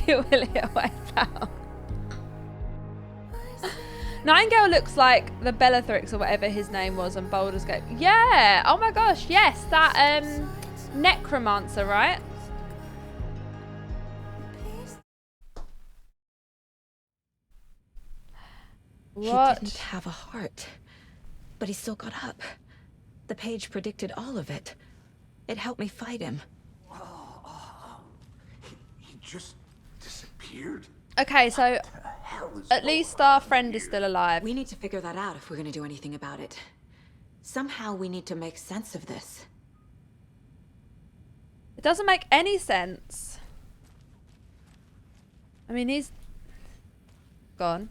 You will it away, pal. Nightingale looks like the Bellatrix or whatever his name was on Baldur's Gate. Yeah! Oh my gosh, yes, that necromancer, right? What? He didn't have a heart, but he still got up. The page predicted all of it. It helped me fight him. He just disappeared? Okay, so at least our friend is still alive. We need to figure that out if we're gonna do anything about it. Somehow we need to make sense of this. It doesn't make any sense. I mean, he's gone.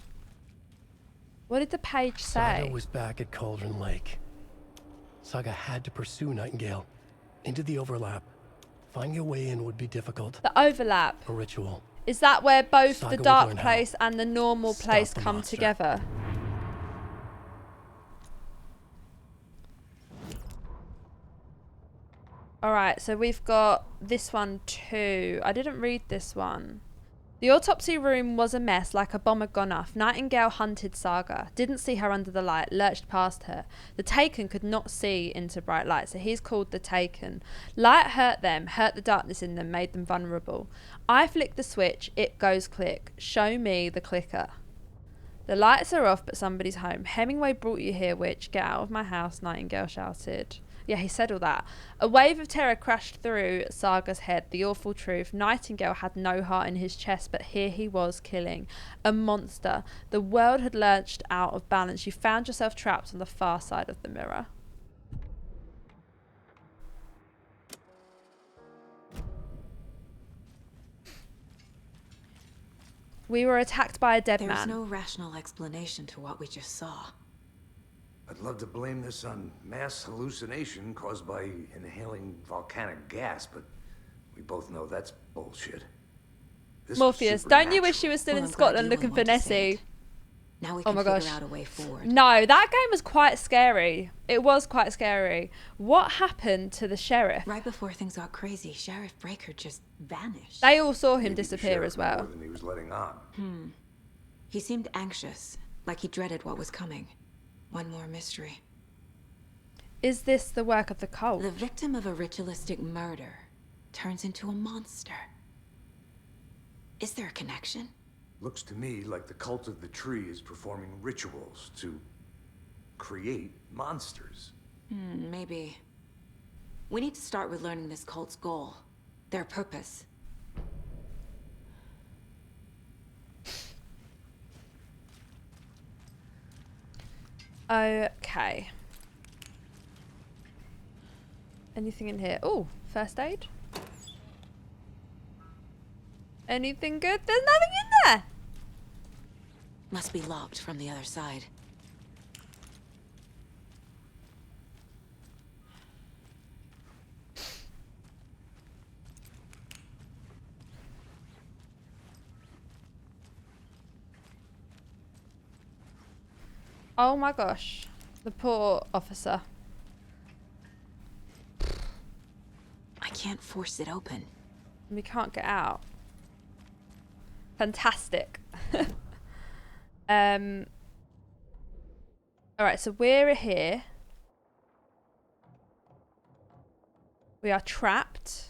What did the page say? Saga was back at Cauldron Lake. Saga had to pursue Nightingale into the overlap. Finding a way in would be difficult. The overlap. A ritual. Is that where both Saga the would dark learn how. place and the normal Stop place the come monster. together? Alright, so we've got this one too. I didn't read this one. The autopsy room was a mess, like a bomb had gone off. Nightingale hunted Saga, didn't see her under the light, lurched past her. The Taken could not see into bright light, so he's called the Taken. Light hurt them, hurt the darkness in them, made them vulnerable. I flick the switch, it goes click. Show me the clicker. The lights are off, but somebody's home. Hemingway brought you here, witch. Get out of my house, Nightingale shouted. Yeah, he said all that. A wave of terror crashed through Saga's head. The awful truth. Nightingale had no heart in his chest, but here he was killing. A monster. The world had lurched out of balance. You found yourself trapped on the far side of the mirror. We were attacked by a dead man. There's no rational explanation to what we just saw. I'd love to blame this on mass hallucination caused by inhaling volcanic gas, but we both know that's bullshit. This Morpheus, don't you wish you were still in Scotland looking for Nessie? Now we Oh can my figure gosh. out a way forward. No, that game was quite scary. It was quite scary. What happened to the sheriff? Right before things got crazy, Sheriff Breaker just vanished. They all saw him disappear as well. More than he was letting on. He seemed anxious, like he dreaded what was coming. One more mystery. Is this the work of the cult? The victim of a ritualistic murder turns into a monster. Is there a connection? Looks to me like the cult of the tree is performing rituals to create monsters. Maybe. We need to start with learning this cult's goal, their purpose. Okay. Anything in here? Oh, first aid. Anything good? There's nothing in there. Must be locked from the other side. Oh my gosh. The poor officer. I can't force it open. We can't get out. Fantastic. Alright, so we're here. We are trapped.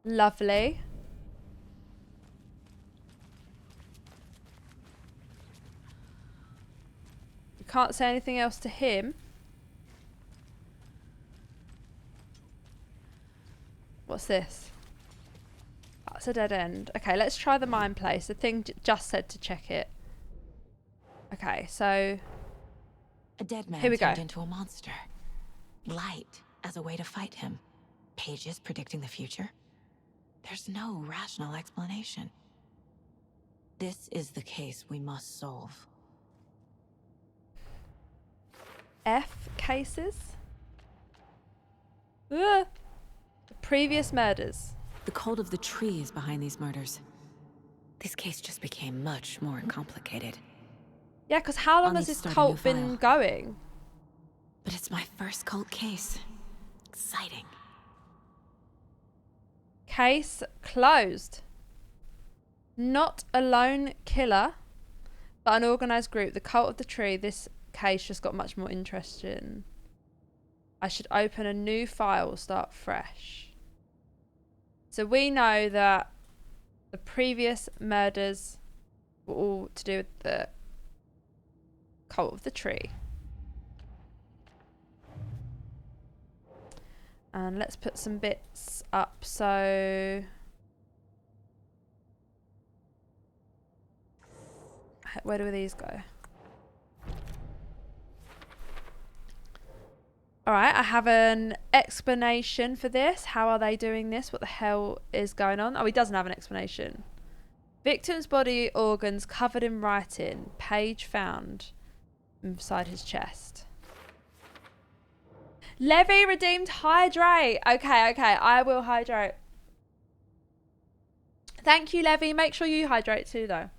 Lovely. We can't say anything else to him. What's this? That's a dead end. Okay, let's try the mine place. The thing just said to check it. Okay, so A dead man here we go. turned into a monster. Light as a way to fight him. Pages predicting the future. There's no rational explanation. This is the case we must solve. F cases? Ugh. The previous murders. The cult of the tree is behind these murders. This case just became much more complicated. Yeah, because how long I'll has need this to start a cult new been file. going? But it's my first cult case. Exciting. Case closed. Not a lone killer, but an organised group. The cult of the tree. This case just got much more interesting. I should open a new file, start fresh. So we know that the previous murders were all to do with the cult of the tree. And let's put some bits up. So where do these go? Alright, I have an explanation for this. How are they doing this? What the hell is going on? Oh, he doesn't have an explanation. Victim's body organs covered in writing. Page found inside his chest. Levy redeemed hydrate. Okay, I will hydrate. Thank you, Levy. Make sure you hydrate too, though.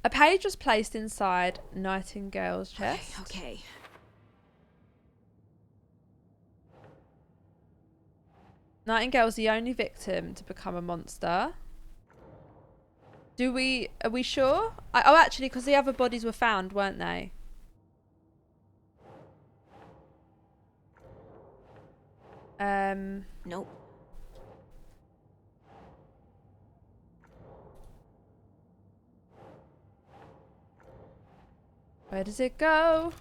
A page was placed inside Nightingale's chest. Okay. Nightingale's the only victim to become a monster. Are we sure? Oh, actually, because the other bodies were found, weren't they? Nope. Where does it go?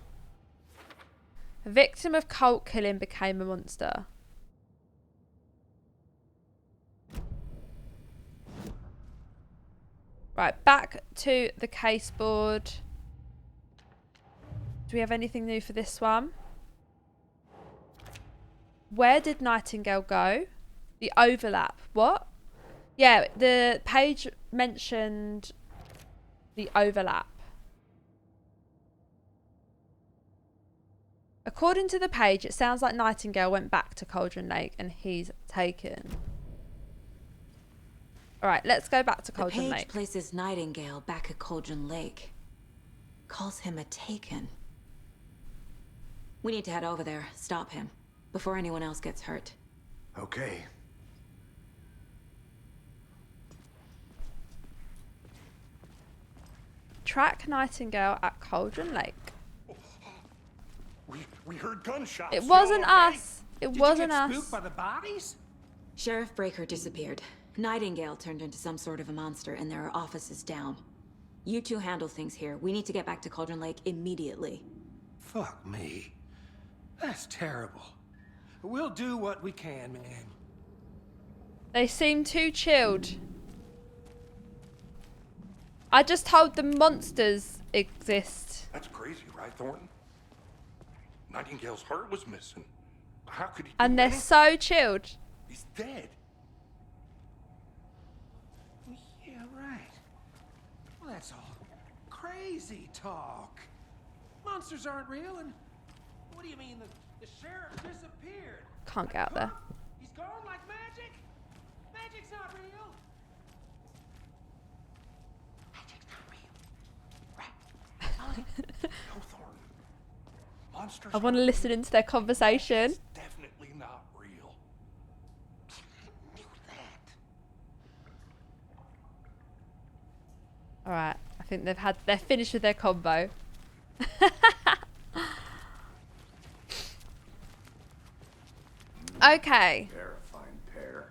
A victim of cult killing became a monster. Right, back to the case board. Do we have anything new for this one? Where did Nightingale go? The overlap. What? Yeah, the page mentioned the overlap. According to the page, it sounds like Nightingale went back to Cauldron Lake and he's taken. Alright, let's go back to Cauldron the page Lake. places Nightingale back at Cauldron Lake. Calls him a taken. We need to head over there, stop him, before anyone else gets hurt. Okay. Track Nightingale at Cauldron Lake. We heard gunshots. It wasn't Y'all okay? us. It wasn't us. Spooked by the bodies? Sheriff Breaker disappeared. Nightingale turned into some sort of a monster and there are offices down. You two handle things here. We need to get back to Cauldron Lake immediately. Fuck me. That's terrible. We'll do what we can, man. They seem too chilled. I just told them monsters exist. That's crazy, right, Thornton? Nightingale's heart was missing. How could he? And they're so chilled. He's dead. Yeah, right. Well, that's all crazy talk. Monsters aren't real, and what do you mean the sheriff disappeared? Can't get out there. He's gone like magic? Magic's not real. Magic's not real. Right. No, Thornton. monsters. I want to listen into their conversation. Definitely not real. All right, I think they're finished with their combo. Okay. Terrifying pair.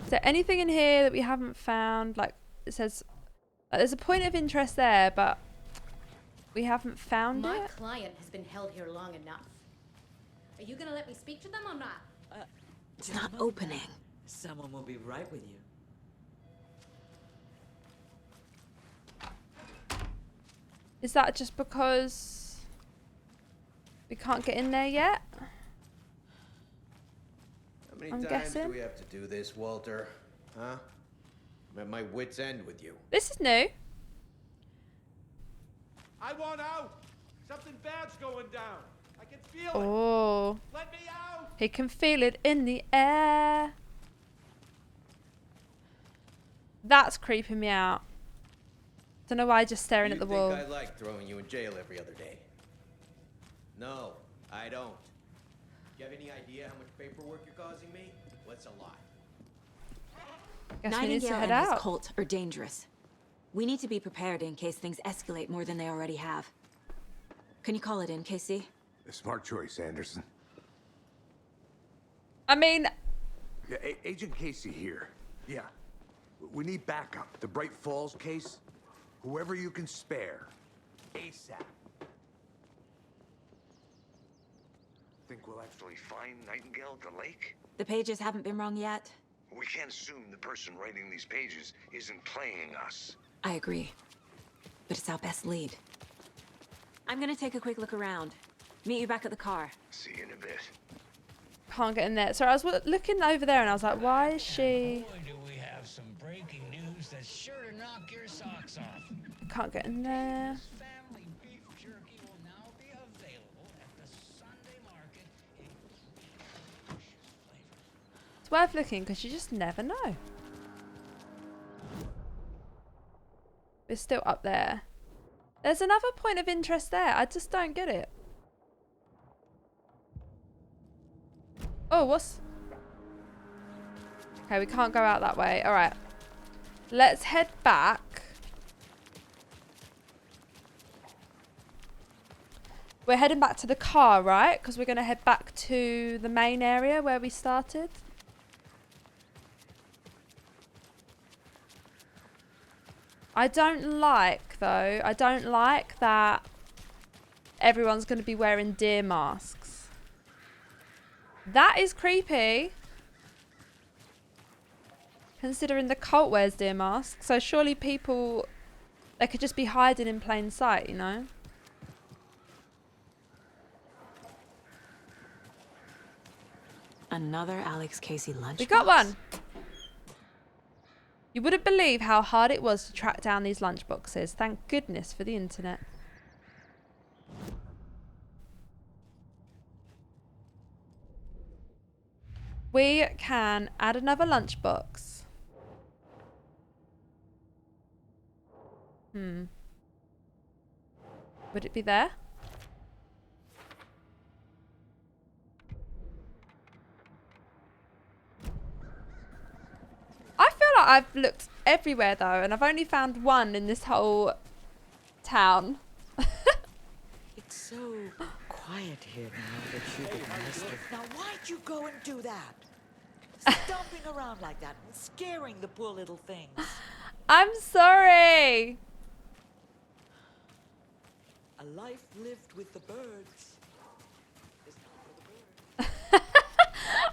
Is there anything in here that we haven't found? Like it says, there's a point of interest there, but we haven't found My it. client has been held here long enough. Are you gonna let me speak to them or not? It's not opening. Someone will be right with you. Is that just because we can't get in there yet? How many I'm times guessing. do we have to do this, Walter? Huh? I'm at my wit's end with you. This is new. I want out. Something bad's going down. I can feel it. Oh. Let me out. He can feel it in the air. That's creeping me out. Don't know why, just staring at the wall. You think I like throwing you in jail every other day? No, I don't. You have any idea how much paperwork you're causing me? What's a lot? Guess we need to Nightingale head and his out. cult are dangerous. We need to be prepared in case things escalate more than they already have. Can you call it in, Casey? A smart choice, Anderson. I mean... Yeah, Agent Casey here. Yeah. We need backup. The Bright Falls case. Whoever you can spare. ASAP. Think we'll actually find Nightingale at the lake? The pages haven't been wrong yet. We can't assume the person writing these pages isn't playing us. I agree. But it's our best lead. I'm gonna take a quick look around. Meet you back at the car. See you in a bit. Can't get in there. So I was looking over there and I was like, why is she... Boy, do we have some breaking news that's sure to knock your socks off. Can't get in there. Family beef jerky will now be available at the Sunday market in delicious flavors. It's worth looking because you just never know. We're still up there. There's another point of interest there. I just don't get it. Oh, what's... Okay, we can't go out that way. All right. Let's head back. We're heading back to the car, right? Because we're going to head back to the main area where we started. I don't like, though, I don't like that everyone's going to be wearing deer masks. That is creepy. Considering the cult wears deer masks. So surely people, they could just be hiding in plain sight, you know? Another Alex Casey lunchbox. We got one. You wouldn't believe how hard it was to track down these lunchboxes. Thank goodness for the internet. We can add another lunchbox. Would it be there? I feel like I've looked everywhere though, and I've only found one in this whole town. It's so quiet here now that you've been arrested. Now why'd you go and do that? Stomping around like that and scaring the poor little things. I'm sorry. A life lived with the birds.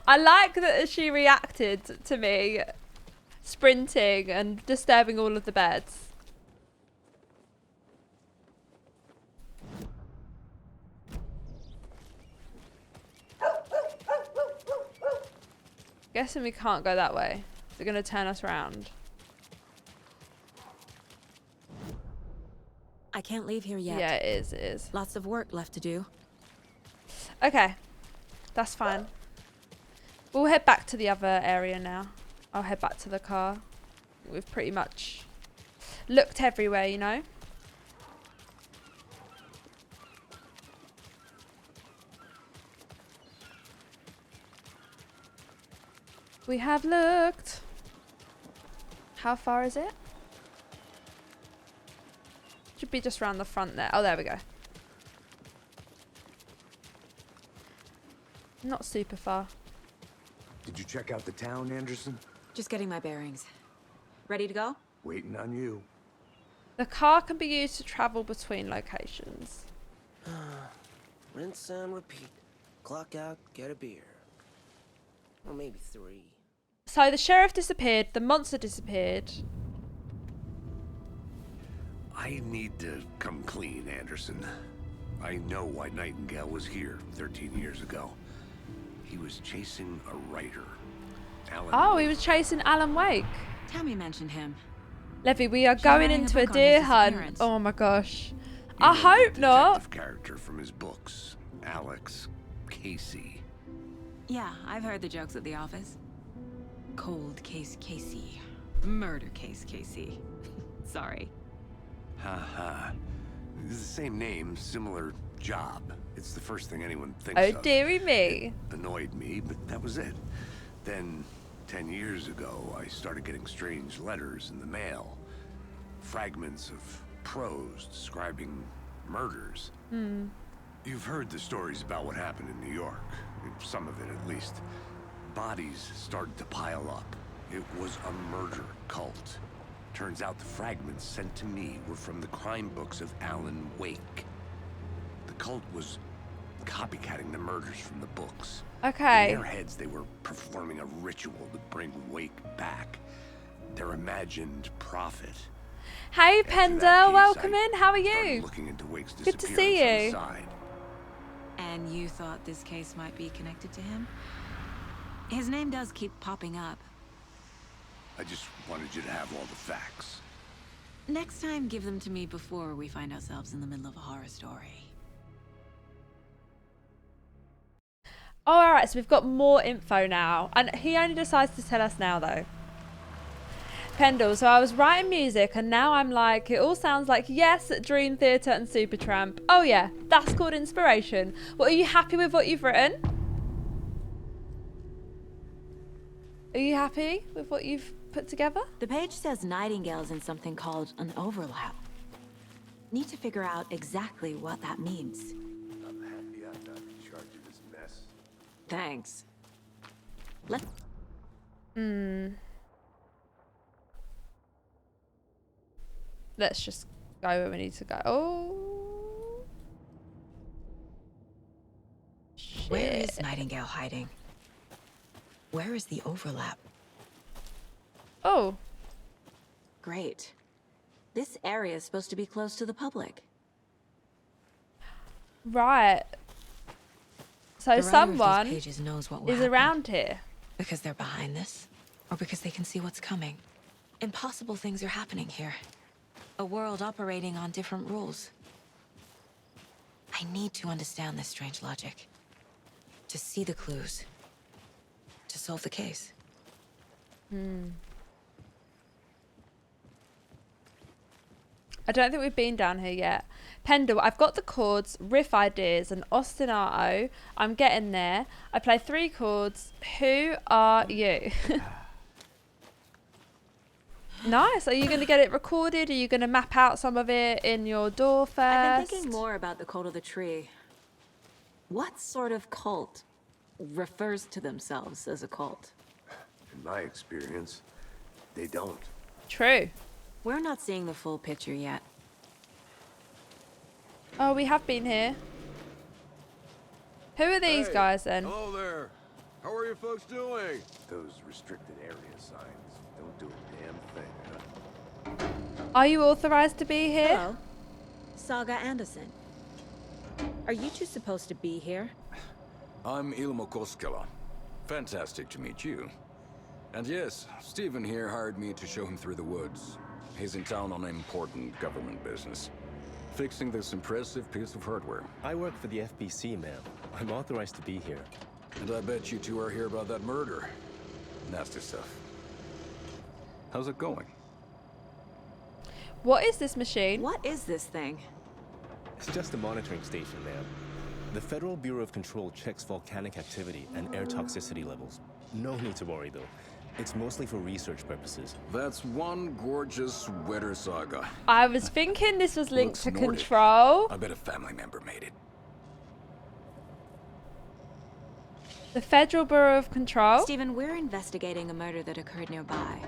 I like that she reacted to me sprinting and disturbing all of the beds. Guessing we can't go that way. They're going to turn us around. I can't leave here yet. Yeah, it is, it is. Lots of work left to do. Okay. That's fine. We'll head back to the other area now. I'll head back to the car. We've pretty much looked everywhere, you know? We have looked. How far is it? Should be just around the front there. Oh, there we go. Not super far. Did you check out the town, Anderson? Just getting my bearings. Ready to go? Waiting on you. The car can be used to travel between locations. Rinse and repeat. Clock out, get a beer. Or maybe 3. So the sheriff disappeared, the monster disappeared. I need to come clean, Anderson. I know why Nightingale was here 13 years ago. He was chasing a writer. Alan. Oh, he was chasing Alan Wake. Tammy mentioned him. Levy, we are She's going writing a into a book on deer his hunt. disappearance. Oh my gosh. You I know hope the not. detective character from his books, Alex Casey. Yeah, I've heard the jokes at the office. Cold case Casey. Murder case Casey. Sorry. Ha. It's the same name, similar job. It's the first thing anyone thinks Oh of. dearie me. It annoyed me, but that was it. Then, 10 years ago, I started getting strange letters in the mail. Fragments of prose describing murders. You've heard the stories about what happened in New York. Some of it, at least. Bodies started to pile up. It was a murder cult. Turns out the fragments sent to me were from the crime books of Alan Wake. The cult was copycatting the murders from the books. Okay. In their heads, they were performing a ritual to bring Wake back. Their imagined prophet. Hey After Pender, that piece, welcome I in. How are started you? looking into Wake's Good to see disappearance on the you. side. And you thought this case might be connected to him? His name does keep popping up. I just wanted you to have all the facts. Next time, give them to me before we find ourselves in the middle of a horror story. Oh, alright, so we've got more info now. And he only decides to tell us now, though. Pendle, so I was writing music and now I'm like, it all sounds like yes, Dream Theater and Supertramp. Oh yeah, that's called inspiration. Well, are you happy with what you've written? Are you happy with what you've put together? The page says Nightingale's in something called an overlap. Need to figure out exactly what that means. I'm happy I'm not in charge of this mess. Thanks. Let's... Let's just go where we need to go. Oh. Shit. Where is Nightingale hiding? Where is the overlap? Oh. Great. This area is supposed to be close to the public. Right. So The writer of these someone pages knows what will is happen. around here. Because they're behind this, or because they can see what's coming. Impossible things are happening here. A world operating on different rules. I need to understand this strange logic. To see the clues. To solve the case. I don't think we've been down here yet. Pendle, I've got the chords, riff ideas, and ostinato. I'm getting there. I play 3 chords. Who are you? Nice. Are you going to get it recorded? Are you going to map out some of it in your door first? I've been thinking more about the cult of the tree. What sort of cult refers to themselves as a cult? In my experience, they don't. True. We're not seeing the full picture yet. Oh, we have been here. Who are these guys then? Hello there. How are you folks doing? Those restricted area signs don't do a damn thing, huh? Are you authorized to be here? Hello. Saga Anderson. Are you two supposed to be here? I'm Ilmo Koskela. Fantastic to meet you. And yes, Stephen here hired me to show him through the woods. He's in town on important government business. Fixing this impressive piece of hardware. I work for the FBC, ma'am. I'm authorized to be here. And I bet you two are here about that murder. Nasty stuff. How's it going? What is this machine? What is this thing? It's just a monitoring station, ma'am. The Federal Bureau of Control checks volcanic activity and air toxicity levels. No need to worry, though. It's mostly for research purposes. That's one gorgeous weather saga. I was thinking this was linked Looks to Nordic. Control. I bet a family member made it. The Federal Bureau of Control. Stephen, we're investigating a murder that occurred nearby.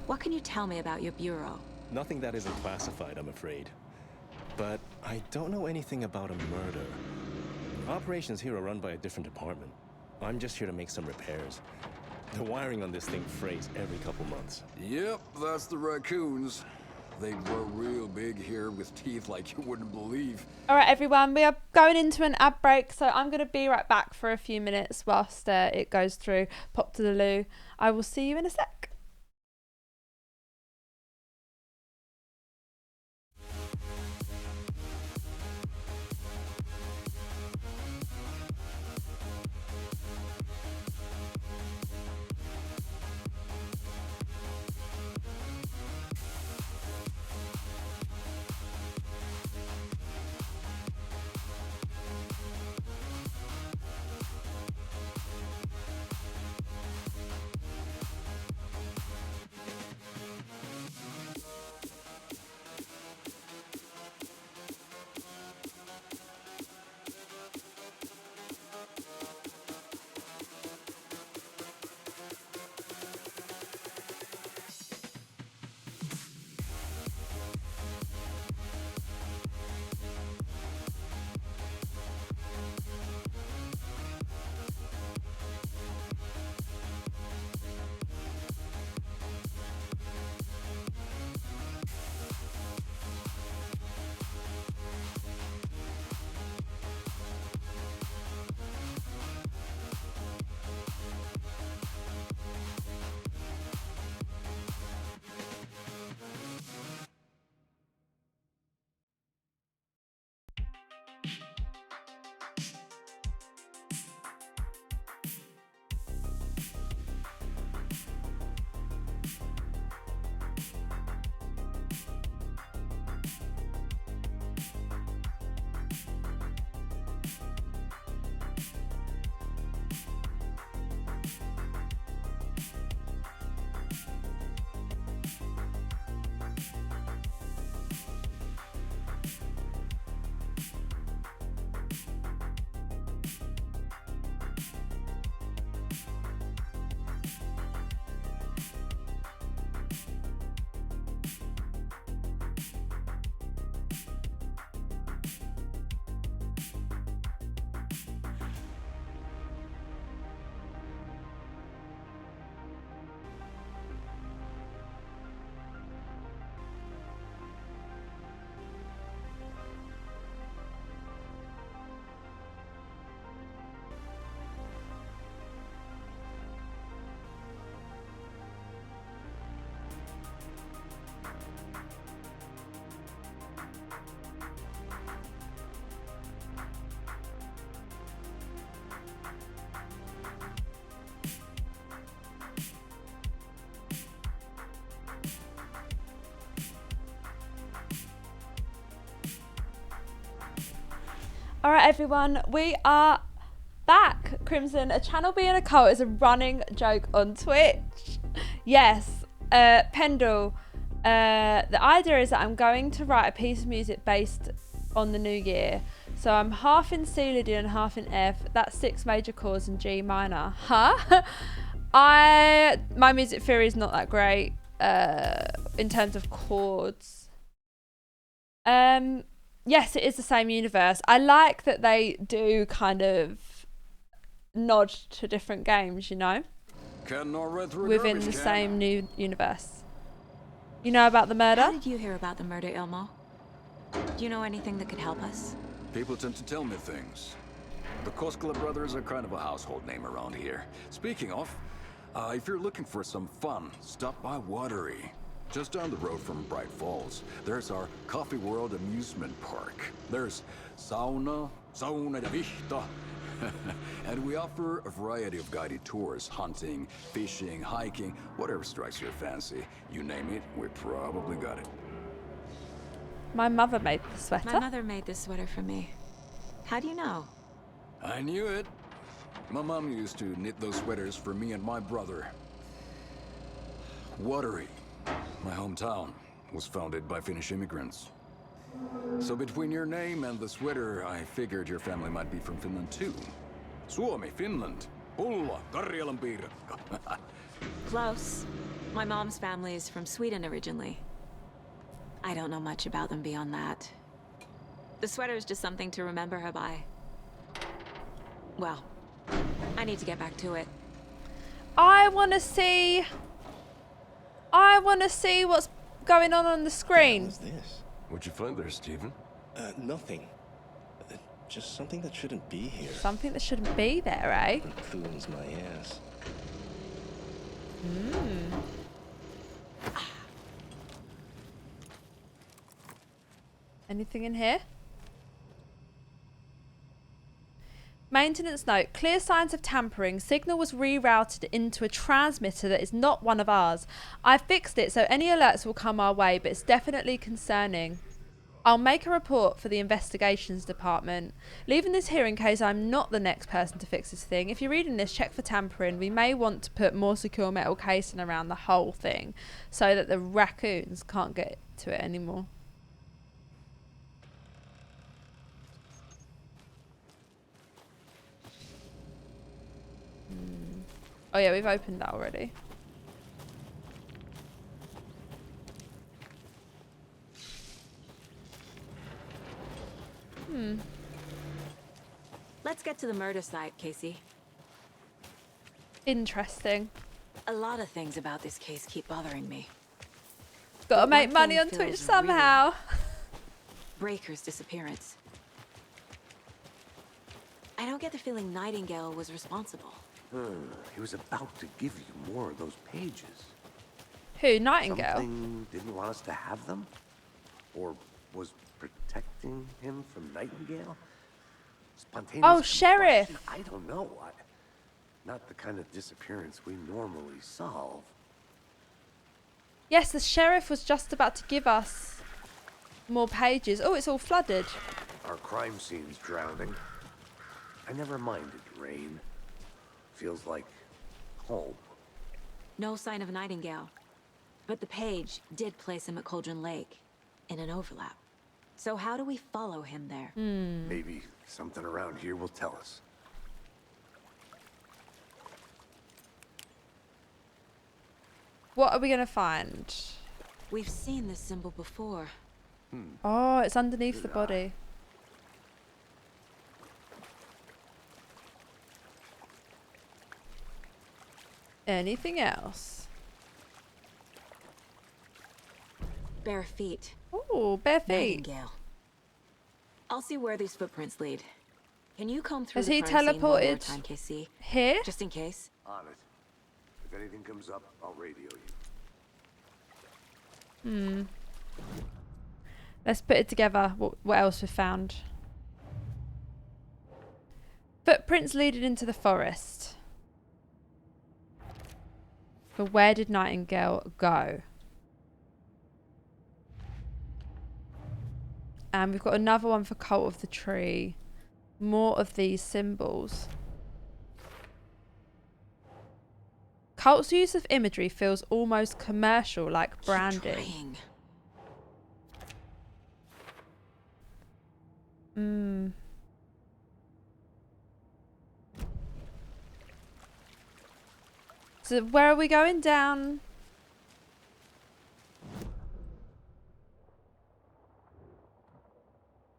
What can you tell me about your bureau? Nothing that isn't classified, I'm afraid. But I don't know anything about a murder. Operations here are run by a different department. I'm just here to make some repairs. The wiring on this thing frays every couple months. Yep, that's the raccoons. They grow real big here with teeth like you wouldn't believe. All right, everyone, we are going into an ad break, so I'm going to be right back for a few minutes whilst it goes through Pop to the Loo. I will see you in a sec. All right, everyone, we are back. Crimson, a channel being a cult is a running joke on Twitch. Yes, Pendle, the idea is that I'm going to write a piece of music based on the new year. So I'm half in C Lydian and half in F. That's 6 major chords and G minor. Huh? My music theory is not that great in terms of chords. Yes, it is the same universe. I like that they do kind of nod to different games, you know, within the same new universe. You know about the murder? How did you hear about the murder, Ilmo? Do you know anything that could help us? People tend to tell me things. The Koskela brothers are kind of a household name around here. Speaking of, if you're looking for some fun, stop by Watery. Just down the road from Bright Falls, there's our Coffee World amusement park. There's sauna de vihta, and we offer a variety of guided tours, hunting, fishing, hiking, whatever strikes your fancy. You name it, we probably got it. My mother made the sweater. My mother made this sweater for me. How do you know? I knew it. My mom used to knit those sweaters for me and my brother. Watery, my hometown, was founded by Finnish immigrants. So between your name and the sweater, I figured your family might be from Finland too. Suomi, Finland. Pulla, Karjalan piirakka. Close. My mom's family is from Sweden originally. I don't know much about them beyond that. The sweater is just something to remember her by. Well, I need to get back to it. I want to see what's going on the screen. What's this? What'd you find there, Stephen? Nothing. Just something that shouldn't be here. Something that shouldn't be there, eh? Includes my ass. Anything in here? Maintenance note. Clear signs of tampering. Signal was rerouted into a transmitter that is not one of ours. I fixed it so any alerts will come our way, but it's definitely concerning. I'll make a report for the investigations department. Leaving this here in case I'm not the next person to fix this thing. If you're reading this, check for tampering. We may want to put more secure metal casing around the whole thing so that the raccoons can't get to it anymore. Oh yeah, we've opened that already. Let's get to the murder site, Casey. Interesting. A lot of things about this case keep bothering me. Gotta make money on Twitch somehow. Breaker's disappearance. I don't get the feeling Nightingale was responsible. He was about to give you more of those pages. Who, Nightingale? Something didn't want us to have them? Or was protecting him from Nightingale? Spontaneous Oh, Sheriff! combustion? I don't know. Not the kind of disappearance we normally solve. Yes, the sheriff was just about to give us more pages. Oh, it's all flooded. Our crime scene's drowning. I never minded rain. Feels like home. No sign of Nightingale. But the page did place him at Cauldron Lake, in an overlap. So how do we follow him there? Maybe something around here will tell us. What are we gonna find? We've seen this symbol before. Oh, it's underneath the body. Anything else? Bare feet. Oh, bare feet. Nightingale. I'll see where these footprints lead. Can you comb through Has the he crime scene one more teleported time, KC? here? Just in case. On it. If anything comes up, I'll radio you. Let's put it together. What else we found? Footprints leading into the forest. But where did Nightingale go? And we've got another one for Cult of the Tree. More of these symbols. Cult's use of imagery feels almost commercial, like branding. So where are we going? Down?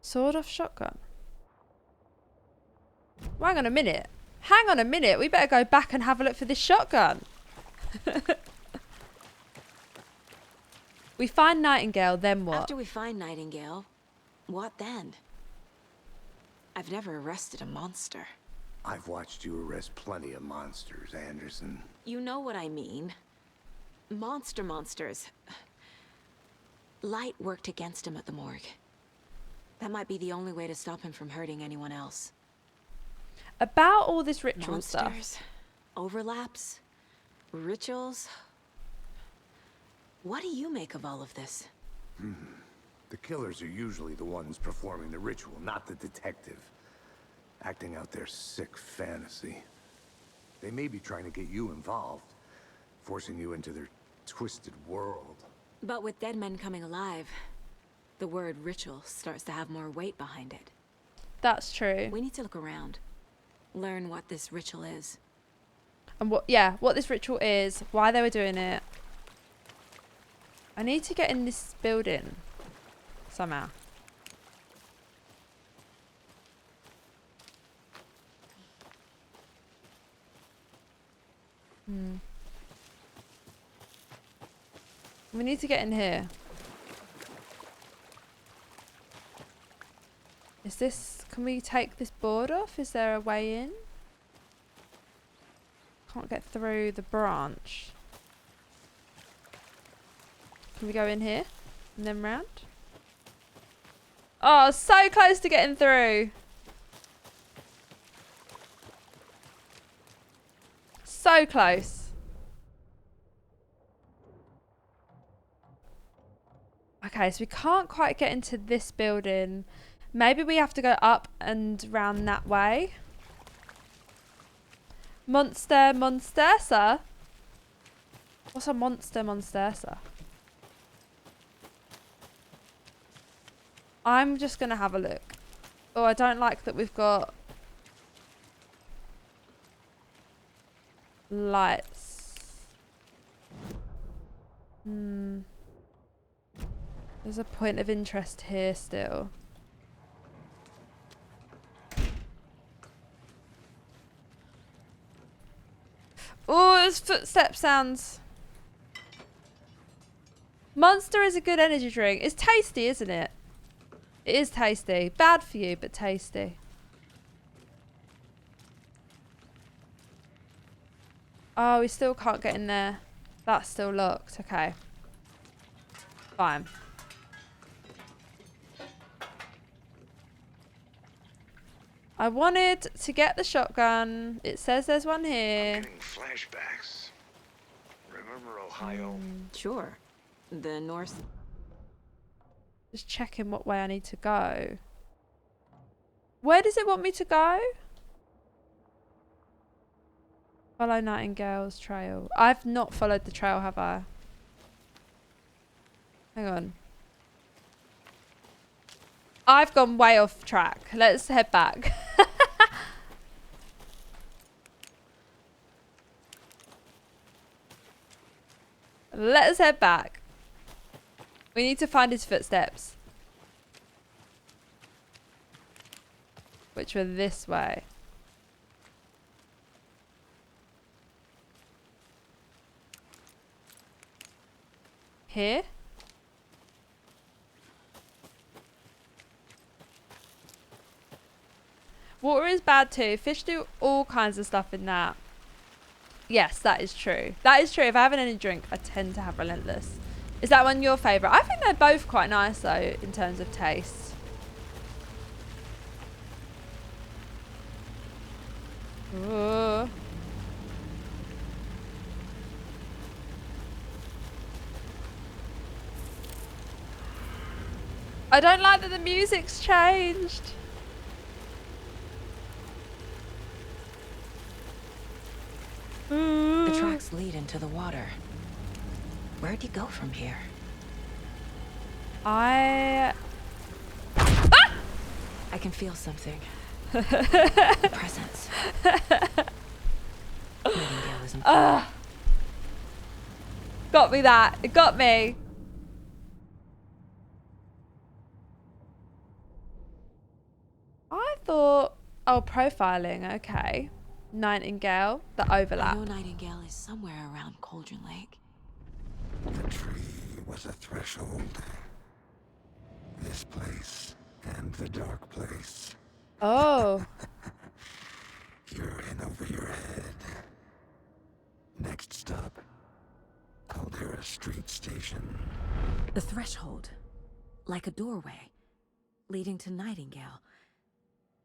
Sword off shotgun. Well, hang on a minute. Hang on a minute. We better go back and have a look for this shotgun. We find Nightingale, then what? After we find Nightingale, what then? I've never arrested a monster. I've watched you arrest plenty of monsters, Anderson. You know what I mean. Monsters. Light worked against him at the morgue. That might be the only way to stop him from hurting anyone else. About all this ritual Monsters, stuff. Overlaps, rituals. What do you make of all of this? The killers are usually the ones performing the ritual, not the detective. Acting out their sick fantasy. They may be trying to get you involved, forcing you into their twisted world. But with dead men coming alive, the word ritual starts to have more weight behind it. That's true. We need to look around. Learn what this ritual is. And what this ritual is, why they were doing it. I need to get in this building somehow. We need to get in here. Is this... Can we take this board off? Is there a way in? Can't get through the branch. Can we go in here? And then round? Oh, so close to getting through. So close. Okay, so we can't quite get into this building. Maybe we have to go up and round that way. Monster, sir? What's a monster, sir? I'm just going to have a look. Oh, I don't like that we've got lights. There's a point of interest here still. Oh, there's footstep sounds. Monster is a good energy drink. It's tasty, isn't it? It is tasty. Bad for you, but tasty. Oh, we still can't get in there. That's still locked. Okay. Fine. I wanted to get the shotgun. It says there's one here. Getting flashbacks. Remember Ohio? Sure. The north. Just checking what way I need to go. Where does it want me to go? Follow Nightingale's trail. I've not followed the trail, have I? Hang on. I've gone way off track. Let's head back. Let's head back. We need to find his footsteps. Which were this way. Here? Water is bad too. Fish do all kinds of stuff in that. Yes, that is true. That is true. If I have an energy drink, I tend to have Relentless. Is that one your favourite? I think they're both quite nice though, in terms of taste. Ooh. I don't like that the music's changed. The tracks lead into the water. Where'd you go from here? I can feel something. A presence. Nightingale isn't got me that. It got me. I thought, oh, profiling. Okay. Nightingale, the overlap. I know Nightingale is somewhere around Cauldron Lake. The tree was a threshold. This place and the dark place. Oh. You're in over your head. Next stop, Caldera Street Station. The threshold, like a doorway, leading to Nightingale.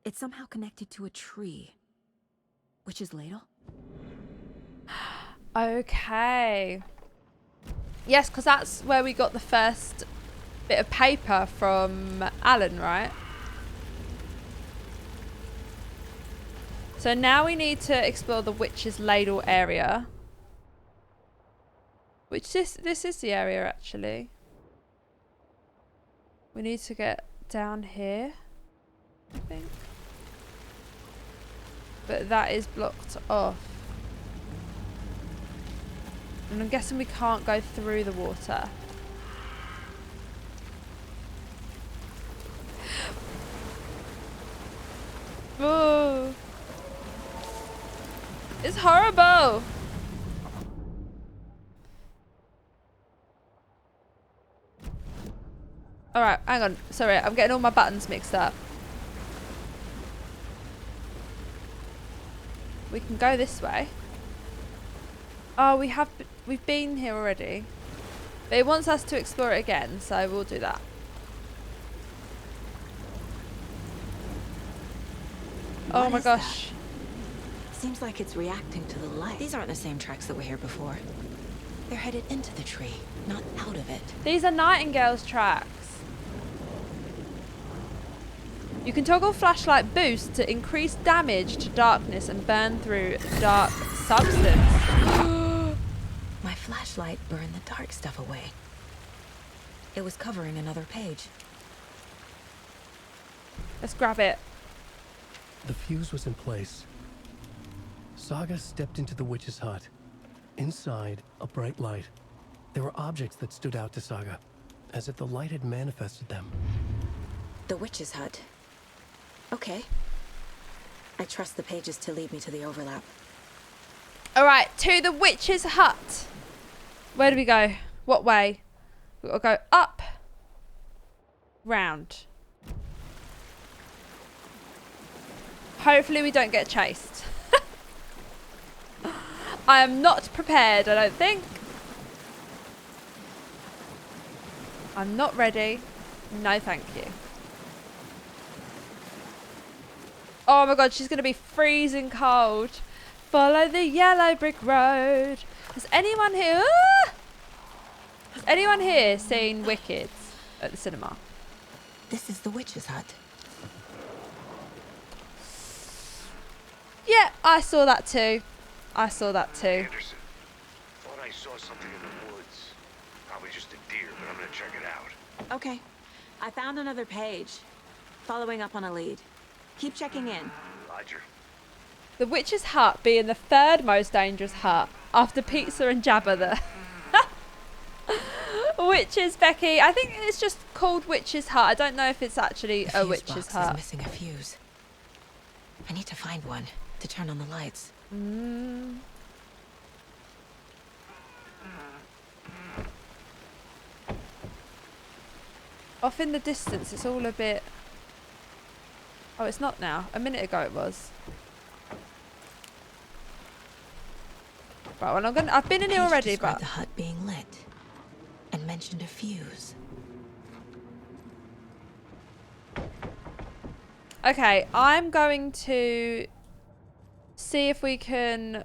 It's somehow connected to a tree. Witch's Ladle? Okay. Yes, because that's where we got the first bit of paper from Alan, right? So now we need to explore the Witch's Ladle area. Which this is the area, actually. We need to get down here, I think. But that is blocked off. And I'm guessing we can't go through the water. Oh. It's horrible. Alright, hang on. Sorry, I'm getting all my buttons mixed up. We can go this way. Oh, we've been here already. But it wants us to explore it again, so we'll do that. Oh my gosh. Seems like it's reacting to the light. These aren't the same tracks that were here before. They're headed into the tree, not out of it. These are Nightingale's tracks. You can toggle flashlight boost to increase damage to darkness and burn through dark substance. My flashlight burned the dark stuff away. It was covering another page. Let's grab it. The fuse was in place. Saga stepped into the witch's hut. Inside, a bright light. There were objects that stood out to Saga, as if the light had manifested them. The witch's hut. Okay. I trust the pages to lead me to the overlap. Alright, to the witch's hut. Where do we go? What way? We've got to go up. Round. Hopefully we don't get chased. I am not prepared, I don't think. I'm not ready. No, thank you. Oh my god, she's going to be freezing cold. Follow the yellow brick road. Has anyone here... Has anyone here seen Wicked at the cinema? This is the witch's hut. Yeah, I saw that too. I saw that too. Anderson, thought I saw something in the woods. Probably just a deer, but I'm gonna check it out. Okay. I found another page. Following up on a lead. Keep checking in. Roger. The witch's hut being the third most dangerous hut after pizza and Jabba the Witch's Becky. I think it's just called Witch's Hut. I don't know if it's actually a witch's hut. Is missing a fuse. I need to find one to turn on the lights. Off in the distance, it's all a bit... Oh, it's not now. A minute ago it was. Right, well, I've been in here already, but... the hut being lit and mentioned a fuse. Okay, I'm going to see if we can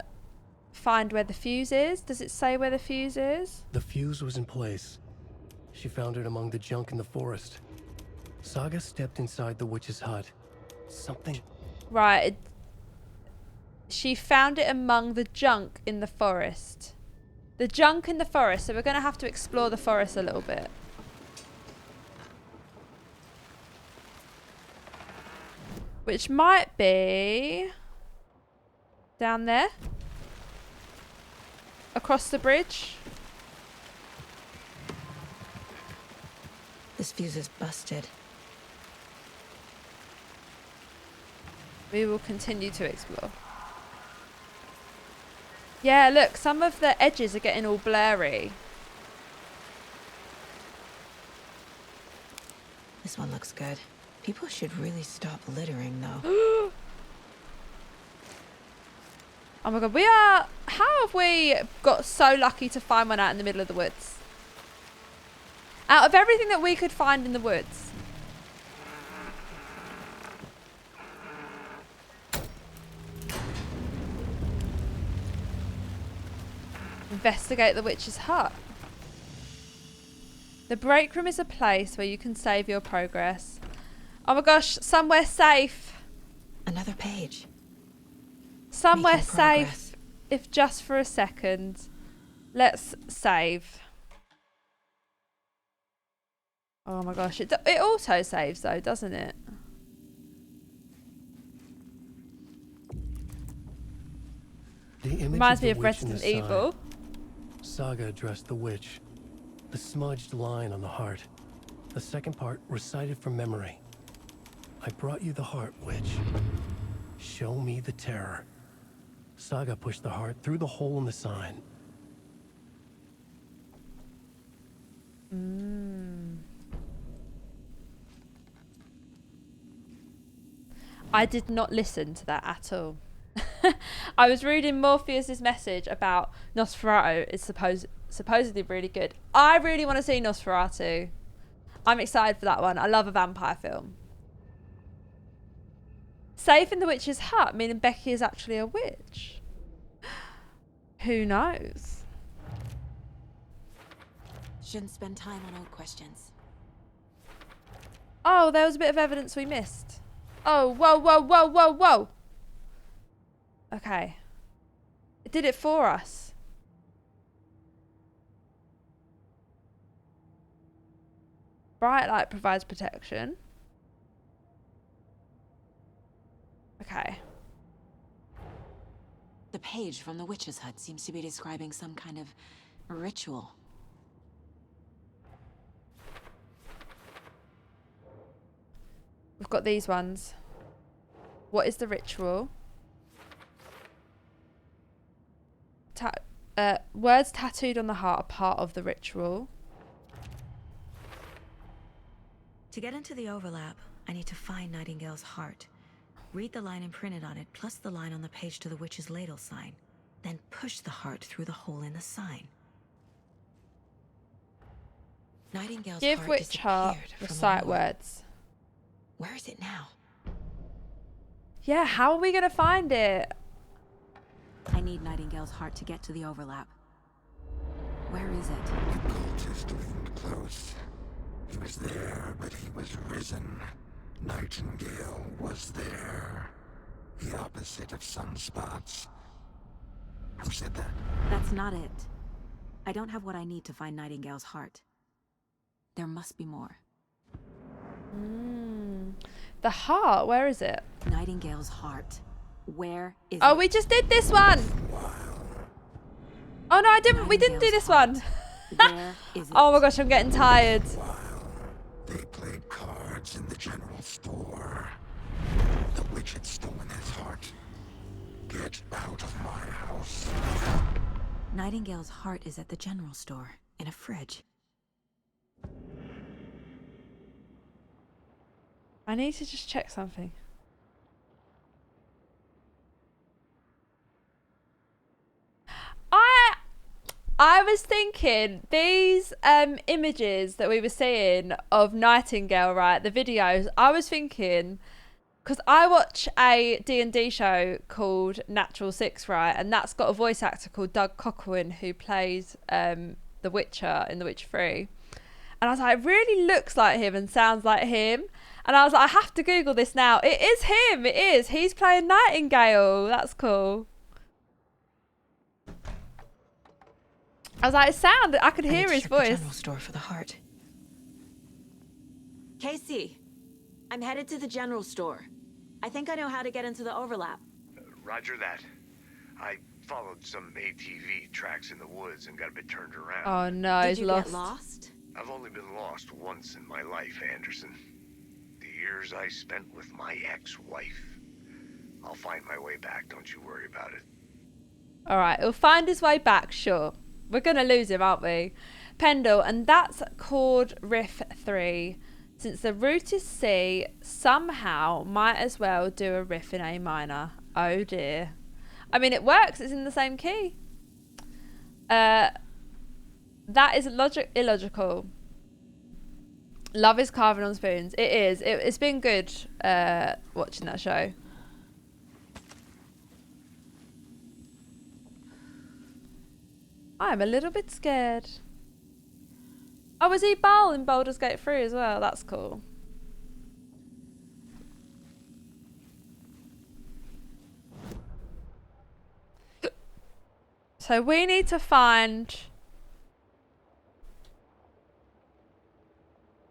find where the fuse is. Does it say where the fuse is? The fuse was in place. She found it among the junk in the forest. Saga stepped inside the witch's hut. Something... Right. She found it among the junk in the forest. The junk in the forest. So we're going to have to explore the forest a little bit. Which might be... down there. Across the bridge. This fuse is busted. We will continue to explore. Yeah, look, some of the edges are getting all blurry. This one looks good. People should really stop littering, though. Oh my god, we are... How have we got so lucky to find one out in the middle of the woods? Out of everything that we could find in the woods. Investigate the witch's hut. The break room is a place where you can save your progress. Oh my gosh, somewhere safe. Another page. Somewhere Making progress. safe, if just for a second. Let's save. Oh my gosh, it auto saves though, doesn't it? The image Reminds of me the of witch in the Resident Evil. sign. Saga addressed the witch. The smudged line on the heart. The second part recited from memory. I brought you the heart, witch. Show me the terror. Saga pushed the heart through the hole in the sign. I did not listen to that at all. I was reading Morpheus's message about Nosferatu is supposedly really good. I really want to see Nosferatu. I'm excited for that one. I love a vampire film. Safe in the witch's hut, meaning Becky is actually a witch. Who knows? Shouldn't spend time on old questions. Oh, there was a bit of evidence we missed. Oh, whoa, whoa, whoa, whoa, whoa. Okay. It did it for us. Bright light provides protection. Okay. The page from the witch's hut seems to be describing some kind of ritual. We've got these ones. What is the ritual? Words tattooed on the heart are part of the ritual. To get into the overlap, I need to find Nightingale's heart. Read the line imprinted on it, plus the line on the page to the witch's ladle sign. Then push the heart through the hole in the sign. Nightingale's Give heart witch heart, disappeared from recite the war. words. Where is it now? Yeah, how are we going to find it? I need Nightingale's heart to get to the overlap. Where is it? The cultist isn't close. He was there, but he was risen. Nightingale was there. The opposite of sunspots. Who said that? That's not it. I don't have what I need to find Nightingale's heart. There must be more. The heart, where is it? Nightingale's heart. Where is Oh, it? we just did this one. Oh no, I didn't. We didn't do this one. Where is it? Oh my gosh, I'm getting tired. They played cards in the general store. The witch had stolen his heart. Get out of my house. Nightingale's heart is at the general store, in a fridge. I need to just check something. I was thinking these images that we were seeing of Nightingale, right, the videos, I was thinking, because I watch a D&D show called Natural Six, right, and that's got a voice actor called Doug Cockwan who plays The Witcher in The Witcher 3. And I was like, it really looks like him and sounds like him. And I was like, I have to Google this now. It is him. It is. He's playing Nightingale. That's cool. I was like, it sounded. I could hear his voice. The general store for the heart. Casey, I'm headed to the general store. I think I know how to get into the overlap. Roger that. I followed some ATV tracks in the woods and got a bit turned around. Oh no, Did he's you lost. get lost? I've only been lost once in my life, Anderson. The years I spent with my ex-wife. I'll find my way back, don't you worry about it. All right, he'll find his way back, sure. We're going to lose him, aren't we? Pendle, and that's chord riff 3. Since the root is C, somehow might as well do a riff in A minor. Oh dear. I mean, it works. It's in the same key. That is illogical. Love is carving on spoons. It is. It's been good watching that show. I'm a little bit scared. Oh, was he Bal in Baldur's Gate 3 as well? That's cool. So we need to find...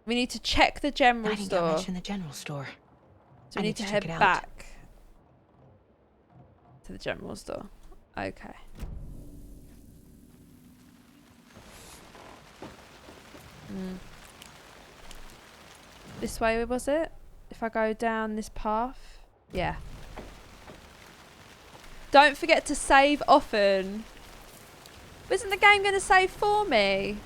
We need to check the general store. I didn't get much in the general store. So we need to head back to the general store. Okay. This way was it? If I go down this path? Yeah. Don't forget to save often. Isn't the game going to save for me?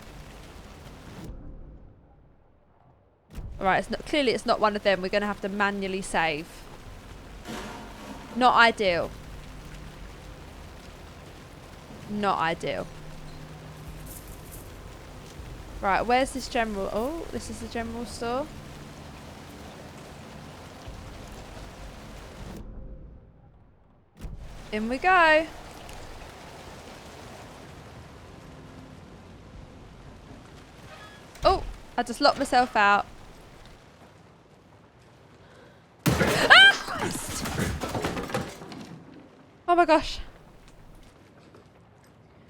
Alright, it's not, clearly it's not one of them. We're going to have to manually save. Not ideal. Not ideal. Right, where's this general? Oh, this is the general store. In we go. Oh, I just locked myself out. Ah! Oh my gosh.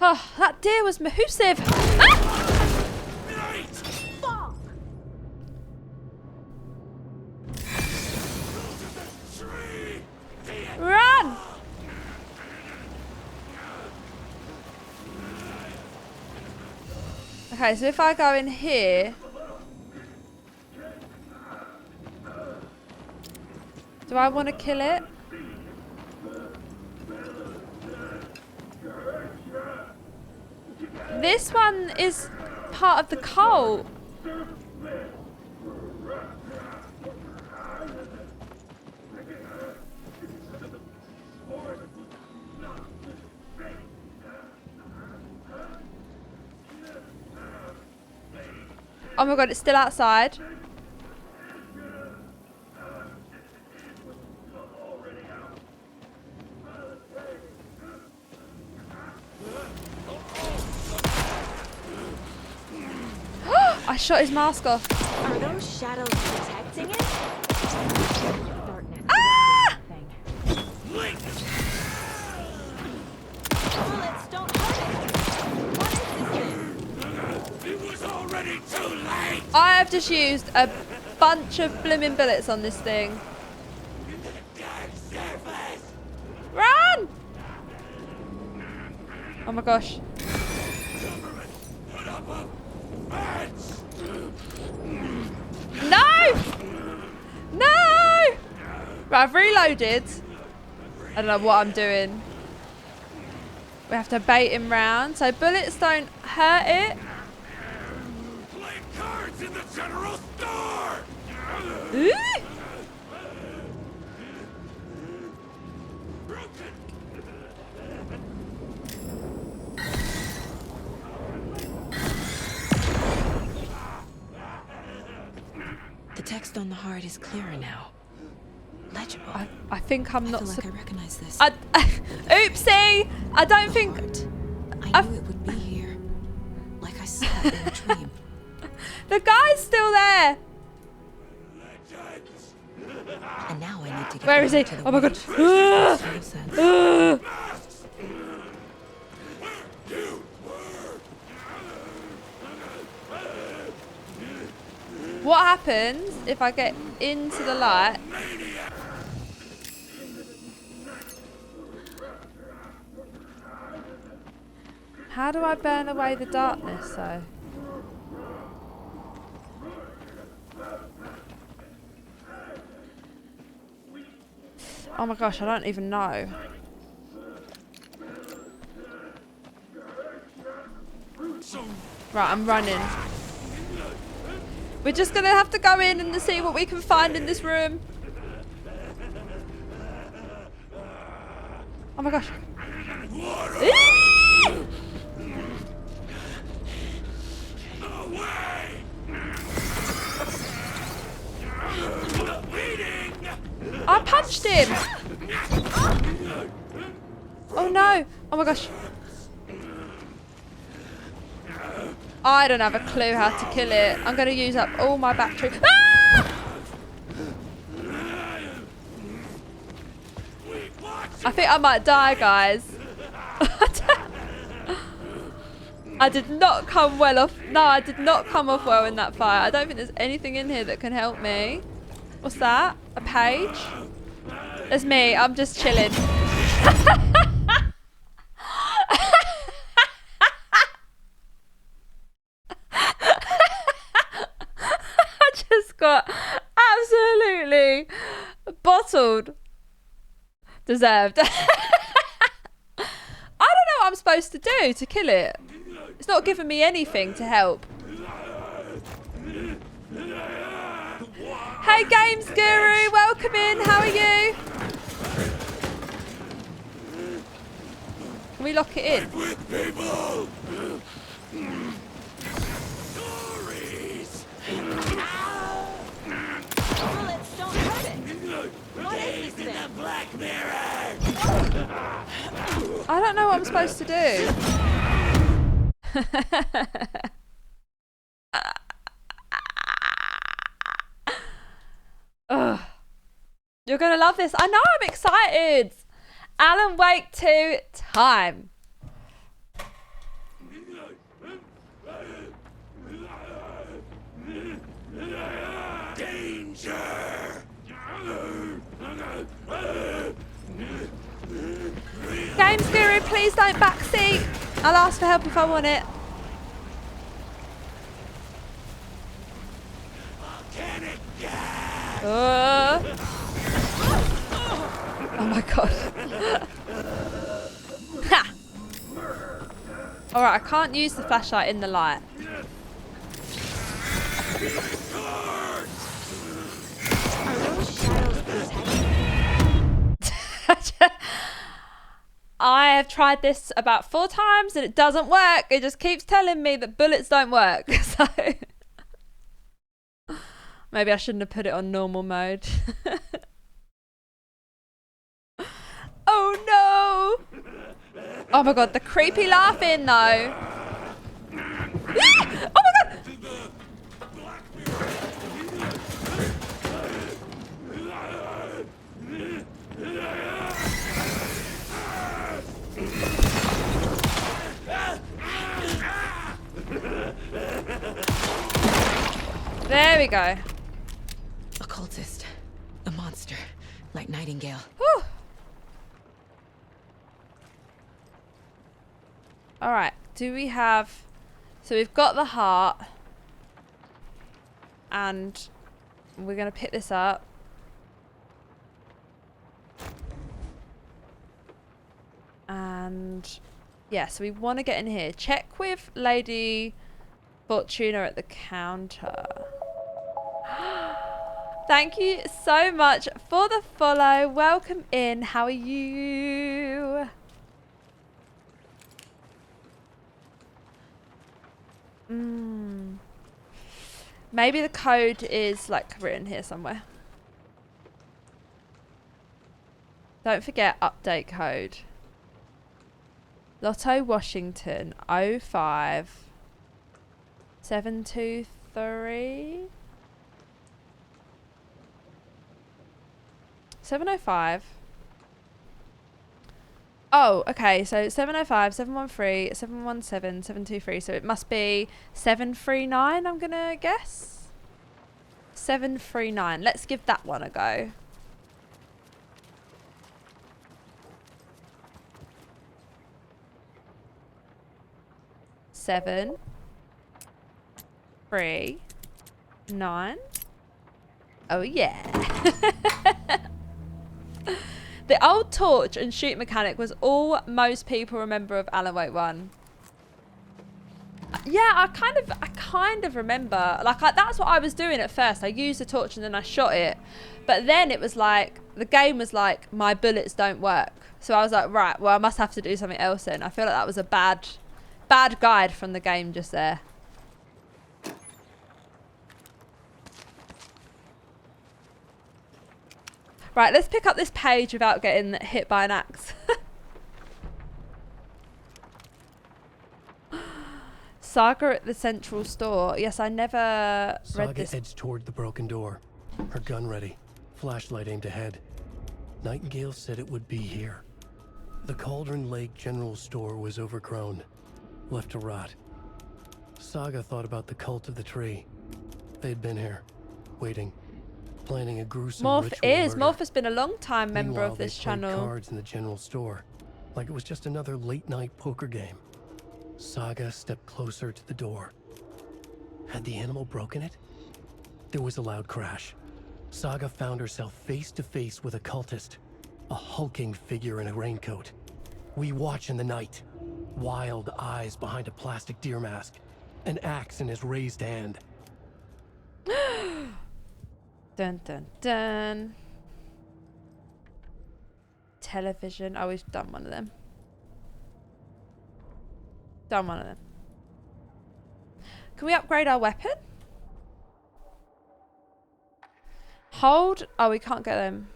Oh, that deer was mahoosive. Ah! Run! Okay, so if I go in here... Do I want to kill it? This one is part of the cult. Oh my god, it's still outside. I shot his mask off. Are those shadows protecting it? Ah! Bullets don't hurt it. What is this? It was already too late! I have just used a bunch of blimmin' bullets on this thing. Run! Oh my gosh. No! No! Right, I've reloaded. I don't know what I'm doing. We have to bait him round so bullets don't hurt it. Play cards in the general store! Ooh. The text on the heart is clearer now. Legible. I think I'm not. I feel like I recognize this. Oopsie! I don't think. I knew it would be here, like I saw it in a dream. The guy's still there. And now I need to get. Where is he? Oh my god! What happens if I get into the light? How do I burn away the darkness though? Oh my gosh, I don't even know. Right, I'm running. We're just gonna have to go in and see what we can find in this room. Oh my gosh. I punched him. Oh no. Oh my gosh. I don't have a clue how to kill it. I'm going to use up all my battery. Ah! I think I might die, guys. I did not come well off. No, I did not come off well in that fight. I don't think there's anything in here that can help me. What's that? A page? It's me. I'm just chilling. I just got absolutely bottled. Deserved. I don't know what I'm supposed to do to kill it. It's not giving me anything to help. Hey Games Guru, welcome in. How are you? Can we lock it in? Bullets don't hurt it. What is this thing? Black mirror. I don't know what I'm supposed to do. Ugh. You're gonna love this. I know, I'm excited. Alan Wake 2 time. Danger! Games Guru, please don't backseat. I'll ask for help if I want it. Oh my god. Ha! Alright, I can't use the flashlight in the light. I have tried this about 4 times and it doesn't work. It just keeps telling me that bullets don't work. So maybe I shouldn't have put it on normal mode. Oh no! Oh my god, the creepy laughing though. Oh my god! There we go. Occultist. A monster. Like Nightingale. Whew. Alright, do we have... So we've got the heart. And we're going to pick this up. And... yeah, so we want to get in here. Check with Lady Fortuna at the counter. Thank you so much for the follow. Welcome in. How are you? Maybe the code is like written here somewhere. Don't forget update code. Lotto Washington 05 723 705. Oh, okay, so 705, 713, 717, 723, so it must be 739, I'm gonna guess. 739. Let's give that one a go. Seven, 3, 9. Oh yeah. The old torch and shoot mechanic was all most people remember of Alan Wake 1. Yeah, I kind of remember. Like that's what I was doing at first. I used the torch and then I shot it. But then it was like the game was like my bullets don't work. So I was like, right, well I must have to do something else then. I feel like that was a bad guide from the game just there. Right, let's pick up this page without getting hit by an axe. Saga at the central store. Yes, I never read Saga this. edged toward the broken door, her gun ready, flashlight aimed ahead. Nightingale said it would be here. The Cauldron Lake General Store was overgrown, left to rot. Saga thought about the cult of the tree. They'd been here, waiting, planning a gruesome ritual murder. Morph has been a long time member Meanwhile, of this they played channel. cards in the general store, like it was just another late-night poker game. Saga stepped closer to the door. Had the animal broken it? There was a loud crash. Saga found herself face to face with a cultist, a hulking figure in a raincoat. We watch in the night, wild eyes behind a plastic deer mask, an axe in his raised hand. Dun dun dun. Television. Oh, we've done one of them. Done one of them. Can we upgrade our weapon? Hold. Oh, we can't get them.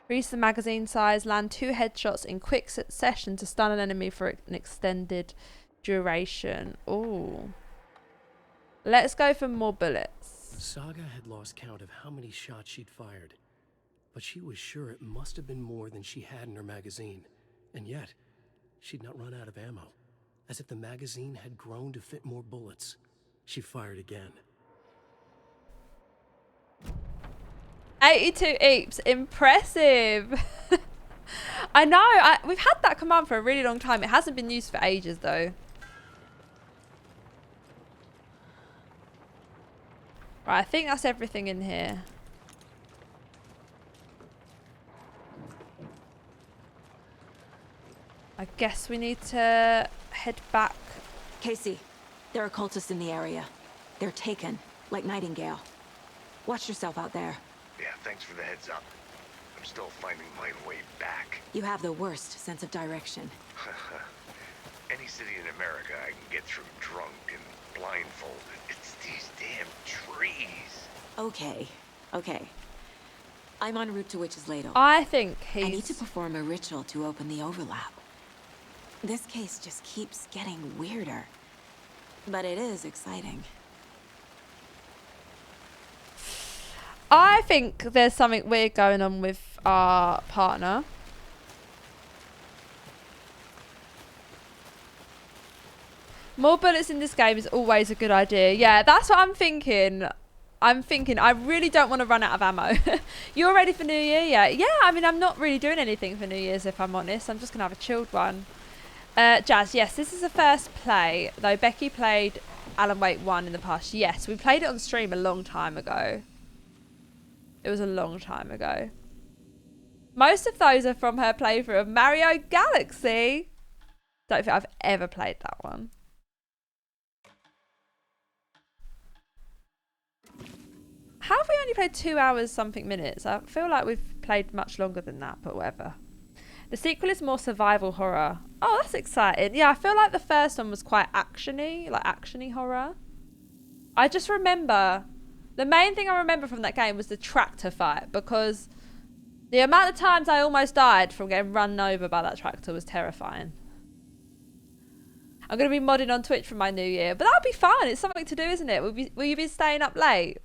Increase the magazine size. Land 2 headshots in quick succession to stun an enemy for an extended duration. Ooh. Let's go for more bullets. Saga had lost count of how many shots she'd fired, but she was sure it must have been more than she had in her magazine. And yet, she'd not run out of ammo. As if the magazine had grown to fit more bullets. She fired again. 82 eeps. Impressive. I know. We've had that command for a really long time. It hasn't been used for ages, though. Right, I think that's everything in here. I guess we need to head back. Casey, there are cultists in the area. They're taken, like Nightingale. Watch yourself out there. Yeah, thanks for the heads up. I'm still finding my way back. You have the worst sense of direction. Any city in America I can get through drunk and blindfolded. It's these damn trees. Okay, okay. I'm en route to Witch's Ladle. I think I need to perform a ritual to open the overlap. This case just keeps getting weirder. But it is exciting. I think there's something weird going on with our partner. More bullets in this game is always a good idea. Yeah, that's what I'm thinking. I really don't want to run out of ammo. You're ready for New Year? Yeah. Yeah, I mean, I'm not really doing anything for New Year's, if I'm honest. I'm just going to have a chilled one. Jazz, yes, this is the first play, though Becky played Alan Wake 1 in the past. Yes, we played it on stream a long time ago. It was a long time ago. Most of those are from her playthrough of Mario Galaxy. Don't think I've ever played that one. How have we only played 2 hours something minutes? I feel like we've played much longer than that, but whatever. The sequel is more survival horror. Oh, that's exciting. Yeah, I feel like the first one was quite actiony, like actiony horror. I just remember, the main thing I remember from that game was the tractor fight, because the amount of times I almost died from getting run over by that tractor was terrifying. I'm going to be modding on Twitch for my New Year, but that'll be fun. It's something to do, isn't it? Will you be staying up late?